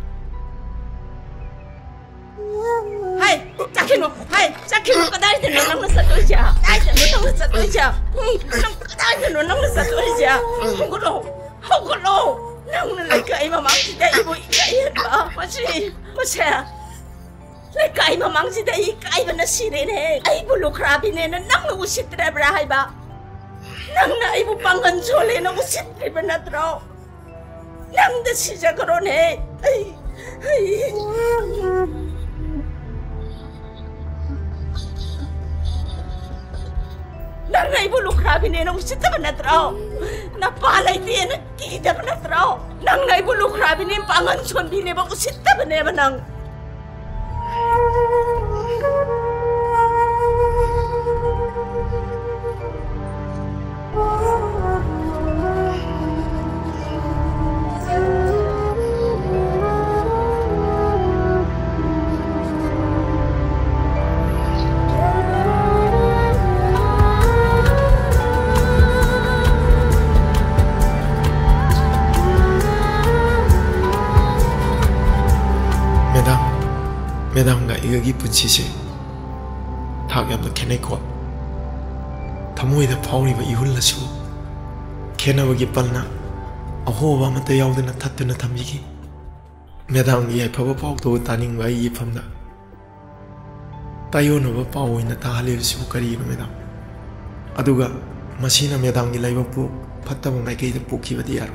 Hai, Jakino, hai, Jakino, kadai teno nang satu aja. Kadai teno nang satu aja. Kadai teno nang satu aja. Hongkolo, nang nalagay mamang sida ibu ikay ba? Masya. Nalagay mamang sida ikay ba na sirene? Ay bulok rabi na nang nausit na brahay ba? Nang na ibu pangansole na usit ba na tro? Nang da siya karon eh. Ay. Nang na ibu lukrabi na usit ba na tro? Napalay din na kita ba na tro? Nang na ibu lukrabi na pangansole din ba usit ba na nang? Madam ga igagi punchise thak yamna khenai ko thamoi da phawri ba ihul lasu khena bagi palna ahoba mata yaudana thattuna thamigi Madam gi phaba paw to taning ba yi phamda tayono ba paw ina ta hale su kari no Madam aduga masina Madam gi laiba pu phattaba mai kai da pukhi ba diyar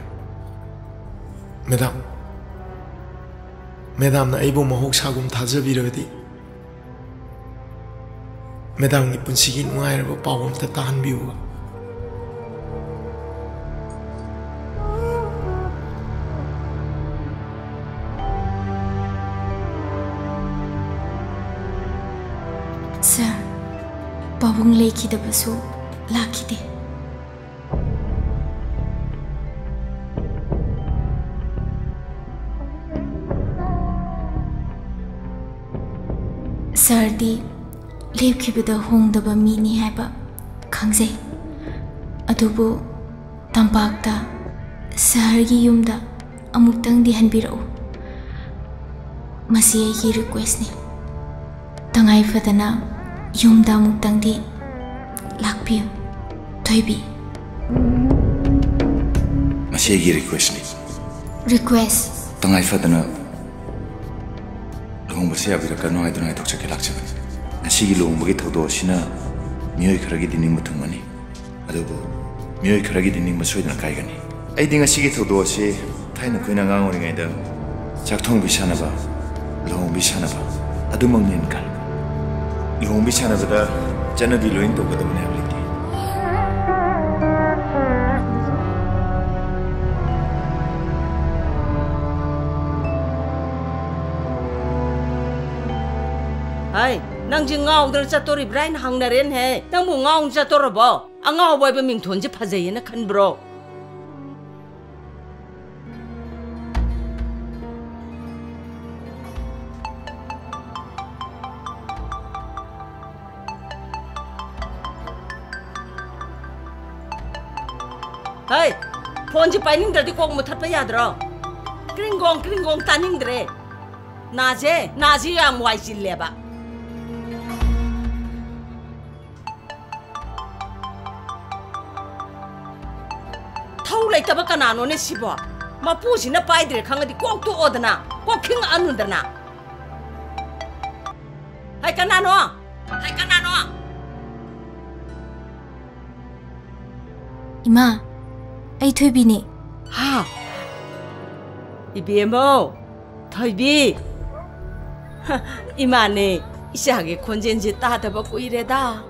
Madam na aibu mahok sagum thajabirabadi Madam ni punsigi nuairaba pawam ta tahanbiuga Sir, pabung lekidabasu lakide. Sardi lepkibada hongdaba mini haiba khangzai adubu tampakta sahargi yumda amuktang di hanbirau masi aigi request ni tangai fadana yumda amuktang di lakpiyo toibi masi aigi request ni tangai fadana Luhongbasi abirakan hai dunai dokcha ke lakcha nasi gi luhongbagi thodo sina mioi kharagi dining muthungmani adubu mioi kharagi dining masoidana kaigani ai dinga sigi thodo se thaina koina ngangori ngai da chakthong bisanaba luhong bisanaba adumangnin kal luhong bisanaba da janabi loin to badamne abliti Hai, nang ji ngau dar chatori brain hang na ren he. Nang mu ngau chator ba. Angau boy ba ming thon ji phajai na khan bro. Hai, phone ji paining dar di kong mu that pa yadra. Kringong taning dre. Naji am wai chil leba. Lai taba kanano ne sibo mapu sina paidre khangadi kok to odana kok king anundana hai kanano Ima ai thoibi ne ha ibemo thoibi ima ne isage khonjenje ta daba kuireda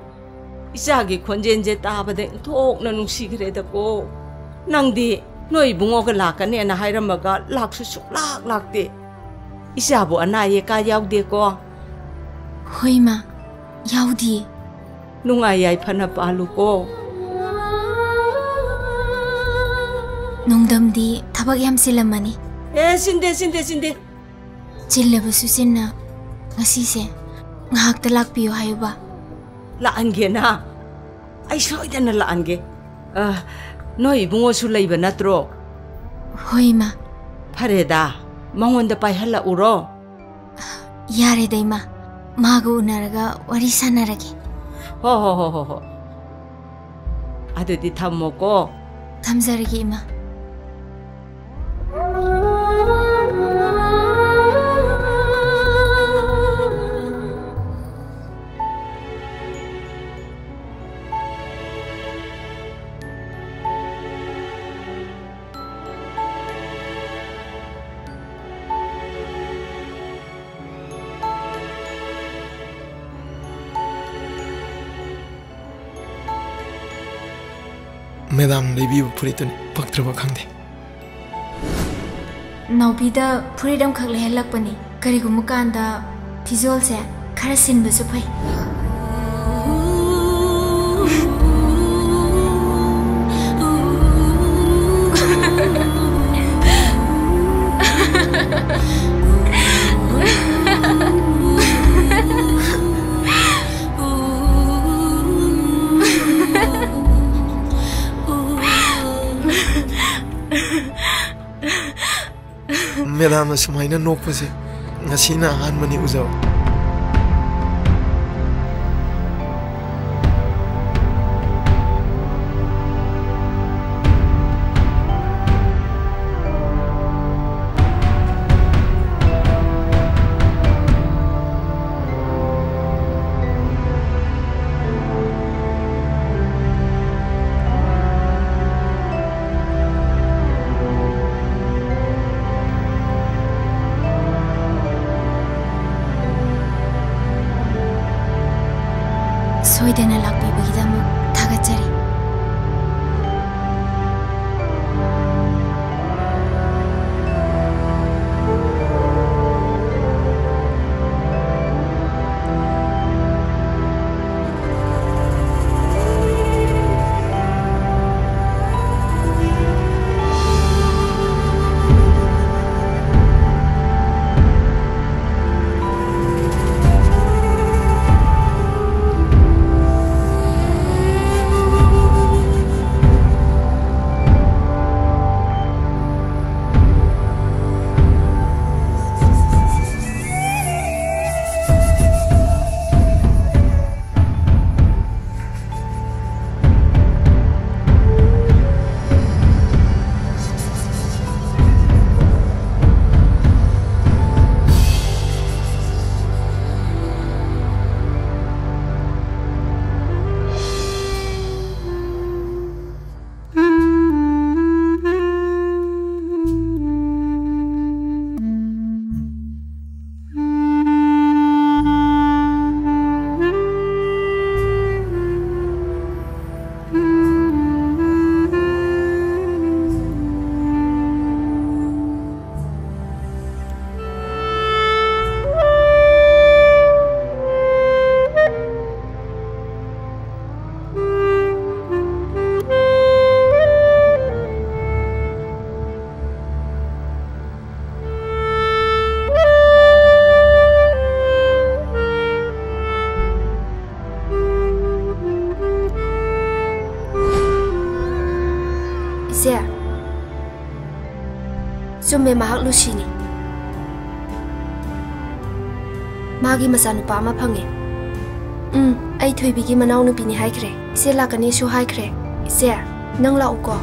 isage khonjenje ta bade thok na nungsigreda ko Nangdi noi bungo ka lakane na hairamaga laksu suklak lakte isabu anaye ka yaude ko Hoima yaudi nungayay phana palu ko Nongdamdi thabak yam silamani sinde chillabasu sinna ngasi se ngahak talak piyo hayuba la'ange na. Ay soidana la'ange. Noi bungo su leiba natro. Hoi ma. Fareda. Mangonda paihalla uro. Yare dai ma. Maga unaraga wari sanarage. Ho. Adudi thammo ko. Thamjarage ima. Madam lebi furitun paktraba khangde. Naubida furidam khak le helak pani karigum kanda fizol se khara sin basu phai. Madam sumaina nokpase ngasina ahanmani ujaw. Soidana lakpibagidamuk thagachari. Summe mahak Lucy ni. Magi masanupa ama phange. Ai thoibigi manau nupi ni haikre. Ise lakani su haikre. Ise nang lau ko.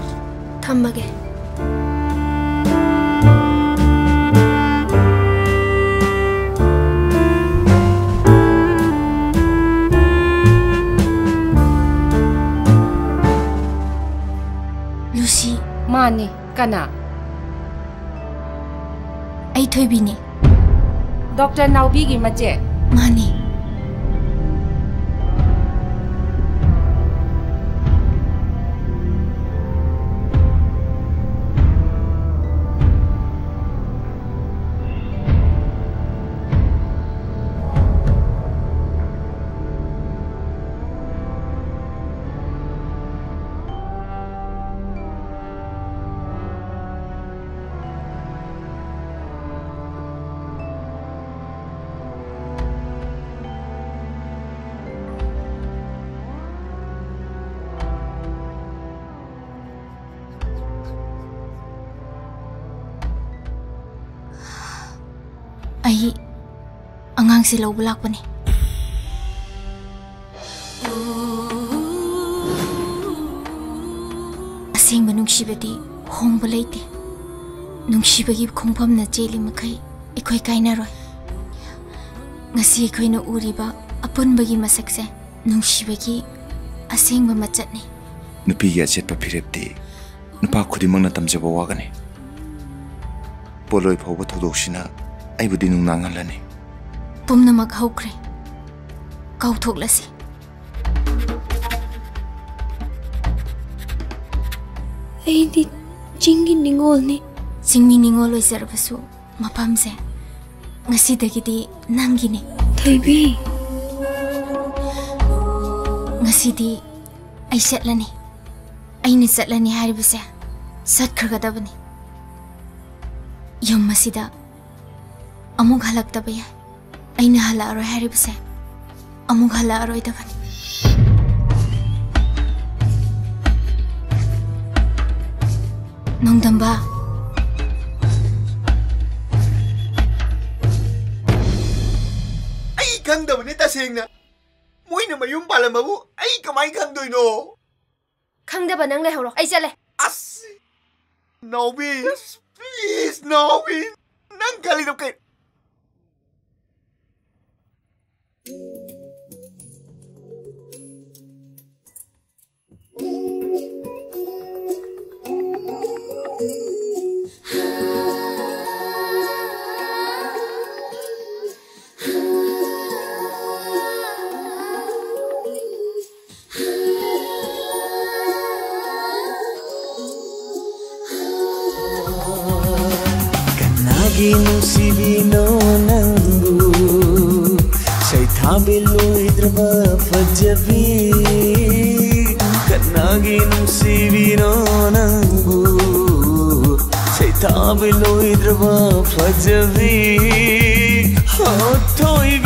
Thammage. Lucy. Mani, kana. Ai thoibini. Dr. Naubigi mache. Mani. ꯑꯉꯥꯡꯁꯦ ꯂꯧꯕ ꯂꯥꯛꯄꯅꯤ ꯑꯁꯦꯡꯕ ꯅꯨꯡꯁꯤꯕꯗꯤ ꯍꯣꯡꯕ ꯂꯩꯇꯦ ꯅꯨꯡꯁꯤꯕꯒꯤ ꯈꯣꯡꯐꯝꯅ ꯆꯦꯜꯂꯤ ꯃꯈꯩ ꯑꯩꯈꯣꯏ ꯀꯥꯏꯅꯔꯣꯏ ngasi khoi na uriba apun bagi masakse nungshi bagi aseng ba machat ni nupi ya chet pa phirepti nupa khudi mangna tamjaba wagani poloi phawba thodoksina ai budi nung nangalani pumna mak haukre kau thoklasi ai di jingi ningol ni jingmi ningol oisarbasu mapamse ngasi dagidi nangini thaibi ngasi di ai setlani aini setlani haribase satkhragadabani yom masida amuk halaktabaya aina hala aroi haribase amuk hala aroi dabani nongdamba khangdabani tasengna moina mayum palamabu ai kamai khangdoino khangdaba nang le horo ai chale as Nobi please Nobi nang kali no ke Nusibino nangu Saithabiloidraba fajabi Kanagi nusibino nangu Saithabiloidraba fajabi Hotoibi